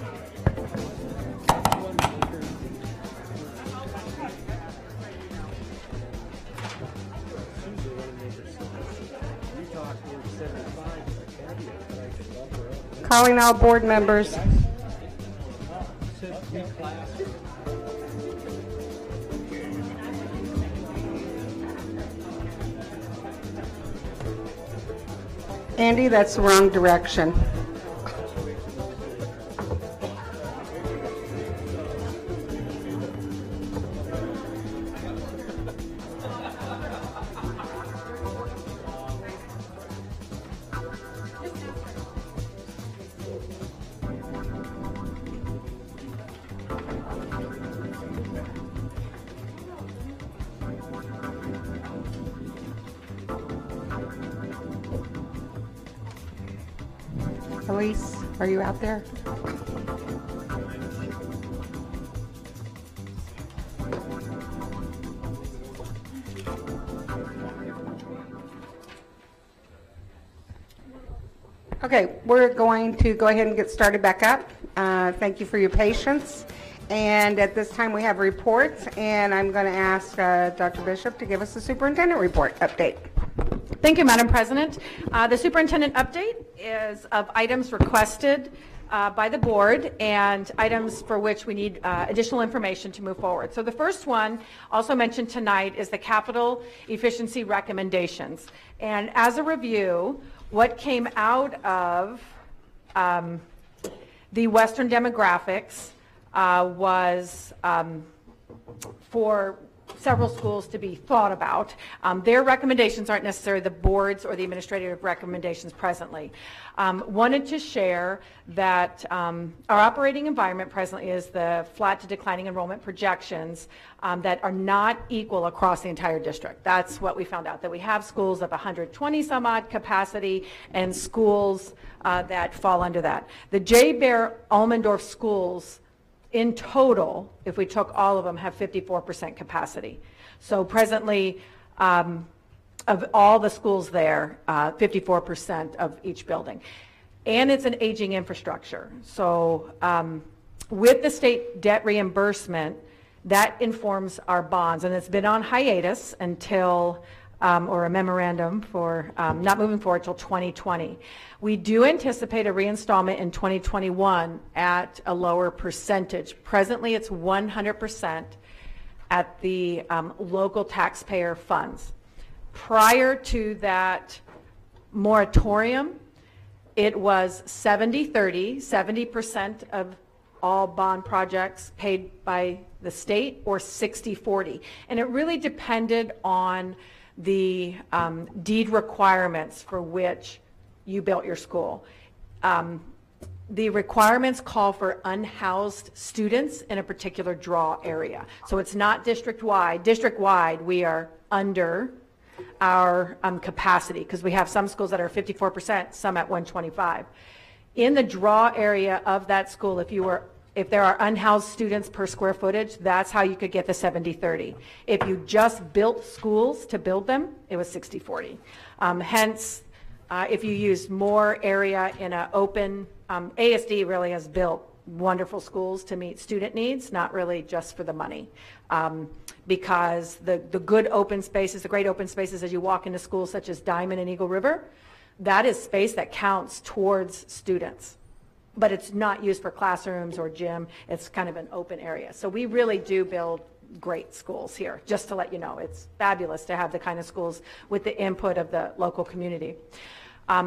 Calling all board members. Andy, that's the wrong direction. Elise, are you out there? Okay, we're going to go ahead and get started back up. Thank you for your patience. And at this time we have reports, and I'm going to ask Dr. Bishop to give us the superintendent report update. Thank you, Madam President. The superintendent update is of items requested by the board and items for which we need additional information to move forward. So the first one, also mentioned tonight, is the capital efficiency recommendations. And as a review, what came out of the Western demographics was for several schools to be thought about. Their recommendations aren't necessarily the board's or the administrative recommendations presently. Wanted to share that our operating environment presently is the flat to declining enrollment projections that are not equal across the entire district. That's what we found out, that we have schools of 120 some odd capacity and schools that fall under that. The J. Bear Almendorf schools in total, if we took all of them, have 54% capacity. So presently, of all the schools there, 54% of each building. And it's an aging infrastructure. So with the state debt reimbursement, that informs our bonds. And it's been on hiatus until, or a memorandum for not moving forward till 2020. We do anticipate a reinstallment in 2021 at a lower percentage. Presently, it's 100% at the local taxpayer funds. Prior to that moratorium, it was 70-30, 70% of all bond projects paid by the state, or 60-40. And it really depended on the deed requirements for which you built your school. The requirements call for unhoused students in a particular draw area. So it's not district-wide. District-wide, we are under our capacity, because we have some schools that are 54%, some at 125. In the draw area of that school, if there are unhoused students per square footage, that's how you could get the 70-30. If you just built schools to build them, it was 60-40. Hence, if you use more area in an open, ASD really has built wonderful schools to meet student needs, not really just for the money. Because the good open spaces, the great open spaces as you walk into schools such as Diamond and Eagle River, that is space that counts towards students. But it's not used for classrooms or gym. It's kind of an open area. So we really do build great schools here, just to let you know. It's fabulous to have the kind of schools with the input of the local community.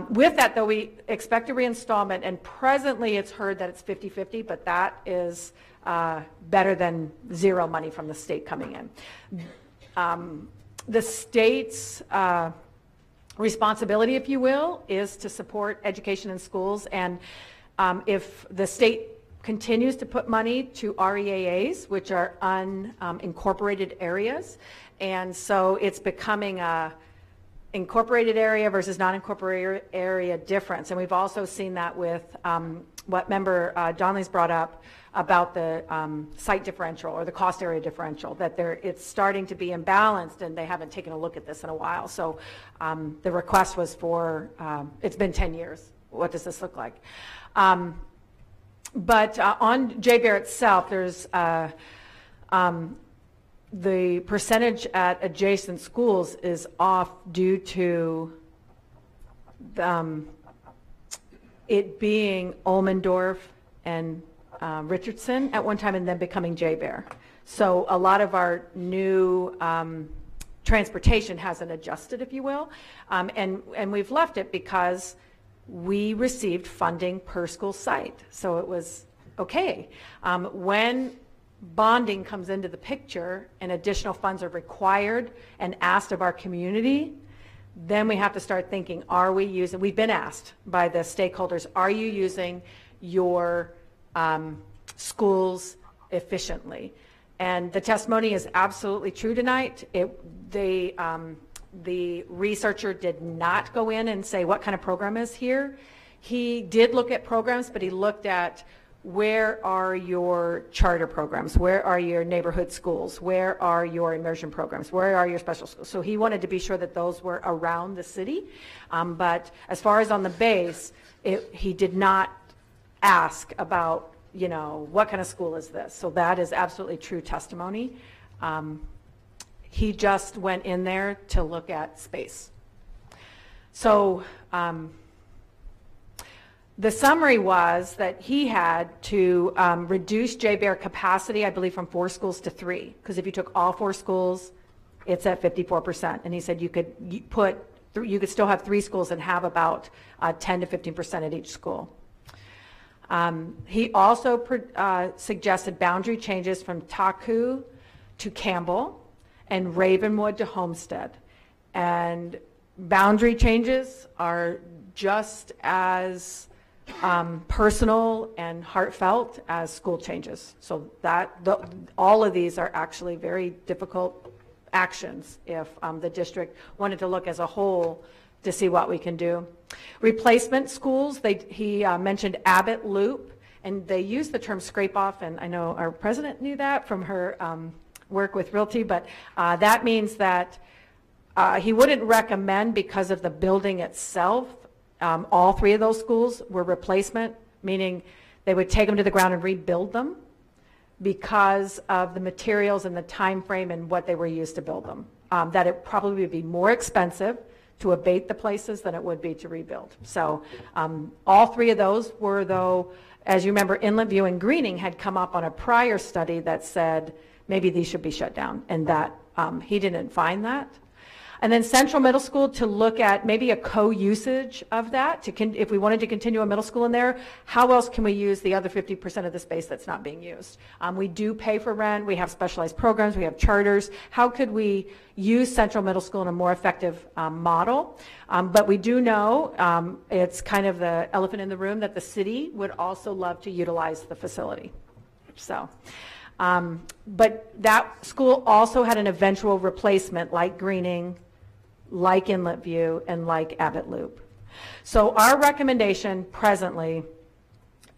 With that, though, we expect a reinstallment, and presently it's heard that it's 50-50, but that is better than zero money from the state coming in. The state's responsibility, if you will, is to support education in schools, and if the state continues to put money to REAAs, which are unincorporated areas, and so it's becoming a incorporated area versus non-incorporated area difference. And we've also seen that with what member Donley's brought up about the site differential or the cost area differential, that it's starting to be imbalanced, and they haven't taken a look at this in a while. So the request was for, it's been 10 years. What does this look like? But on J-Bear itself, there's the percentage at adjacent schools is off due to it being Almendorf and Richardson at one time, and then becoming J-Bear. So a lot of our new transportation hasn't adjusted, if you will, and we've left it because we received funding per school site, so it was okay. When bonding comes into the picture and additional funds are required and asked of our community, then we have to start thinking, are we using, we've been asked by the stakeholders, are you using your schools efficiently? And the testimony is absolutely true tonight. The researcher did not go in and say what kind of program is here. He did look at programs, but he looked at where are your charter programs, where are your neighborhood schools, where are your immersion programs, where are your special schools. So he wanted to be sure that those were around the city. But as far as on the base, he did not ask about, you know, what kind of school is this? So that is absolutely true testimony. He just went in there to look at space. So the summary was that he had to reduce JBEAR capacity, I believe, from 4 schools to 3, because if you took all 4 schools, it's at 54%. And he said you could still have 3 schools and have about 10 to 15% at each school. He also suggested boundary changes from Taku to Campbell and Ravenwood to Homestead. And boundary changes are just as personal and heartfelt as school changes. So all of these are actually very difficult actions if the district wanted to look as a whole to see what we can do. Replacement schools, he mentioned Abbott Loop, and they use the term scrape off, and I know our president knew that from her work with Realty, but that means that he wouldn't recommend, because of the building itself, all 3 of those schools were replacement, meaning they would take them to the ground and rebuild them because of the materials and the time frame and what they were used to build them. That it probably would be more expensive to abate the places than it would be to rebuild. So all 3 of those were, though, as you remember, Inlet View and Greening had come up on a prior study that said maybe these should be shut down, and that he didn't find that. And then Central Middle School, to look at maybe a co-usage of that, if we wanted to continue a middle school in there, how else can we use the other 50% of the space that's not being used? We do pay for rent, we have specialized programs, we have charters. How could we use Central Middle School in a more effective model? But we do know, it's kind of the elephant in the room, that the city would also love to utilize the facility. So. But that school also had an eventual replacement, like Greening, like Inlet View, and like Abbott Loop. So our recommendation presently,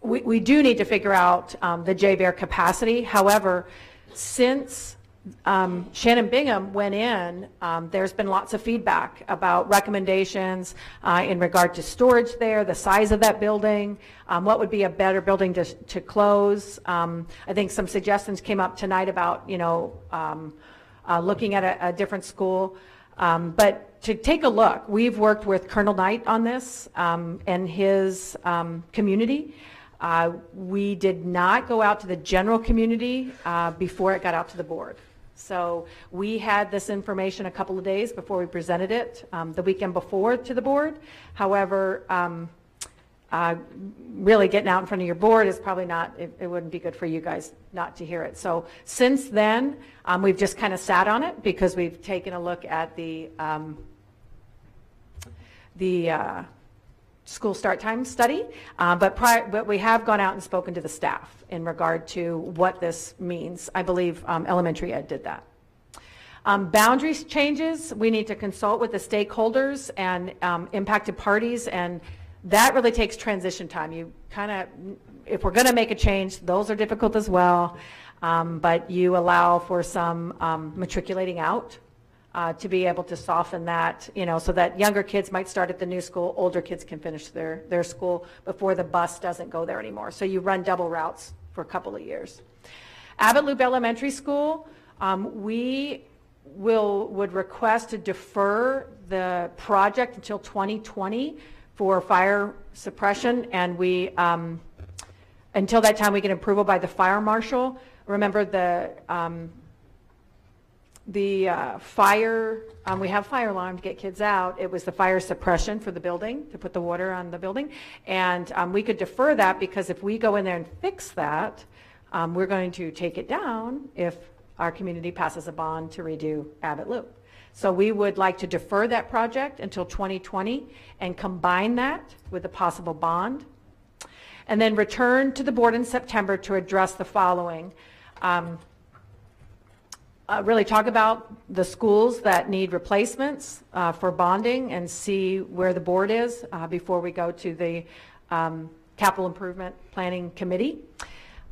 we do need to figure out the JBEAR capacity. However, since Shannon Bingham went in, there's been lots of feedback about recommendations in regard to storage there, the size of that building, what would be a better building to close. I think some suggestions came up tonight about, looking at a different school. But to take a look, we've worked with Colonel Knight on this and his community. We did not go out to the general community before it got out to the board. So we had this information a couple of days before we presented it, the weekend before, to the board. However, really getting out in front of your board is probably not, it wouldn't be good for you guys not to hear it. So since then, we've just kind of sat on it because we've taken a look at the school start time study, but we have gone out and spoken to the staff in regard to what this means. I believe elementary ed did that. Boundaries changes, we need to consult with the stakeholders and impacted parties, and that really takes transition time. You kind of, if we're going to make a change, those are difficult as well, but you allow for some matriculating out to be able to soften that, so that younger kids might start at the new school, older kids can finish their school before the bus doesn't go there anymore. So you run double routes for a couple of years. Abbott Loop Elementary School, we would request to defer the project until 2020 for fire suppression, and we, until that time, we get approval by the fire marshal. Remember, fire, we have fire alarm to get kids out. It was the fire suppression for the building, to put the water on the building. And we could defer that because if we go in there and fix that, we're going to take it down if our community passes a bond to redo Abbott Loop. So we would like to defer that project until 2020 and combine that with a possible bond. And then return to the board in September to address the following. Really talk about the schools that need replacements for bonding and see where the board is before we go to the Capital Improvement Planning Committee.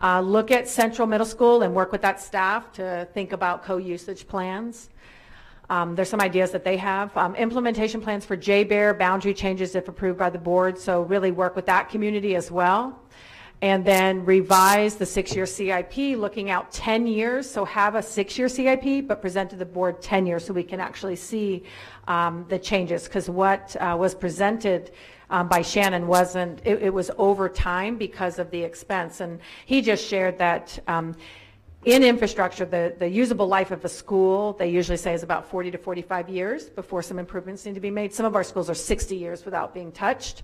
Look at Central Middle School and work with that staff to think about co-usage plans. There's some ideas that they have. Implementation plans for J-Bear, boundary changes if approved by the board, so really work with that community as well. And then revise the 6-year CIP, looking out 10 years. So have a 6-year CIP, but present to the board 10 years so we can actually see the changes. Because what was presented by Shannon wasn't, it was over time because of the expense. And he just shared that in infrastructure, the usable life of a school, they usually say is about 40 to 45 years before some improvements need to be made. Some of our schools are 60 years without being touched.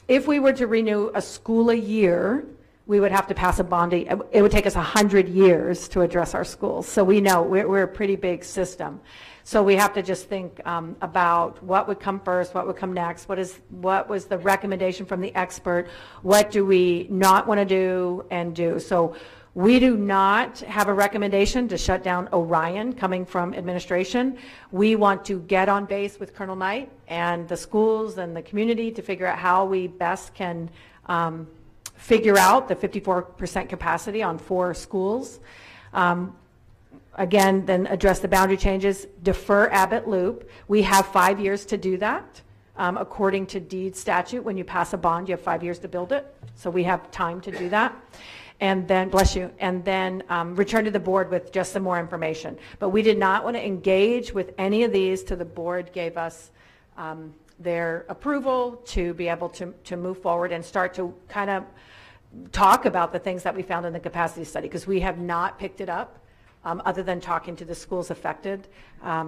If we were to renew a school a year, we would have to pass a bond. It would take us 100 years to address our schools. So we know we're a pretty big system. So we have to just think about what would come first, what would come next, what was the recommendation from the expert, what do we not want to do and do. So we do not have a recommendation to shut down Orion coming from administration. We want to get on base with Colonel Knight and the schools and the community to figure out how we best can figure out the 54% capacity on 4 schools. Again, then address the boundary changes, defer Abbott Loop. We have 5 years to do that. According to deed statute, when you pass a bond, you have 5 years to build it. So we have time to do that. And then, bless you, and then return to the board with just some more information. But we did not want to engage with any of these till the board gave us their approval to be able to move forward and start to kind of talk about the things that we found in the capacity study, because we have not picked it up other than talking to the schools affected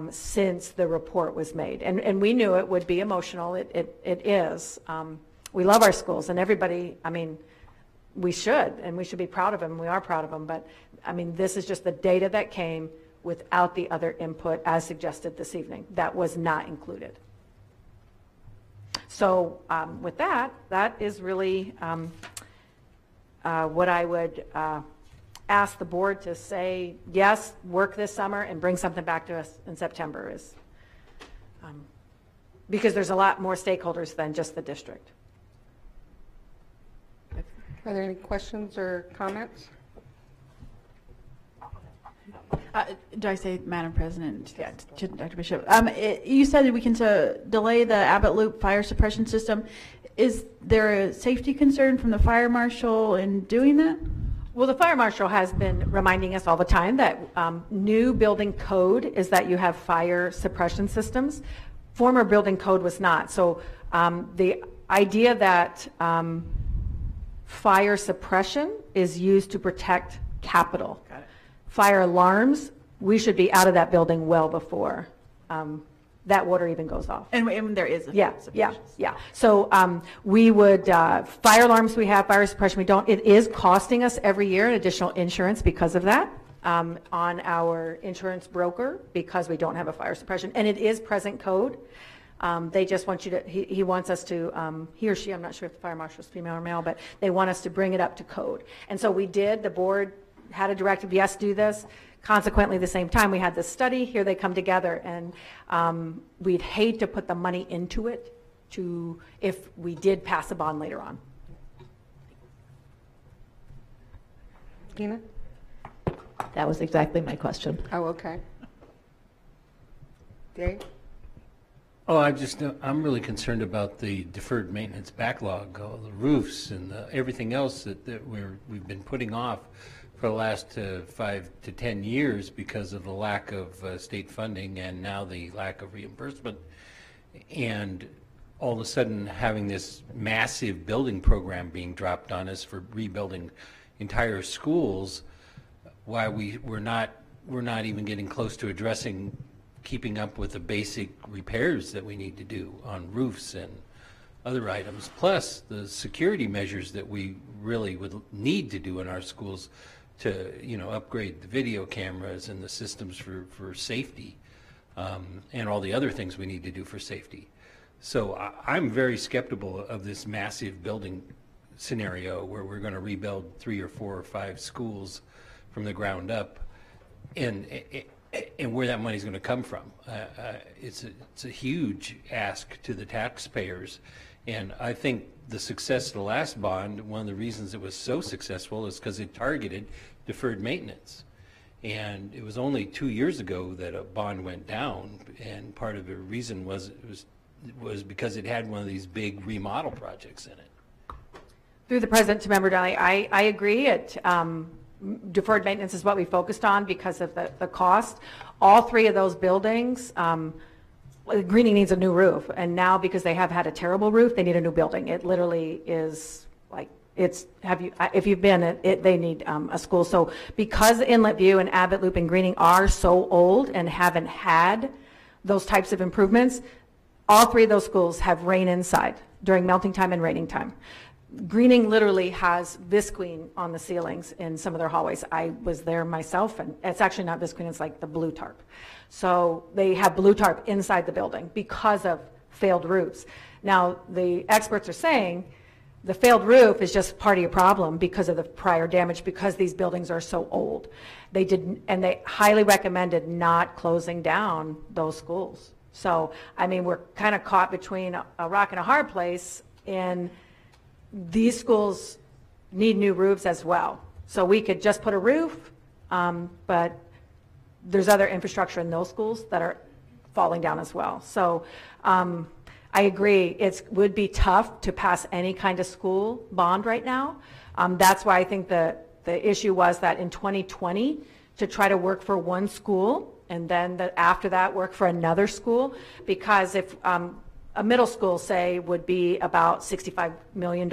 since the report was made. And we knew it would be emotional. It is. We love our schools, and everybody, I mean, we should, and we should be proud of them. We are proud of them, but I mean, this is just the data that came without the other input as suggested this evening. That was not included. So with that is really what I would ask the board to say, yes, work this summer and bring something back to us in September, is because there's a lot more stakeholders than just the district. Are there any questions or comments? Do I say Madam President? Yeah, to Dr. Bishop. You said that we can delay the Abbott Loop fire suppression system. Is there a safety concern from the fire marshal in doing that? Well, the fire marshal has been reminding us all the time that new building code is that you have fire suppression systems. Former building code was not. So the idea that fire suppression is used to protect capital. Got it. Fire alarms, we should be out of that building well before that water even goes off. And there is a yeah. So we would, fire alarms we have, fire suppression we don't. It is costing us every year an additional insurance because of that on our insurance broker, because we don't have a fire suppression. And it is present code. They just want you to, he wants us to, he or she, I'm not sure if the fire marshal is female or male, but they want us to bring it up to code. And so we did, the board had a directive, yes, do this. Consequently, the same time we had this study, here they come together, and we'd hate to put the money into it if we did pass a bond later on. Deena? That was exactly my question. Oh, okay. Dave? Oh, I'm really concerned about the deferred maintenance backlog, all the roofs and everything else that we've been putting off for the last 5 to 10 years because of the lack of state funding and now the lack of reimbursement. And all of a sudden having this massive building program being dropped on us for rebuilding entire schools, why we're not we're not even getting close to addressing keeping up with the basic repairs that we need to do on roofs and other items, plus the security measures that we really would need to do in our schools to, you know, upgrade the video cameras and the systems for safety, and all the other things we need to do for safety. So I'm very skeptical of this massive building scenario where we're going to rebuild 3 or 4 or 5 schools from the ground up, and where that money is going to come from. It's a huge ask to the taxpayers, and I think the success of the last bond, one of the reasons it was so successful is because it targeted deferred maintenance. And it was only 2 years ago that a bond went down, and part of the reason was because it had one of these big remodel projects in it. Through the president to member Donley, I agree. Deferred maintenance is what we focused on because of the cost. All 3 of those buildings, Greening needs a new roof, and now because they have had a terrible roof, they need a new building. It literally is like, if you've been, they need a school. So because Inlet View and Abbott Loop and Greening are so old and haven't had those types of improvements, all 3 of those schools have rain inside during melting time and raining time. Greening literally has visqueen on the ceilings in some of their hallways. I was there myself, and it's actually not visqueen, it's like the blue tarp. So they have blue tarp inside the building because of failed roofs. Now, the experts are saying the failed roof is just part of your problem because of the prior damage, because these buildings are so old. They highly recommended not closing down those schools. So, I mean, we're kind of caught between a rock and a hard place, and these schools need new roofs as well. So we could just put a roof, but there's other infrastructure in those schools that are falling down as well. So I agree, it would be tough to pass any kind of school bond right now. That's why I think the issue was that in 2020, to try to work for one school, and then after that work for another school, because if a middle school, say, would be about $65 million,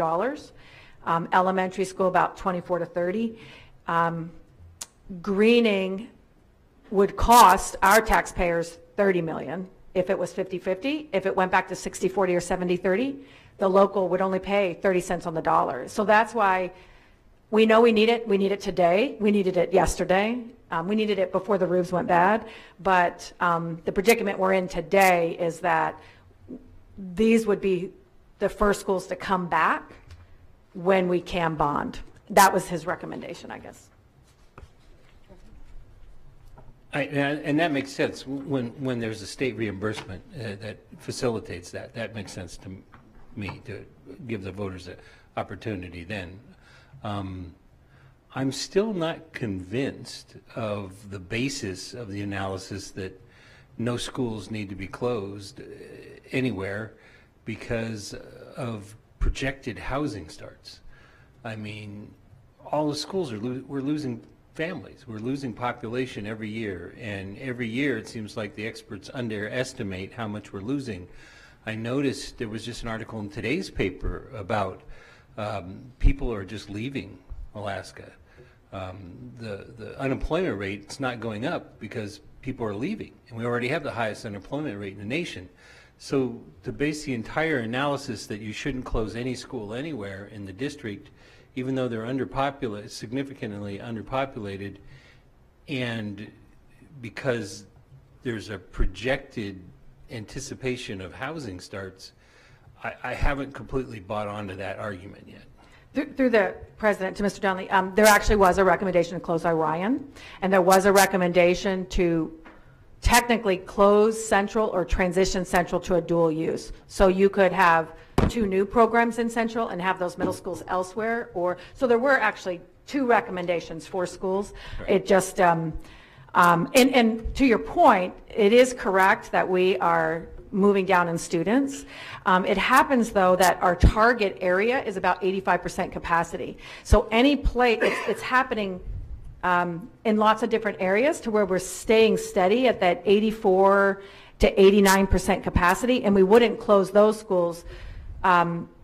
elementary school about 24 to 30. Greening would cost our taxpayers $30 million if it was 50-50. If it went back to 60-40 or 70-30, the local would only pay 30 cents on the dollar. So that's why we know we need it. We need it today. We needed it yesterday. We needed it before the roofs went bad. But the predicament we're in today is that these would be the first schools to come back when we can bond. That was his recommendation, I guess. And that makes sense when there's a state reimbursement that facilitates that. That makes sense to me, to give the voters an opportunity then. I'm still not convinced of the basis of the analysis that no schools need to be closed anywhere because of projected housing starts. I mean, all the schools we're losing families. We're losing population every year, and every year it seems like the experts underestimate how much we're losing. I noticed there was just an article in today's paper about people are just leaving Alaska. The unemployment rate is not going up because people are leaving, and we already have the highest unemployment rate in the nation. So to base the entire analysis that you shouldn't close any school anywhere in the district, even though they're underpopulated, significantly underpopulated, and because there's a projected anticipation of housing starts, I haven't completely bought onto that argument yet. Through the president to Mr. Donley, there actually was a recommendation to close Orion, and there was a recommendation to technically close Central or transition Central to a dual use. So you could have 2 new programs in Central and have those middle schools elsewhere, so there were actually 2 recommendations for schools. Right. It just, and to your point, it is correct that we are moving down in students. It happens though that our target area is about 85% capacity. So any place, it's happening in lots of different areas to where we're staying steady at that 84 to 89% capacity, and we wouldn't close those schools.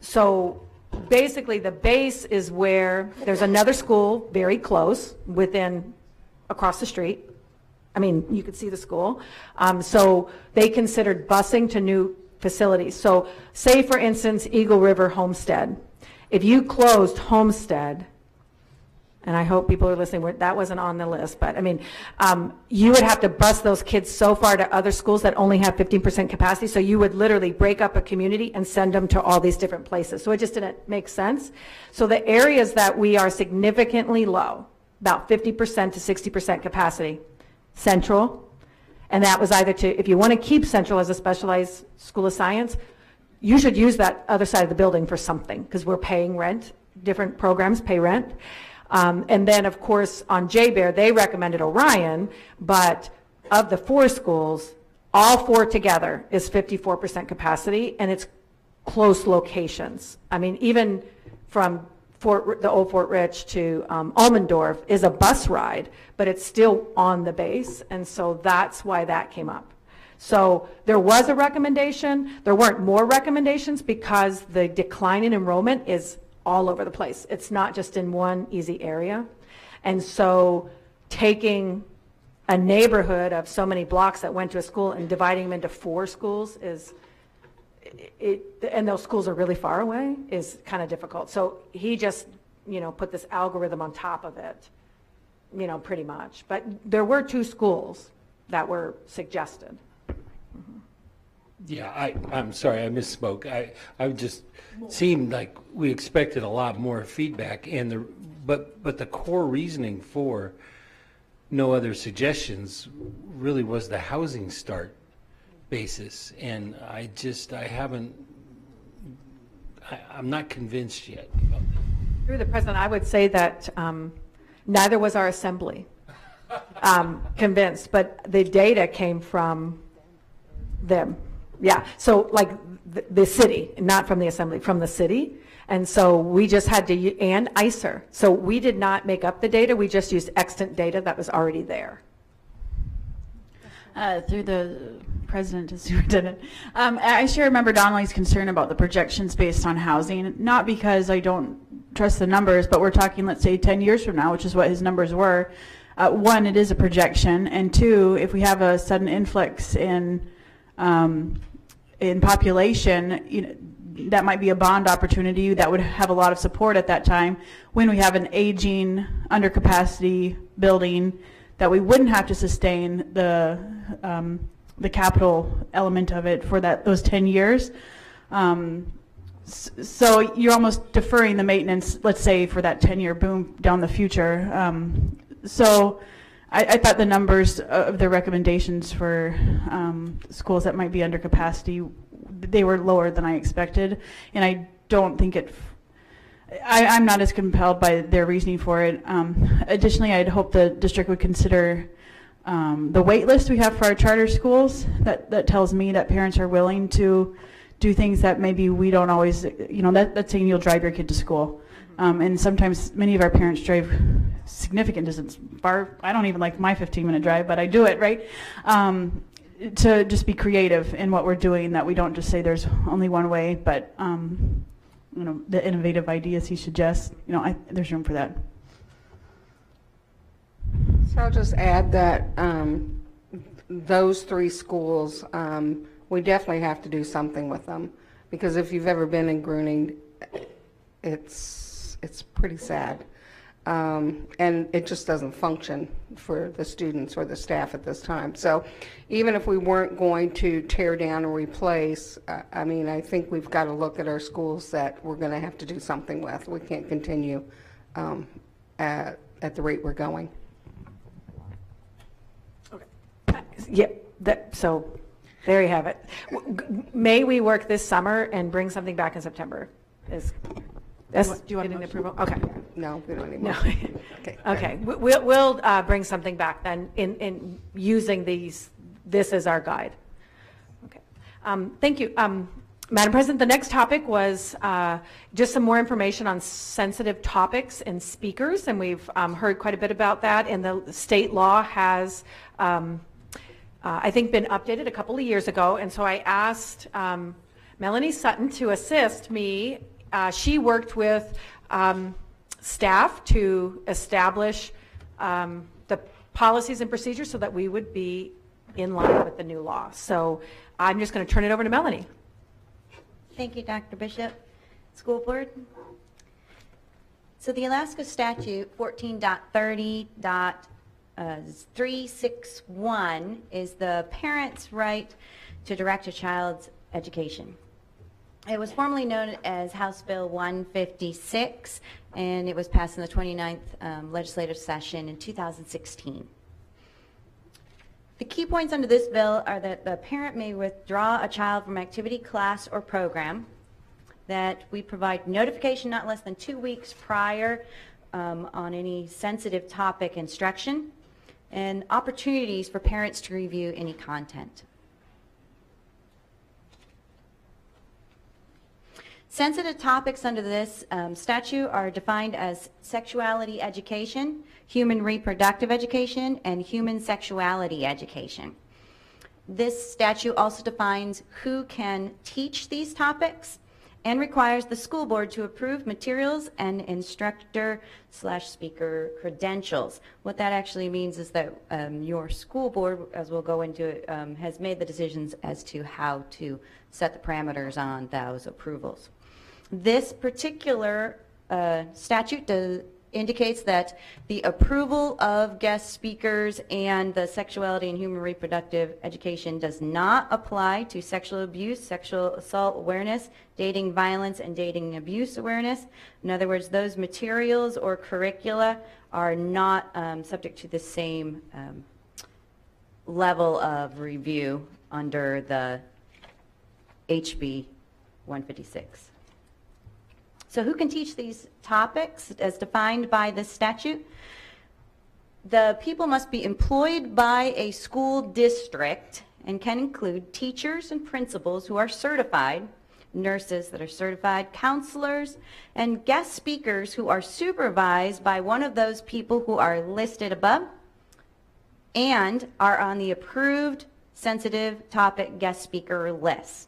So basically the base is where there's another school very close across the street, I mean, you could see the school. So they considered busing to new facilities. So say, for instance, Eagle River Homestead. If you closed Homestead, and I hope people are listening, that wasn't on the list, but I mean, you would have to bus those kids so far to other schools that only have 15% capacity, so you would literally break up a community and send them to all these different places. So it just didn't make sense. So the areas that we are significantly low, about 50% to 60% capacity, Central, and that was either to, if you want to keep Central as a specialized school of science, you should use that other side of the building for something, because we're paying rent, different programs pay rent. And then, of course, on J-Bear, they recommended Orion, but of the 4 schools, all 4 together is 54% capacity, and it's close locations. I mean, even from the old Fort Rich to Almendorf is a bus ride, but it's still on the base, and so that's why that came up. So there was a recommendation. There weren't more recommendations because the decline in enrollment is all over the place. It's not just in one easy area. And so taking a neighborhood of so many blocks that went to a school and dividing them into 4 schools is, and those schools are really far away, is kind of difficult. So he just, put this algorithm on top of it, pretty much. But there were 2 schools that were suggested. Yeah, I'm sorry, I misspoke. I just seemed like we expected a lot more feedback, and but the core reasoning for no other suggestions really was the housing start basis, and I'm not convinced yet. Through the president, I would say that neither was our assembly convinced, but the data came from them. Yeah, so like the city, not from the assembly, from the city. And so we just had to, and ICER. So we did not make up the data, we just used extant data that was already there. Through the president to superintendent, I share Member Donley's concern about the projections based on housing, not because I don't trust the numbers, but we're talking, let's say, 10 years from now, which is what his numbers were. 1, it is a projection, and 2, if we have a sudden influx in population, that might be a bond opportunity that would have a lot of support at that time when we have an aging, under capacity building that we wouldn't have to sustain the capital element of it for those 10 years. So you're almost deferring the maintenance, let's say, for that 10-year boom down the future. So I thought the numbers of the recommendations for schools that might be under capacity, they were lower than I expected, and I don't think I'm not as compelled by their reasoning for it. Additionally, I'd hope the district would consider the wait list we have for our charter schools. That tells me that parents are willing to do things that maybe we don't always, that's saying you'll drive your kid to school. And sometimes many of our parents drive significant distance, far. I don't even like my 15-minute drive, but I do it, right? To just be creative in what we're doing, that we don't just say there's only one way, but the innovative ideas he suggests, there's room for that. So I'll just add that those 3 schools, we definitely have to do something with them, because if you've ever been in Gruning, it's pretty sad. And it just doesn't function for the students or the staff at this time. So even if we weren't going to tear down or replace, I think we've got to look at our schools that we're going to have to do something with. We can't continue at the rate we're going. Okay. Yep. So there you have it. May we work this summer and bring something back in September? Do you want an approval? Okay. No, we don't need more. No. Okay. We'll bring something back then in using this as our guide. Okay. Thank you. Madam President, the next topic was just some more information on sensitive topics and speakers, and we've heard quite a bit about that, and the state law has I think been updated a couple of years ago, and so I asked Melanie Sutton to assist me. She worked with staff to establish the policies and procedures so that we would be in line with the new law. So I'm just going to turn it over to Melanie. Thank you, Dr. Bishop. School Board. So the Alaska Statute 14.30.361 is the parent's right to direct a child's education. It was formerly known as House Bill 156, and it was passed in the 29th legislative session in 2016. The key points under this bill are that the parent may withdraw a child from activity, class, or program, that we provide notification not less than 2 weeks prior on any sensitive topic instruction, and opportunities for parents to review any content. Sensitive topics under this statute are defined as sexuality education, human reproductive education, and human sexuality education. This statute also defines who can teach these topics and requires the school board to approve materials and instructor/speaker credentials. What that actually means is that your school board, as we'll go into it, has made the decisions as to how to set the parameters on those approvals. This particular statute indicates that the approval of guest speakers and the sexuality and human reproductive education does not apply to sexual abuse, sexual assault awareness, dating violence, and dating abuse awareness. In other words, those materials or curricula are not subject to the same level of review under the HB 156. So who can teach these topics as defined by this statute? The people must be employed by a school district and can include teachers and principals who are certified, nurses that are certified, counselors, and guest speakers who are supervised by one of those people who are listed above and are on the approved sensitive topic guest speaker list.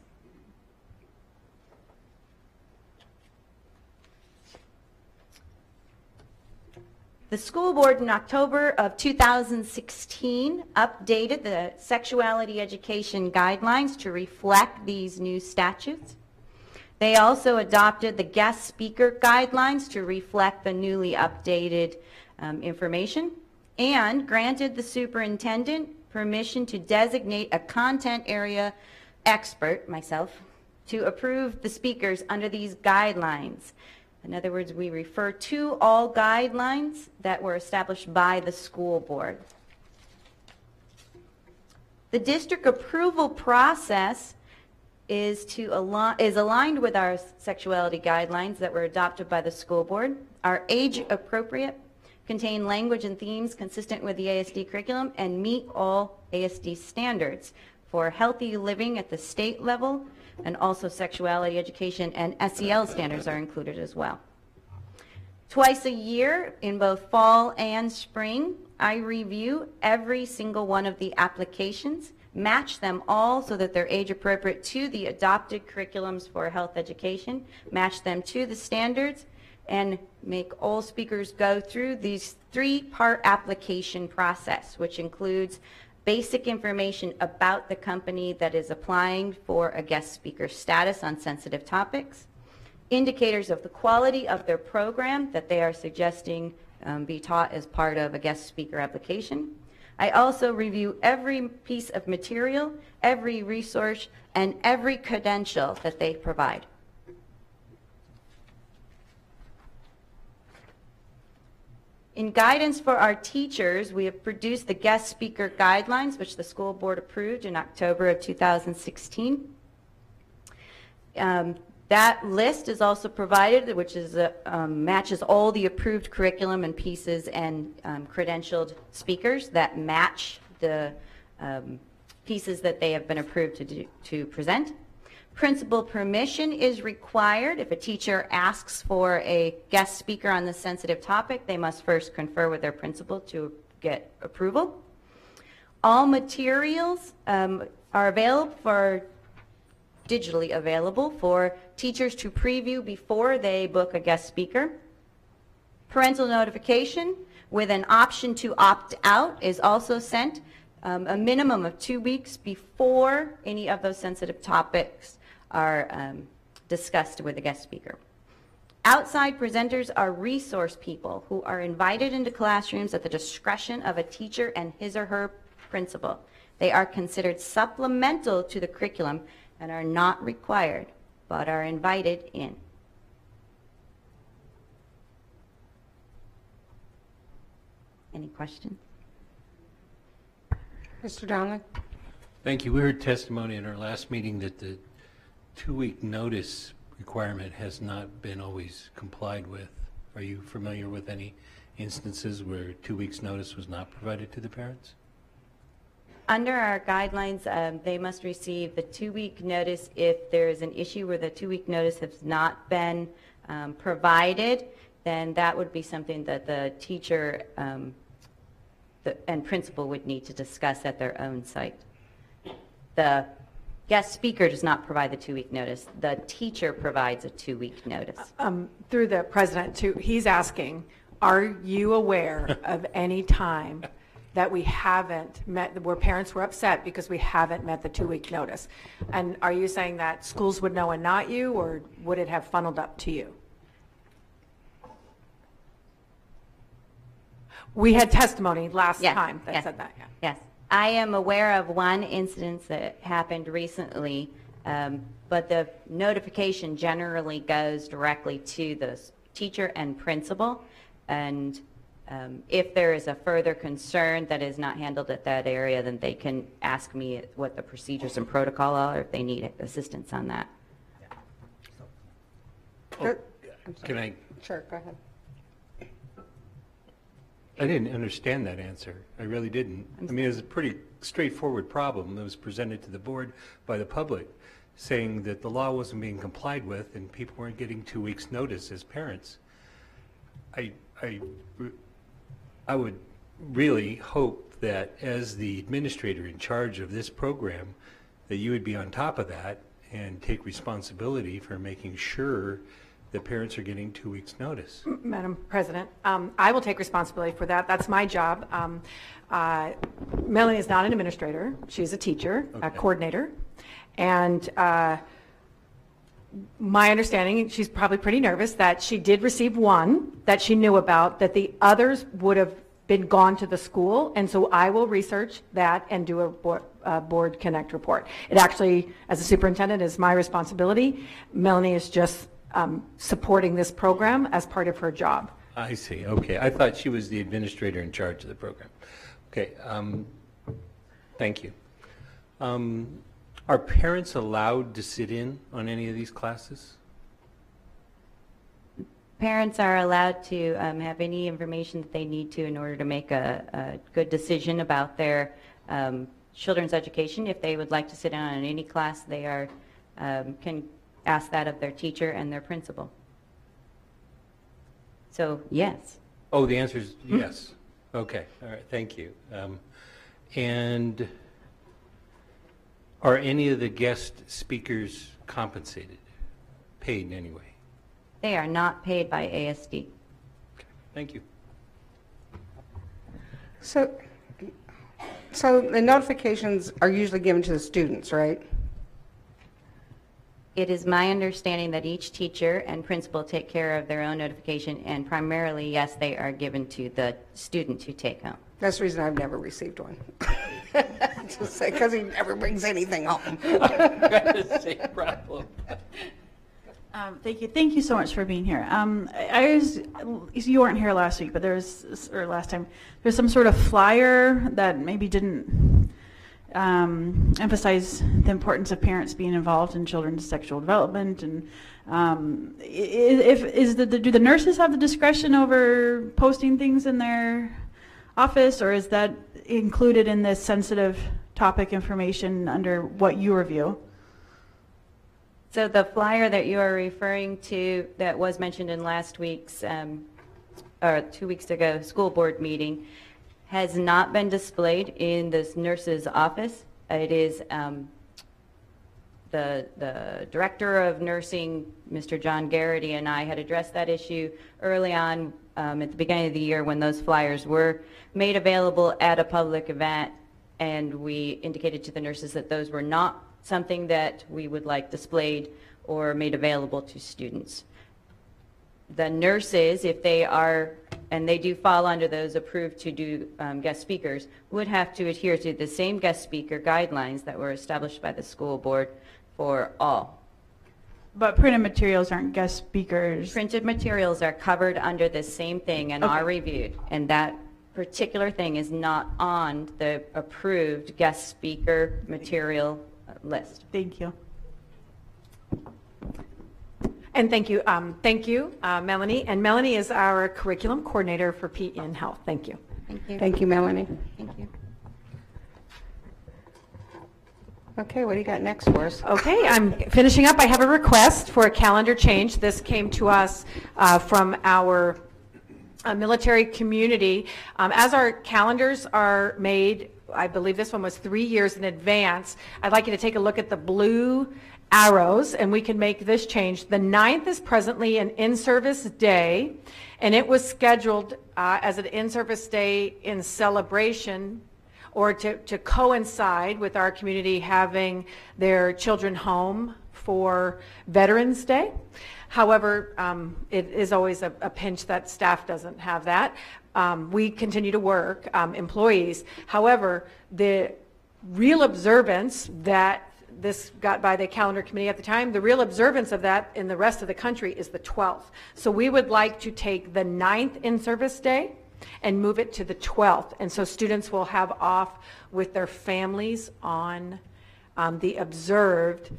The school board in October of 2016 updated the sexuality education guidelines to reflect these new statutes. They also adopted the guest speaker guidelines to reflect the newly updated information and granted the superintendent permission to designate a content area expert, myself, to approve the speakers under these guidelines. In other words, we refer to all guidelines that were established by the school board. The district approval process is aligned with our sexuality guidelines that were adopted by the school board, are age appropriate, contain language and themes consistent with the ASD curriculum, and meet all ASD standards for healthy living at the state level, and also sexuality education and SEL standards are included as well. Twice a year, in both fall and spring, I review every single one of the applications, match them all so that they're age appropriate to the adopted curriculums for health education, match them to the standards, and make all speakers go through these three-part application process, which includes basic information about the company that is applying for a guest speaker status on sensitive topics, indicators of the quality of their program that they are suggesting be taught as part of a guest speaker application. I also review every piece of material, every resource, and every credential that they provide. In guidance for our teachers, we have produced the guest speaker guidelines, which the school board approved in October of 2016. That list is also provided, which is matches all the approved curriculum and pieces and credentialed speakers that match the pieces that they have been approved to present. Principal permission is required. If a teacher asks for a guest speaker on this sensitive topic, they must first confer with their principal to get approval. All materials are digitally available for teachers to preview before they book a guest speaker. Parental notification with an option to opt out is also sent a minimum of 2 weeks before any of those sensitive topics are discussed with the guest speaker. Outside presenters are resource people who are invited into classrooms at the discretion of a teacher and his or her principal. They are considered supplemental to the curriculum and are not required, but are invited in. Any questions? Mr. Donley? Thank you. We heard testimony in our last meeting that the 2-week notice requirement has not been always complied with. Are you familiar with any instances where 2 weeks notice was not provided to the parents? Under our guidelines, they must receive the 2-week notice if there is an issue where the 2-week notice has not been provided. Then that would be something that the teacher and principal would need to discuss at their own site. The guest speaker does not provide the 2-week notice. The teacher provides a 2-week notice. Through the president, too, he's asking, are you aware of any time that we haven't met, where parents were upset because we haven't met the 2-week notice? And are you saying that schools would know and not you, or would it have funneled up to you? We had testimony last time that said that. Yeah. Yes. I am aware of one instance that happened recently, but the notification generally goes directly to the teacher and principal. And if there is a further concern that is not handled at that area, then they can ask me what the procedures and protocol are if they need assistance on that. Oh, can I? Sure, go ahead. I didn't understand that answer. I really didn't. I mean, it was a pretty straightforward problem that was presented to the board by the public, saying that the law wasn't being complied with and people weren't getting 2 weeks notice as parents. I would really hope that as the administrator in charge of this program, that you would be on top of that and take responsibility for making sure that parents are getting 2 weeks notice. Madam President, I will take responsibility for that. That's my job. Melanie is not an administrator. She's a teacher, a coordinator. And my understanding, she's probably pretty nervous, that she did receive one that she knew about, that the others would have been gone to the school. And so I will research that and do a board connect report. It actually, as a superintendent, is my responsibility. Melanie is just supporting this program as part of her job. I see. Okay. I thought she was the administrator in charge of the program. Okay. Thank you. Are parents allowed to sit in on any of these classes? Parents are allowed to have any information that they need to in order to make a good decision about their children's education. If they would like to sit down in any class, they are can ask that of their teacher and their principal. So, yes. Oh, the answer is yes. Okay. All right. Thank you. And are any of the guest speakers compensated, paid anyway? They are not paid by ASD. Okay. Thank you. So the notifications are usually given to the students, right? It is my understanding that each teacher and principal take care of their own notification, and primarily, yes, they are given to the student to take home. That's the reason I've never received one. Just say, because he never brings anything home. Same problem. Thank you. Thank you so much for being here. You weren't here last week, but last time, there's some sort of flyer that maybe didn't emphasize the importance of parents being involved in children's sexual development. And do the nurses have the discretion over posting things in their office, or is that included in this sensitive topic information under what you review? So the flyer that you are referring to that was mentioned in last week's, or 2 weeks ago, school board meeting has not been displayed in this nurse's office. It is the director of nursing, Mr. John Garrity, and I had addressed that issue early on at the beginning of the year when those flyers were made available at a public event, and we indicated to the nurses that those were not something that we would like displayed or made available to students. The nurses, if they are, and they do fall under those approved to do guest speakers, would have to adhere to the same guest speaker guidelines that were established by the school board for all. But printed materials aren't guest speakers. Printed materials are covered under the same thing and are reviewed, and that particular thing is not on the approved guest speaker material list. Thank you. And thank you, Melanie. And Melanie is our curriculum coordinator for PE and Health. Thank you. Thank you. Thank you, Melanie. Thank you. Okay, what do you got next for us? Okay, I'm finishing up. I have a request for a calendar change. This came to us from our military community. As our calendars are made, I believe this one was 3 years in advance, I'd like you to take a look at the blue arrows, and we can make this change. The 9th is presently an in-service day, and it was scheduled as an in-service day in celebration or to coincide with our community having their children home for Veterans Day. However, it is always a pinch that staff doesn't have that. We continue to work, employees. However, the real observance that this got by the calendar committee at the time, the real observance of that in the rest of the country is the 12th. So we would like to take the 9th in-service day and move it to the 12th. And so students will have off with their families on the observed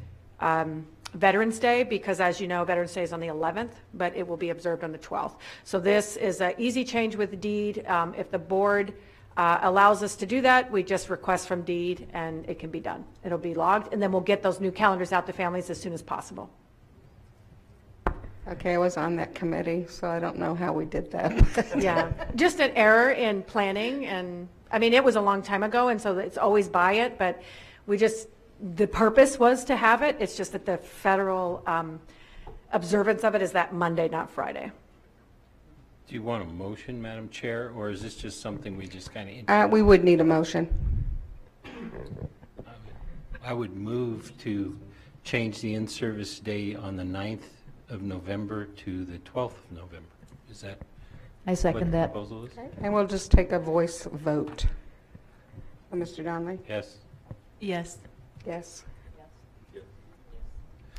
Veterans Day, because as you know, Veterans Day is on the 11th, but it will be observed on the 12th. So this is an easy change with DEED. If the board allows us to do that, we just request from DEED and it can be done. It'll be logged, and then we'll get those new calendars out to families as soon as possible. Okay, I was on that committee, so I don't know how we did that. Yeah, just an error in planning, and I mean, it was a long time ago, and so it's always by it, but we just, the purpose was to have it. It's just that the federal observance of it is that Monday, not Friday. Do you want a motion, Madam Chair, or is this just something we just kind of... We would need a motion. I would move to change the in-service day on the 9th of November to the 12th of November. Is that I second that. what the proposal is? Okay. And we'll just take a voice vote. Mr. Donley? Yes. Yes. Yes.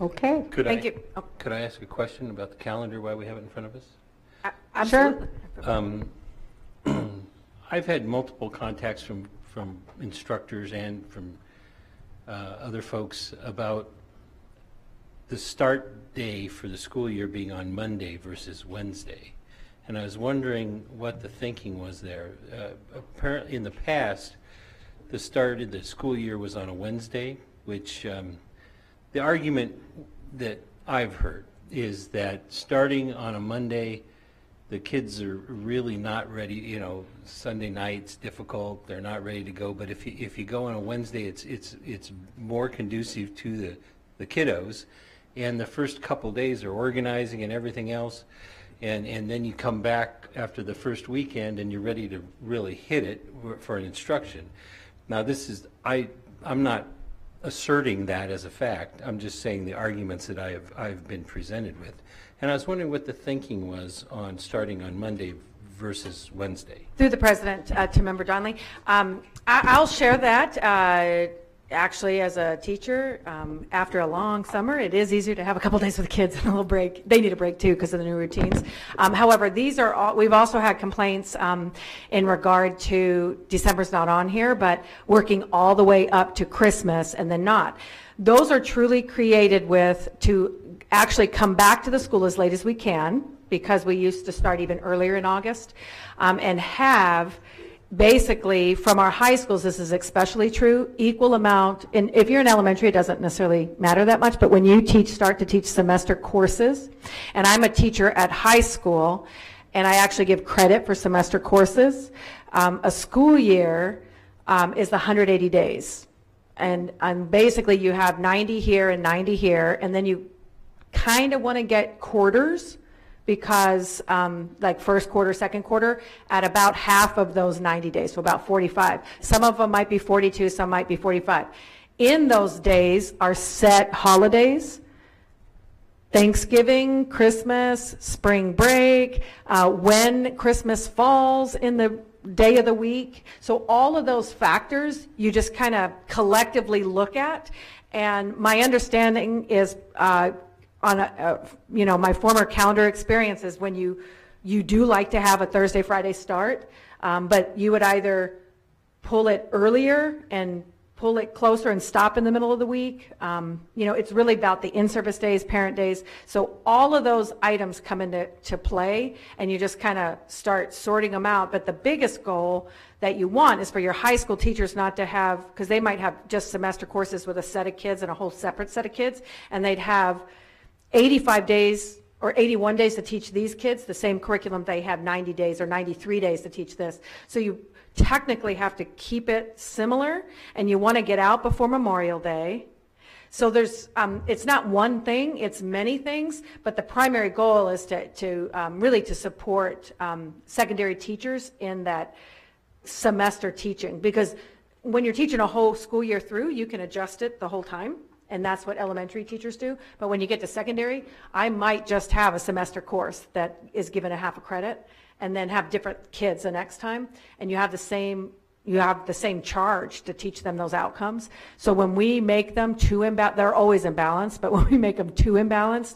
Okay. Thank you. Oh. Could I ask a question about the calendar while we have it in front of us? Absolutely. Sure. I've had multiple contacts from instructors and from other folks about the start day for the school year being on Monday versus Wednesday. And I was wondering what the thinking was there. Apparently in the past, the start of the school year was on a Wednesday, which the argument that I've heard is that starting on a Monday, the kids are really not ready. You know, Sunday night's difficult; they're not ready to go. But if you go on a Wednesday, it's more conducive to the kiddos, and the first couple days are organizing and everything else, and then you come back after the first weekend and you're ready to really hit it for an instruction. Now, this is I'm not asserting that as a fact. I'm just saying the arguments that I've been presented with. And I was wondering what the thinking was on starting on Monday versus Wednesday. Through the president to Member Donley. I'll share that. Actually, as a teacher, after a long summer, it is easier to have a couple days with the kids and a little break. They need a break too because of the new routines. However, these are all, we've also had complaints in regard to December's not on here, but working all the way up to Christmas and then not. Those are truly created to actually come back to the school as late as we can, because we used to start even earlier in August, and have basically from our high schools, this is especially true, equal amount, and if you're in elementary, it doesn't necessarily matter that much, but when you start to teach semester courses, and I'm a teacher at high school, and I actually give credit for semester courses, a school year is 180 days. And basically you have 90 here and 90 here, and then you kind of want to get quarters because like first quarter, second quarter, at about half of those 90 days, so about 45. Some of them might be 42, some might be 45. In those days are set holidays, Thanksgiving, Christmas, spring break, when Christmas falls in the day of the week. So all of those factors you just kind of collectively look at. And my understanding is on my former calendar experiences, when you do like to have a Thursday, Friday start, but you would either pull it earlier and pull it closer and stop in the middle of the week. It's really about the in-service days, parent days. So all of those items come into play, and you just kind of start sorting them out. But the biggest goal that you want is for your high school teachers not to have, because they might have just semester courses with a set of kids and a whole separate set of kids, and they'd have 85 days or 81 days to teach these kids the same curriculum. They have 90 days or 93 days to teach this. So you technically have to keep it similar, and you want to get out before Memorial Day. So there's, it's not one thing, it's many things, but the primary goal is to really to support secondary teachers in that semester teaching, because when you're teaching a whole school year through, you can adjust it the whole time, and that's what elementary teachers do. But when you get to secondary, I might just have a semester course that is given a half a credit, and then have different kids the next time, and you have the same charge to teach them those outcomes. So when we make them too imbalanced, they're always imbalanced, but when we make them too imbalanced,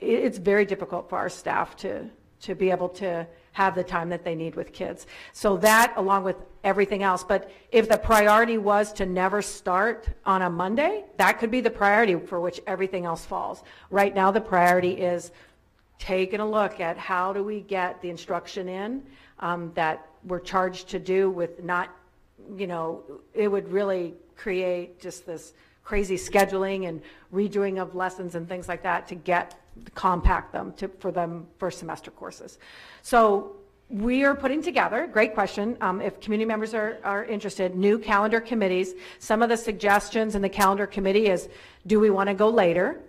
it's very difficult for our staff to be able to have the time that they need with kids. So that, along with everything else, but if the priority was to never start on a Monday, that could be the priority for which everything else falls. Right now, the priority is taking a look at how do we get the instruction in that we're charged to do with not, it would really create just this crazy scheduling and redoing of lessons and things like that to compact them for them first semester courses. So we are putting together, great question, if community members are interested, new calendar committees. Some of the suggestions in the calendar committee is, do we want to go later?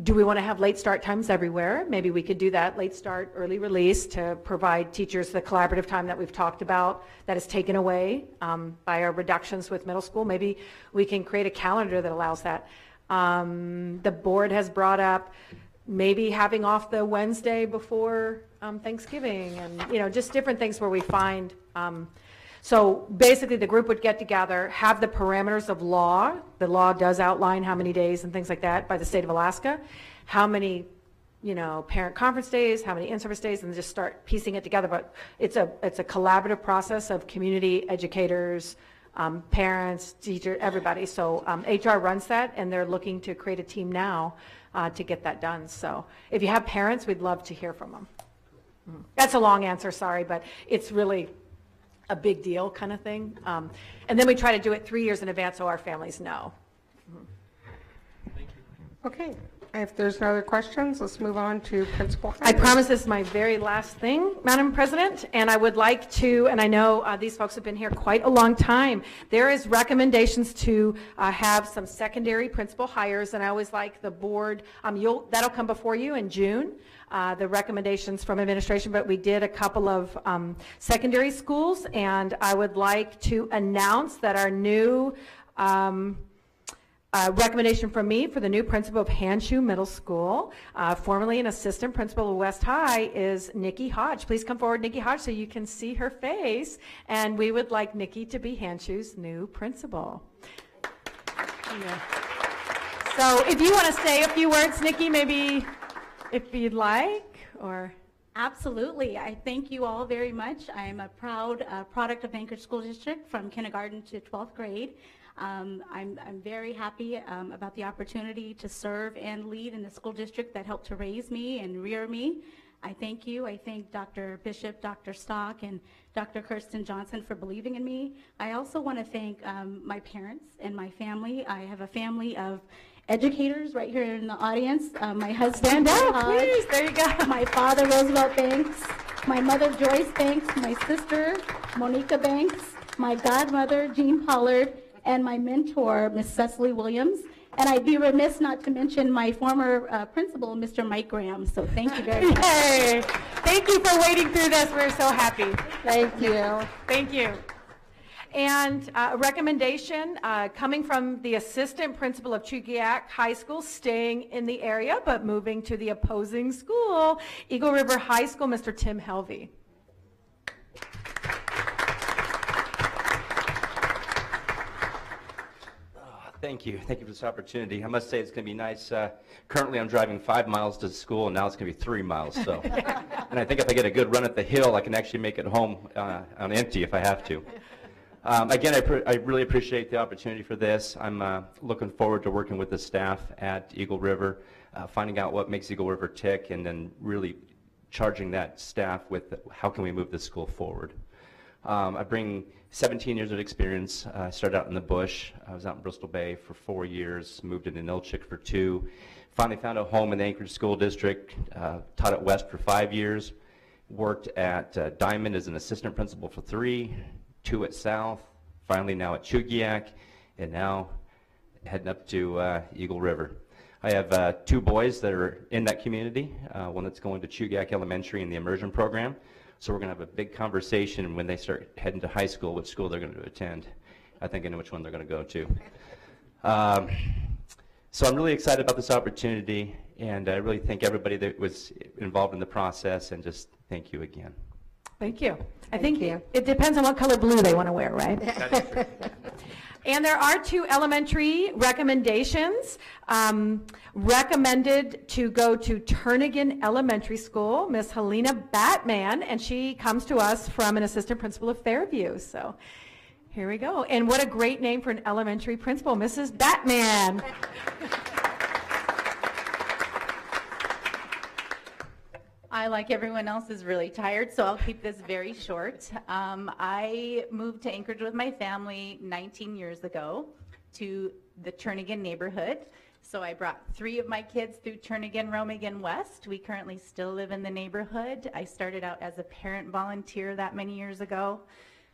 Do we want to have late start times everywhere? Maybe we could do that, late start, early release, to provide teachers the collaborative time that we've talked about that is taken away by our reductions with middle school. Maybe we can create a calendar that allows that. The board has brought up maybe having off the Wednesday before Thanksgiving, and just different things where we find. So basically the group would get together, have the parameters of law. The law does outline how many days and things like that by the state of Alaska, how many parent conference days, how many in-service days, and just start piecing it together. But it's a collaborative process of community educators, parents, teachers, everybody. So HR runs that, and they're looking to create a team now to get that done. So if you have parents, we'd love to hear from them. That's a long answer, sorry, but it's really a big deal kind of thing. And then we try to do it 3 years in advance so our families know. Thank you. Okay, if there's no other questions, let's move on to principal hires. I promise this is my very last thing, Madam President, and I would like to, and I know these folks have been here quite a long time, there is recommendations to have some secondary principal hires, and I always like the board, that'll come before you in June. The recommendations from administration, but we did a couple of secondary schools, and I would like to announce that our new recommendation from me for the new principal of Hanshu Middle School, formerly an assistant principal of West High, is Nikki Hodge. Please come forward, Nikki Hodge, so you can see her face, and we would like Nikki to be Hanshu's new principal. Yeah. So if you want to say a few words, Nikki, maybe if you'd like, or... Absolutely. I thank you all very much. I am a proud product of Anchorage School District from kindergarten to 12th grade. I'm very happy about the opportunity to serve and lead in the school district that helped to raise me and rear me. I thank you. I thank Dr. Bishop, Dr. Stock, and Dr. Kirsten Johnson for believing in me. I also want to thank my parents and my family. I have a family of educators right here in the audience. My husband, stand up, please. There you go. My father, Roosevelt Banks. My mother, Joyce Banks. My sister, Monica Banks. My godmother, Jean Pollard. And my mentor, Miss Cecily Williams. And I'd be remiss not to mention my former principal, Mr. Mike Graham. So thank you very much. Yay! Thank you for waiting through this. We're so happy. Thank you. Thank you. And a recommendation coming from the assistant principal of Chugiak High School, staying in the area but moving to the opposing school, Eagle River High School, Mr. Tim Helvey. Thank you. Thank you for this opportunity. I must say it's going to be nice. Currently, I'm driving 5 miles to school, and now it's going to be 3 miles. So, and I think if I get a good run at the hill, I can actually make it home on empty if I have to. Again, I really appreciate the opportunity for this. I'm looking forward to working with the staff at Eagle River, finding out what makes Eagle River tick, and then really charging that staff with how can we move the school forward. I bring 17 years of experience. I started out in the bush. I was out in Bristol Bay for 4 years, moved into Nilchik for 2. Finally found a home in the Anchorage School District, taught at West for 5 years, worked at Diamond as an assistant principal for 3, 2 at South, finally now at Chugiak, and now heading up to Eagle River. I have 2 boys that are in that community, one that's going to Chugiak Elementary in the immersion program. So we're going to have a big conversation when they start heading to high school, which school they're going to attend. I think I know which one they're going to go to. So I'm really excited about this opportunity, and I really thank everybody that was involved in the process, and just thank you again. Thank you. I think it depends on what color blue they want to wear, right? That is true. And there are 2 elementary recommendations. Recommended to go to Turnagain Elementary School, Miss Helena Batman, and she comes to us from an assistant principal of Fairview. So here we go. And what a great name for an elementary principal, Mrs. Batman. I, like everyone else, is really tired, so I'll keep this very short. I moved to Anchorage with my family 19 years ago to the Turnagain neighborhood. So I brought 3 of my kids through Turnagain, Romigan West. We currently still live in the neighborhood. I started out as a parent volunteer that many years ago,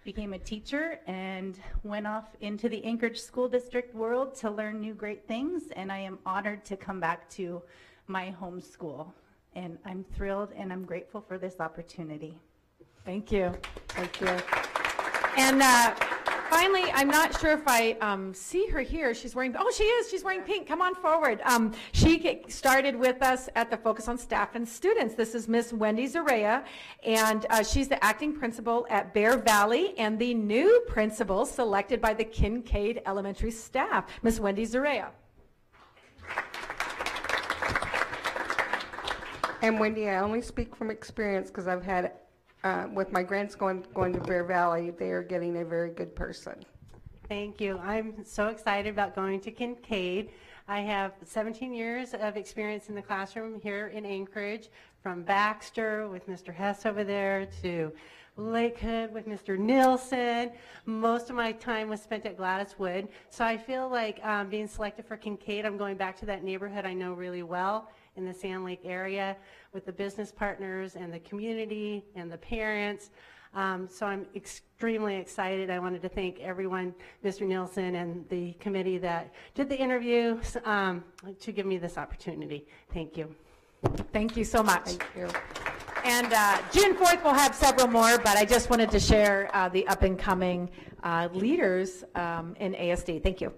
became a teacher, and went off into the Anchorage School District world to learn new great things, and I am honored to come back to my home school. And I'm thrilled and I'm grateful for this opportunity. Thank you. Thank you. And finally, I'm not sure if I see her here. She's wearing, oh, she is. She's wearing pink. Come on forward. She started with us at the Focus on Staff and Students. This is Miss Wendy Zarea, and she's the acting principal at Bear Valley and the new principal selected by the Kincaid Elementary staff, Miss Wendy Zarea. And Wendy, I only speak from experience because I've had, with my grants going to Bear Valley, they are getting a very good person. Thank you. I'm so excited about going to Kincaid. I have 17 years of experience in the classroom here in Anchorage, from Baxter with Mr. Hess over there to Lakewood with Mr. Nielsen. Most of my time was spent at Gladys Wood. So I feel like being selected for Kincaid, I'm going back to that neighborhood I know really well in the Sand Lake area with the business partners and the community and the parents. So I'm extremely excited. I wanted to thank everyone, Mr. Nielsen and the committee that did the interview to give me this opportunity. Thank you. Thank you so much. Thank you. And June 4th we'll have several more, but I just wanted to share the up-and-coming leaders in ASD. Thank you.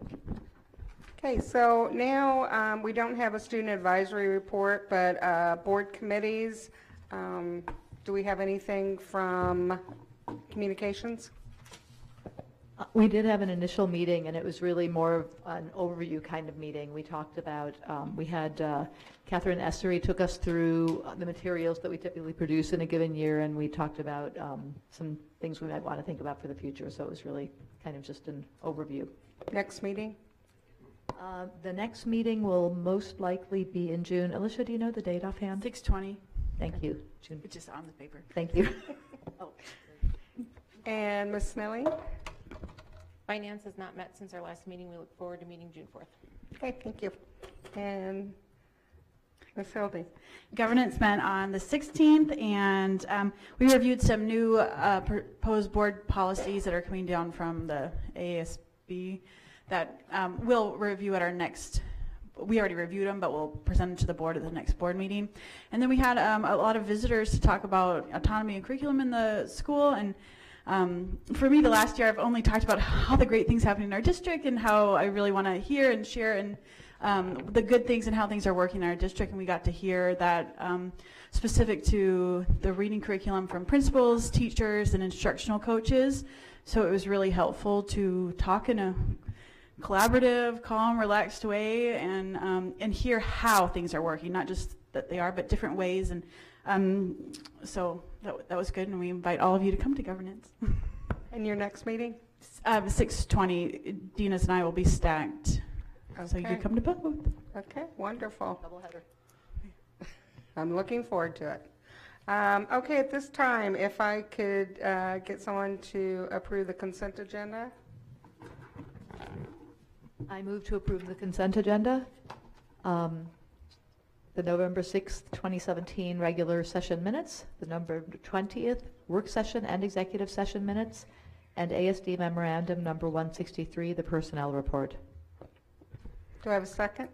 Okay, so now we don't have a student advisory report, but board committees. Do we have anything from communications? We did have an initial meeting, and it was really more of an overview kind of meeting. We talked about, we had Catherine Essery took us through the materials that we typically produce in a given year, and we talked about some things we might want to think about for the future. So it was really kind of just an overview. Next meeting? The next meeting will most likely be in June. Alicia, do you know the date offhand? 6/20. Thank you. June. Which is on the paper. Thank you. Oh. And Ms. Snelling? Finance has not met since our last meeting. We look forward to meeting June 4th. Okay, thank you. And Ms. Hilde? Governance met on the 16th, and we reviewed some new proposed board policies that are coming down from the ASB that we'll review at our next we already reviewed them, but we'll present them to the board at the next board meeting. And then we had a lot of visitors to talk about autonomy and curriculum in the school. And for me, the last year, I've only talked about all the great things happening in our district and how I really want to hear and share and the good things and how things are working in our district. And we got to hear that specific to the reading curriculum from principals, teachers, and instructional coaches. So it was really helpful to talk in a collaborative, calm, relaxed way and hear how things are working, not just that they are, but different ways. And so that was good, and we invite all of you to come to governance. And your next meeting? 6:20, Deena's and I will be stacked. Okay. So you can come to both. Okay, wonderful. Doubleheader. I'm looking forward to it. Okay, at this time, if I could get someone to approve the consent agenda. I move to approve the consent agenda. The November 6th, 2017 regular session minutes, the November 20th work session and executive session minutes, and ASD memorandum number 163, the personnel report. Do I have a second?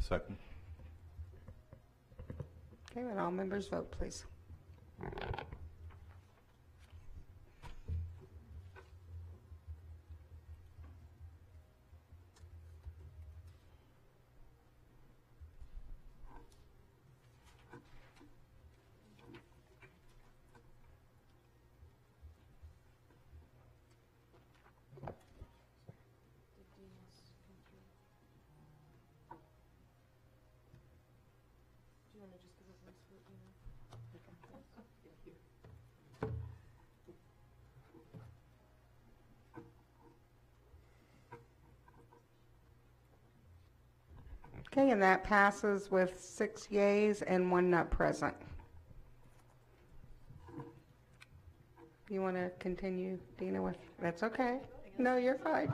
Second. Okay, and all members vote, please. Okay, and that passes with 6 yeas and 1 not present. You want to continue, Deena, with, that's okay. No, you're fine.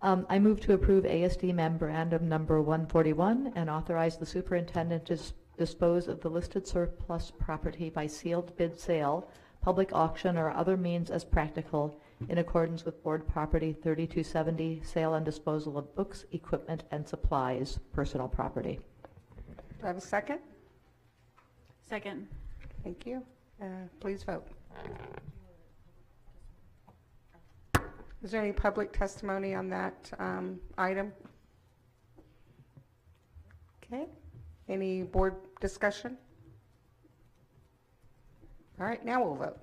I move to approve ASD memorandum number 141 and authorize the superintendent to dispose of the listed surplus property by sealed bid sale, public auction, or other means as practical in accordance with Board Property 3270, sale and disposal of books, equipment, and supplies, personal property. Do I have a second? Second. Thank you. Please vote. Is there any public testimony on that item? Okay. Any board discussion? All right, now we'll vote.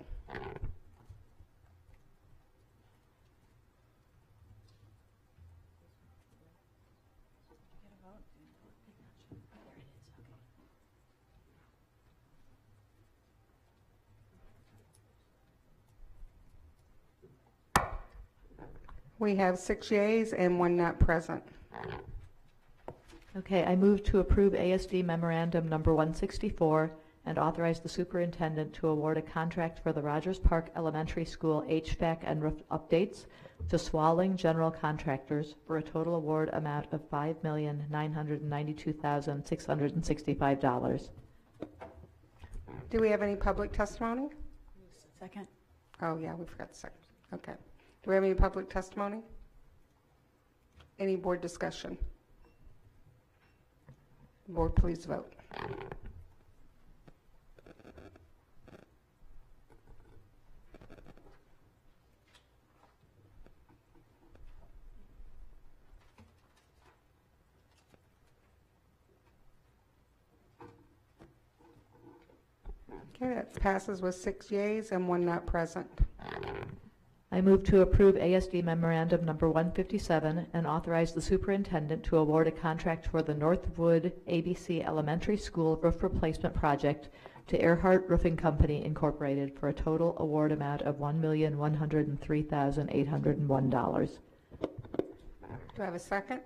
We have 6 yeas and 1 not present. Okay, I move to approve ASD memorandum number 164 and authorize the superintendent to award a contract for the Rogers Park Elementary School HVAC and roof updates to Swalling General Contractors for a total award amount of $5,992,665. Do we have any public testimony? Second. Oh, yeah, we forgot the second. Okay. Do we have any public testimony? Any board discussion? Board, please vote. Okay, that passes with 6 yeas and 1 not present. I move to approve ASD memorandum number 157 and authorize the superintendent to award a contract for the Northwood ABC Elementary School roof replacement project to Earhart Roofing Company Incorporated for a total award amount of $1,103,801. Do I have a second?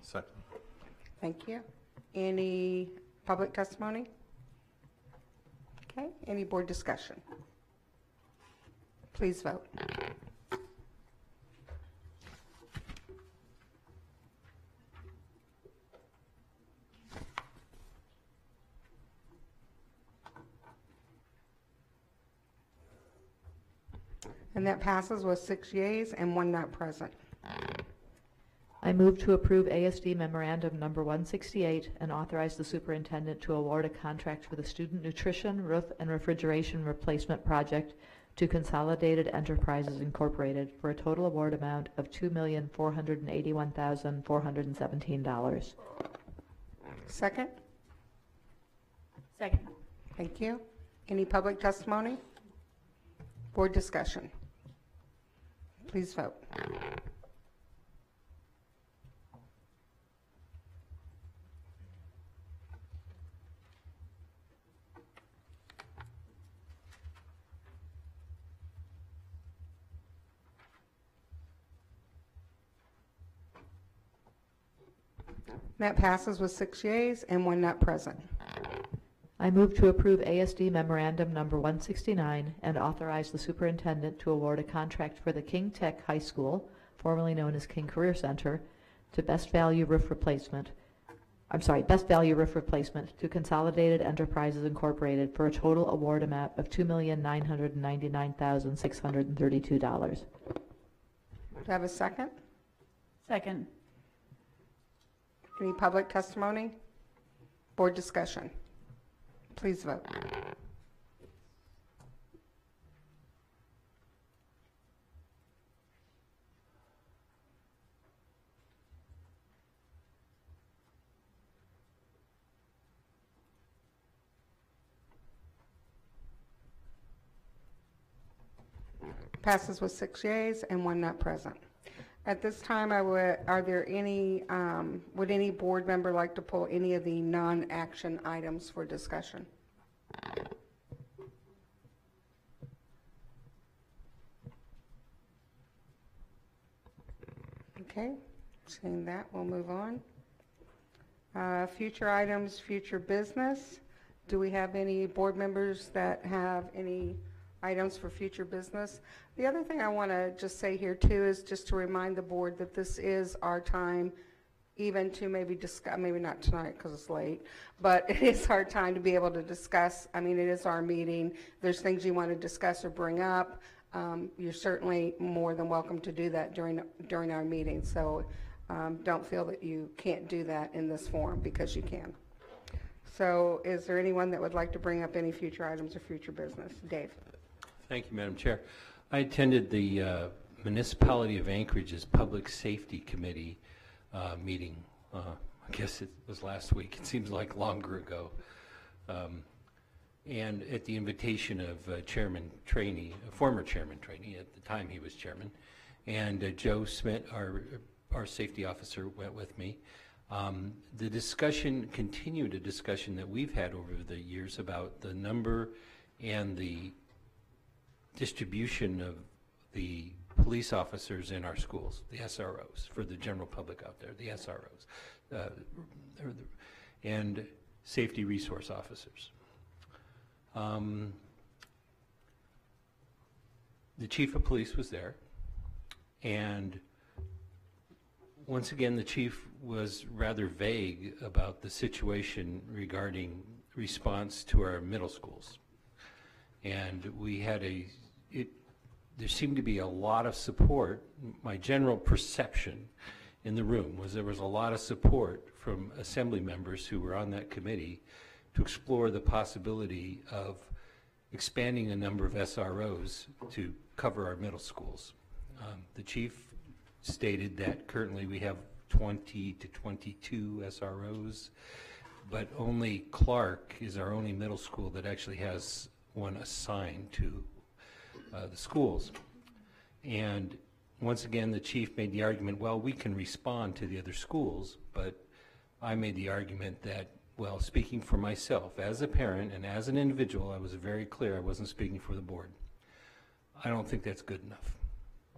Second. Thank you. Any public testimony? Okay, any board discussion? Please vote. And that passes with 6 yeas and 1 not present. move to approve ASD Memorandum Number 168 and authorize the superintendent to award a contract for the student nutrition, roof, and refrigeration replacement project to Consolidated Enterprises Incorporated for a total award amount of $2,481,417. Second? Second. Thank you. Any public testimony? Board discussion? Please vote. That passes with 6 yeas and 1 not present. I move to approve ASD Memorandum Number 169 and authorize the superintendent to award a contract for the King Tech High School, formerly known as King Career Center, to Best Value Roof Replacement to Consolidated Enterprises Incorporated for a total award amount of $2,999,632. Do I have a second? Second. Any public testimony? Board discussion? Please vote. Passes with 6 yeas and 1 not present. At this time, are there any, would any board member like to pull any of the non-action items for discussion? Okay, seeing that, we'll move on. Future items, future business. Do we have any board members that have any items for future business? The other thing I want to just say here too is just to remind the board that this is our time even to maybe discuss, maybe not tonight because it's late, but it is our time to be able to discuss. I mean, it is our meeting. There's things you want to discuss or bring up. You're certainly more than welcome to do that during our meeting. So don't feel that you can't do that in this forum, because you can. So is there anyone that would like to bring up any future items or future business? Dave. Thank you, Madam Chair. I attended the Municipality of Anchorage's Public Safety Committee meeting. I guess it was last week. It seems like longer ago. And at the invitation of Chairman Trainee, former Chairman Trainee, at the time he was chairman, and Joe Smith, our safety officer, went with me. The discussion continued a discussion that we've had over the years about the number and the distribution of the police officers in our schools, the SROs, for the general public out there, the SROs, and safety resource officers. The chief of police was there, and once again the chief was rather vague about the situation regarding response to our middle schools. And we had there seemed to be a lot of support. My general perception in the room was there was a lot of support from assembly members who were on that committee to explore the possibility of expanding the number of SROs to cover our middle schools. The chief stated that currently we have 20 to 22 SROs, but only Clark is our only middle school that actually has one assigned to the schools. And once again, the chief made the argument, well, we can respond to the other schools, but I made the argument that, well, speaking for myself, as a parent and as an individual, I was very clear I wasn't speaking for the board. I don't think that's good enough.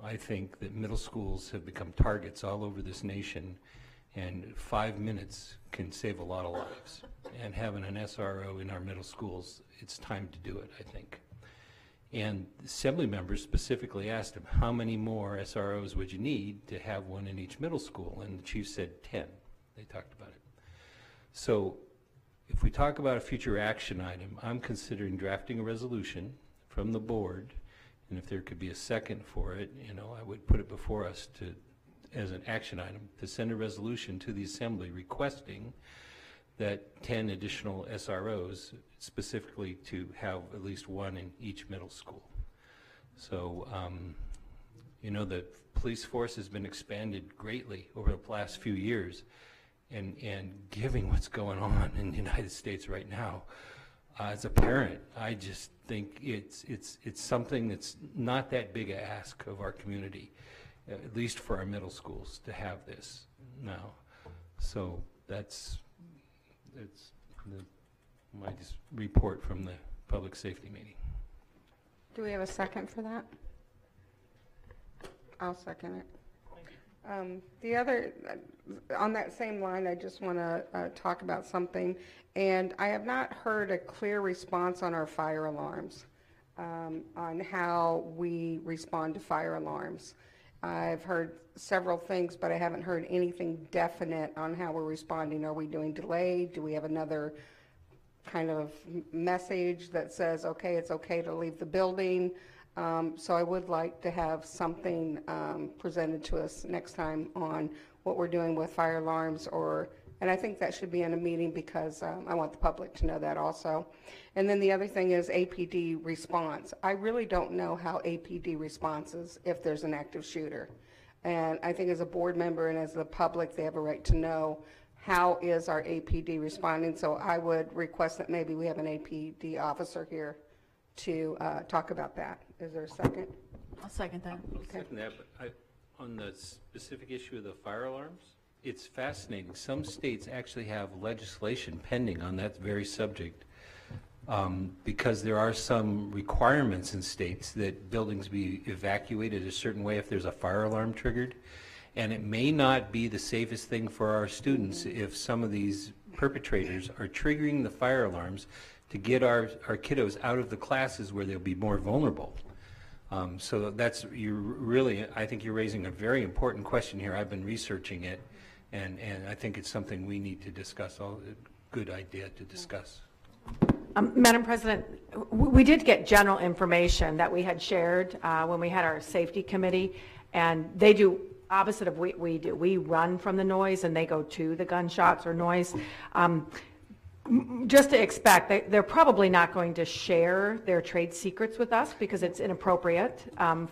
I think that middle schools have become targets all over this nation, and 5 minutes can save a lot of lives. And having an SRO in our middle schools, it's time to do it, I think. And assembly members specifically asked him, how many more SROs would you need to have one in each middle school? And the chief said 10. They talked about it. So if we talk about a future action item, I'm considering drafting a resolution from the board, and if there could be a second for it, you know, I would put it before us to as an action item to send a resolution to the Assembly requesting that 10 additional SROs, specifically to have at least one in each middle school. So, you know, the police force has been expanded greatly over the last few years, and given what's going on in the United States right now, as a parent, I just think it's something that's not that big a ask of our community, at least for our middle schools, to have this now. So it's my report from the public safety meeting. Do we have a second for that? I'll second it. The other, on that same line, I just want to talk about something, and I have not heard a clear response on our fire alarms, on how we respond to fire alarms. I've heard several things, but I haven't heard anything definite on how we're responding. Are we doing delayed? Do we have another kind of message that says, okay, it's okay to leave the building? So I would like to have something presented to us next time on what we're doing with fire alarms, and I think that should be in a meeting because I want the public to know that also. And then the other thing is APD response. I really don't know how APD responses if there's an active shooter. And I think as a board member and as the public, they have a right to know how is our APD responding. So I would request that maybe we have an APD officer here to talk about that. Is there a second? I'll second that. Okay. Second that, but on the specific issue of the fire alarms, it's fascinating. Some states actually have legislation pending on that very subject because there are some requirements in states that buildings be evacuated a certain way if there's a fire alarm triggered. And it may not be the safest thing for our students if some of these perpetrators are triggering the fire alarms to get our kiddos out of the classes where they'll be more vulnerable. So that's, I think you're raising a very important question here. I've been researching it, and I think it's something we need to discuss. A good idea to discuss. Madam President, we did get general information that we had shared when we had our safety committee, and they do opposite of what we do. We run from the noise and they go to the gunshots or noise. Just to expect, they're probably not going to share their trade secrets with us because it's inappropriate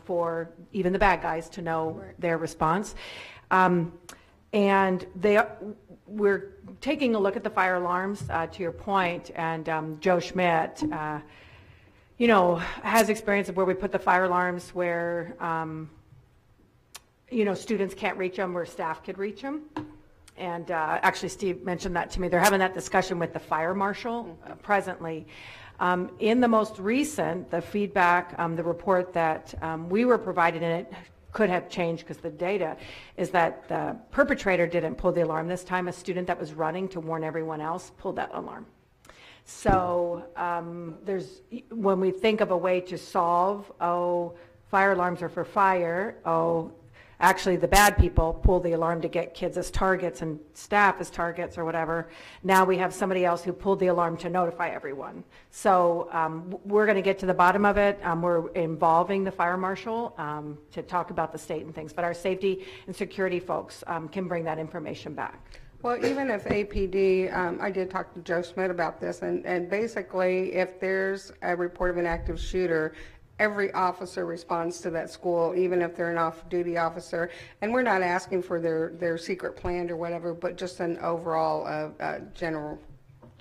for even the bad guys to know their response. And we're taking a look at the fire alarms, to your point, and Joe Schmidt, you know, has experience of where we put the fire alarms where, you know, students can't reach them, where staff could reach them. And actually, Steve mentioned that to me. They're having that discussion with the fire marshal presently. In the most recent, the feedback, the report that we were provided in it could have changed because the data is that the perpetrator didn't pull the alarm this time. A student that was running to warn everyone else pulled that alarm. So when we think of a way to solve, fire alarms are for fire, actually the bad people pull the alarm to get kids as targets and staff as targets or whatever. Now we have somebody else who pulled the alarm to notify everyone. So we're going to get to the bottom of it. We're involving the fire marshal to talk about the state and things, but our safety and security folks can bring that information back. Well, even if APD, I did talk to Joe Schmidt about this, and basically if there's a report of an active shooter, every officer responds to that school, even if they're an off-duty officer. And we're not asking for their secret plan or whatever, but just an overall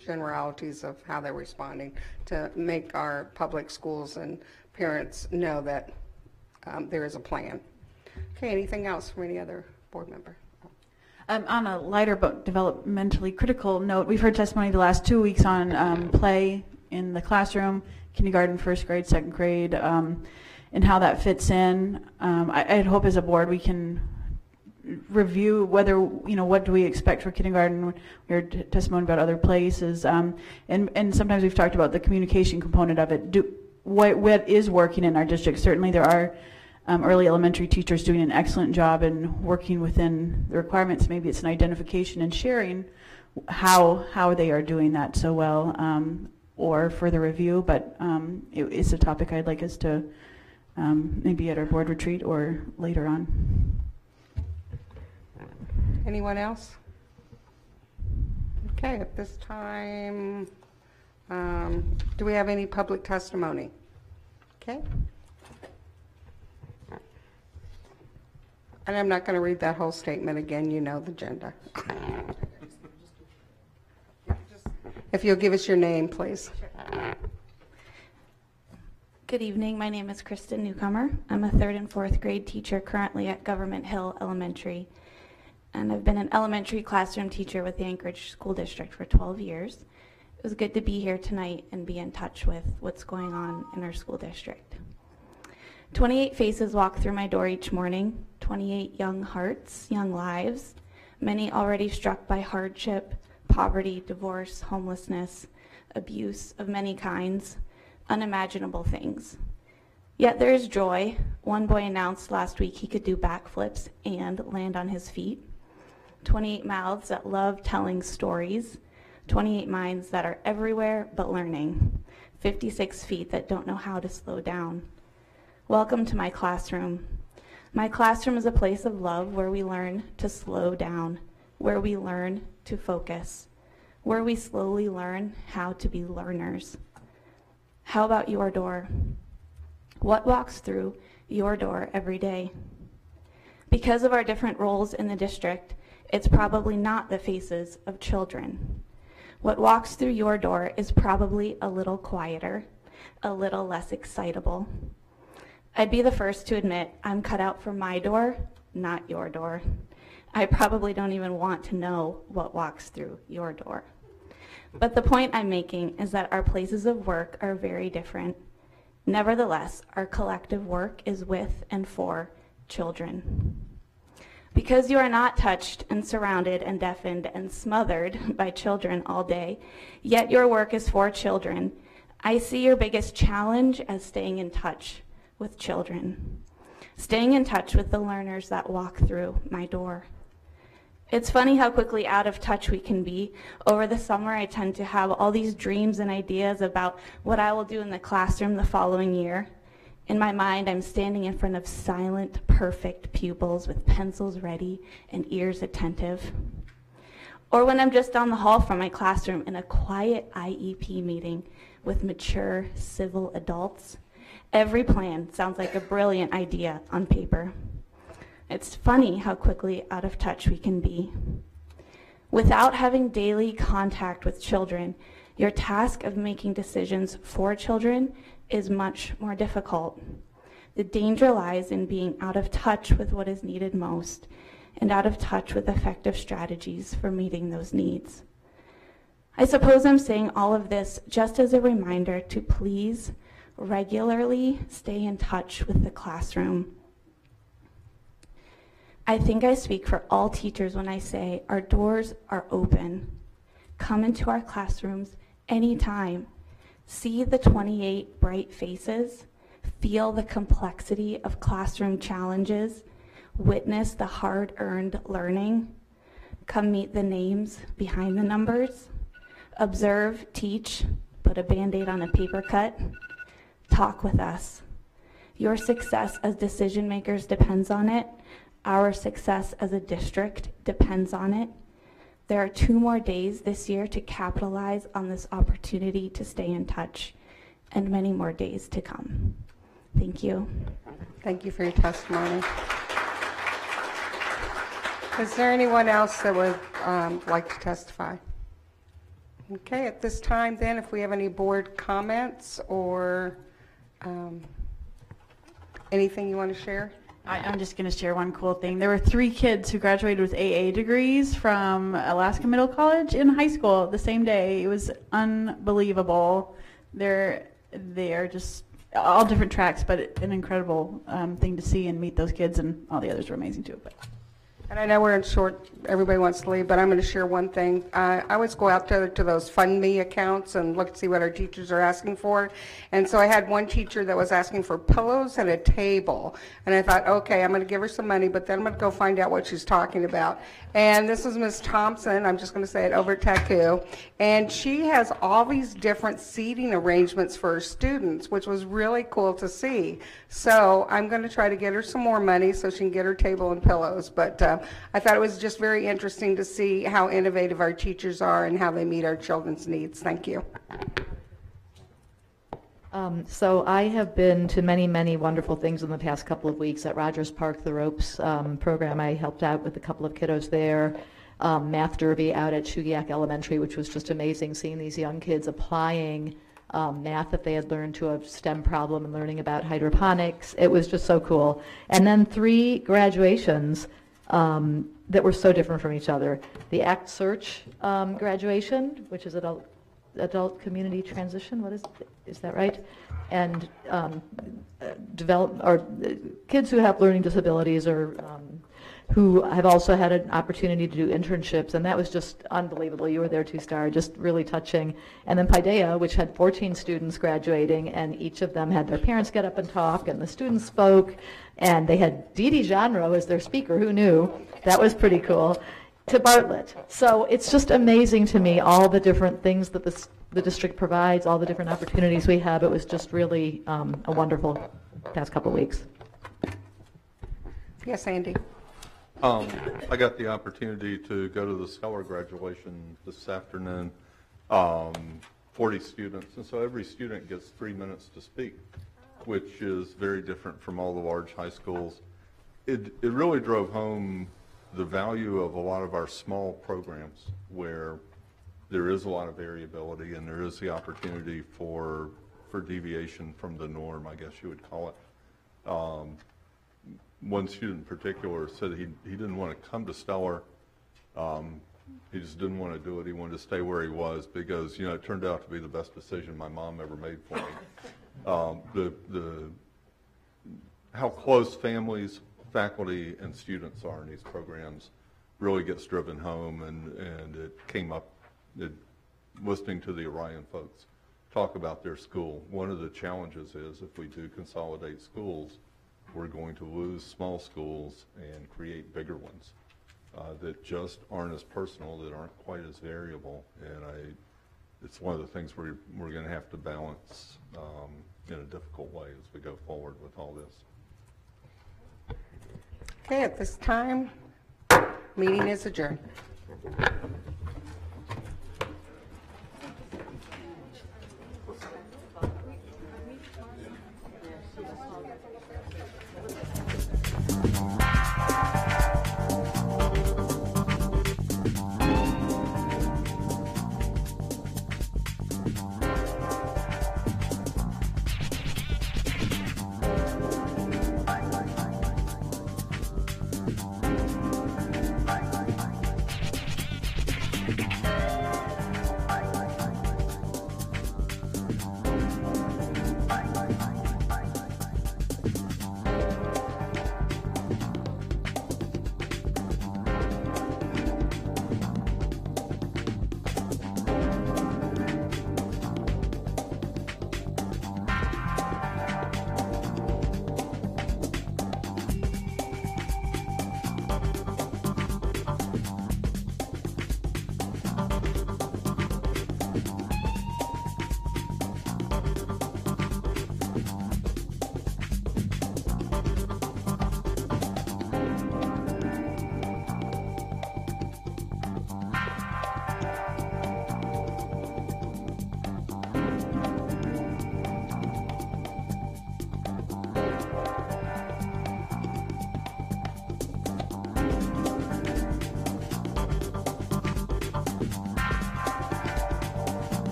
generalities of how they're responding to make our public schools and parents know that there is a plan. Okay, anything else from any other board member? On a lighter but developmentally critical note, we've heard testimony the last 2 weeks on play in the classroom, kindergarten, first grade, second grade, and how that fits in. I'd hope as a board we can review whether, you know, what do we expect for kindergarten. We heard testimony about other places, and sometimes we've talked about the communication component of it. What is working in our district? Certainly there are early elementary teachers doing an excellent job in working within the requirements. Maybe it's an identification and sharing how they are doing that so well, or further review, but it's a topic I'd like us to maybe at our board retreat or later on. Anyone else? Okay, at this time, do we have any public testimony? Okay. And I'm not going to read that whole statement again. You know the agenda. If you'll give us your name, please. Good evening. My name is Kristen Newcomer. I'm a 3rd and 4th grade teacher currently at Government Hill Elementary. And I've been an elementary classroom teacher with the Anchorage School District for 12 years. It was good to be here tonight and be in touch with what's going on in our school district. 28 faces walk through my door each morning, 28 young hearts, young lives, many already struck by hardship, poverty, divorce, homelessness, abuse of many kinds, unimaginable things. Yet there is joy. One boy announced last week he could do backflips and land on his feet. 28 mouths that love telling stories, 28 minds that are everywhere but learning, 56 feet that don't know how to slow down. Welcome to my classroom. My classroom is a place of love where we learn to slow down, where we learn to focus, where we slowly learn how to be learners. How about your door? What walks through your door every day? Because of our different roles in the district, it's probably not the faces of children. What walks through your door is probably a little quieter, a little less excitable. I'd be the first to admit I'm cut out for my door, not your door. I probably don't even want to know what walks through your door. But the point I'm making is that our places of work are very different. Nevertheless, our collective work is with and for children. Because you are not touched and surrounded and deafened and smothered by children all day, yet your work is for children, I see your biggest challenge as staying in touch with children, staying in touch with the learners that walk through my door. It's funny how quickly out of touch we can be. Over the summer, I tend to have all these dreams and ideas about what I will do in the classroom the following year. In my mind, I'm standing in front of silent, perfect pupils with pencils ready and ears attentive. Or when I'm just down the hall from my classroom in a quiet IEP meeting with mature, civil adults. Every plan sounds like a brilliant idea on paper. It's funny how quickly out of touch we can be. Without having daily contact with children, your task of making decisions for children is much more difficult. The danger lies in being out of touch with what is needed most and out of touch with effective strategies for meeting those needs. I suppose I'm saying all of this just as a reminder to please regularly stay in touch with the classroom. I think I speak for all teachers when I say our doors are open. Come into our classrooms anytime. See the 28 bright faces. Feel the complexity of classroom challenges. Witness the hard-earned learning. Come meet the names behind the numbers. Observe, teach, put a Band-Aid on a paper cut. Talk with us. Your success as decision makers depends on it. Our success as a district depends on it. There are 2 more days this year to capitalize on this opportunity to stay in touch, and many more days to come. Thank you. Thank you for your testimony. Is there anyone else that would like to testify? Okay, at this time then, if we have any board comments or anything you want to share? I'm just going to share one cool thing. There were 3 kids who graduated with AA degrees from Alaska Middle College in high school the same day. It was unbelievable. They are just all different tracks, but an incredible thing to see and meet those kids, and all the others were amazing too. But. And I know we're in short, everybody wants to leave, but I'm going to share one thing. I always go out to those Fund Me accounts and look to see what our teachers are asking for. And so I had one teacher that was asking for pillows and a table. And I thought, okay, I'm going to give her some money, but then I'm going to go find out what she's talking about. And this is Ms. Thompson, I'm just going to say it, over at Taku. And she has all these different seating arrangements for her students, which was really cool to see. So I'm going to try to get her some more money so she can get her table and pillows. But So I thought it was just very interesting to see how innovative our teachers are and how they meet our children's needs. Thank you. So I have been to many, many wonderful things in the past couple of weeks. At Rogers Park, the ropes program, I helped out with a couple of kiddos there. Math derby out at Shugiak Elementary, which was just amazing, seeing these young kids applying math that they had learned to a STEM problem and learning about hydroponics. It was just so cool. And then 3 graduations that were so different from each other. The ACT Search graduation, which is adult community transition, is that right? And kids who have learning disabilities or who have also had an opportunity to do internships, and that was just unbelievable. You were there too, Starr, just really touching. And then Paideia, which had 14 students graduating, and each of them had their parents get up and talk, and the students spoke, and they had Dee Genre as their speaker. Who knew? That was pretty cool. To Bartlett. So it's just amazing to me, all the different things that the district provides, all the different opportunities we have. It was just really a wonderful past couple of weeks. Yes, Andy. I got the opportunity to go to the Stellar graduation this afternoon, 40 students, and so every student gets 3 minutes to speak, which is very different from all the large high schools. It really drove home the value of a lot of our small programs where there is a lot of variability and there is the opportunity for deviation from the norm, I guess you would call it. One student in particular said he didn't want to come to Stellar. He just didn't want to do it. He wanted to stay where he was because, you know, it turned out to be the best decision my mom ever made for me. How close families, faculty, and students are in these programs really gets driven home, and it came up listening to the Orion folks talk about their school. One of the challenges is if we do consolidate schools, we're going to lose small schools and create bigger ones that just aren't as personal, that aren't quite as variable. And it's one of the things we're going to have to balance in a difficult way as we go forward with all this. Okay, at this time, meeting is adjourned.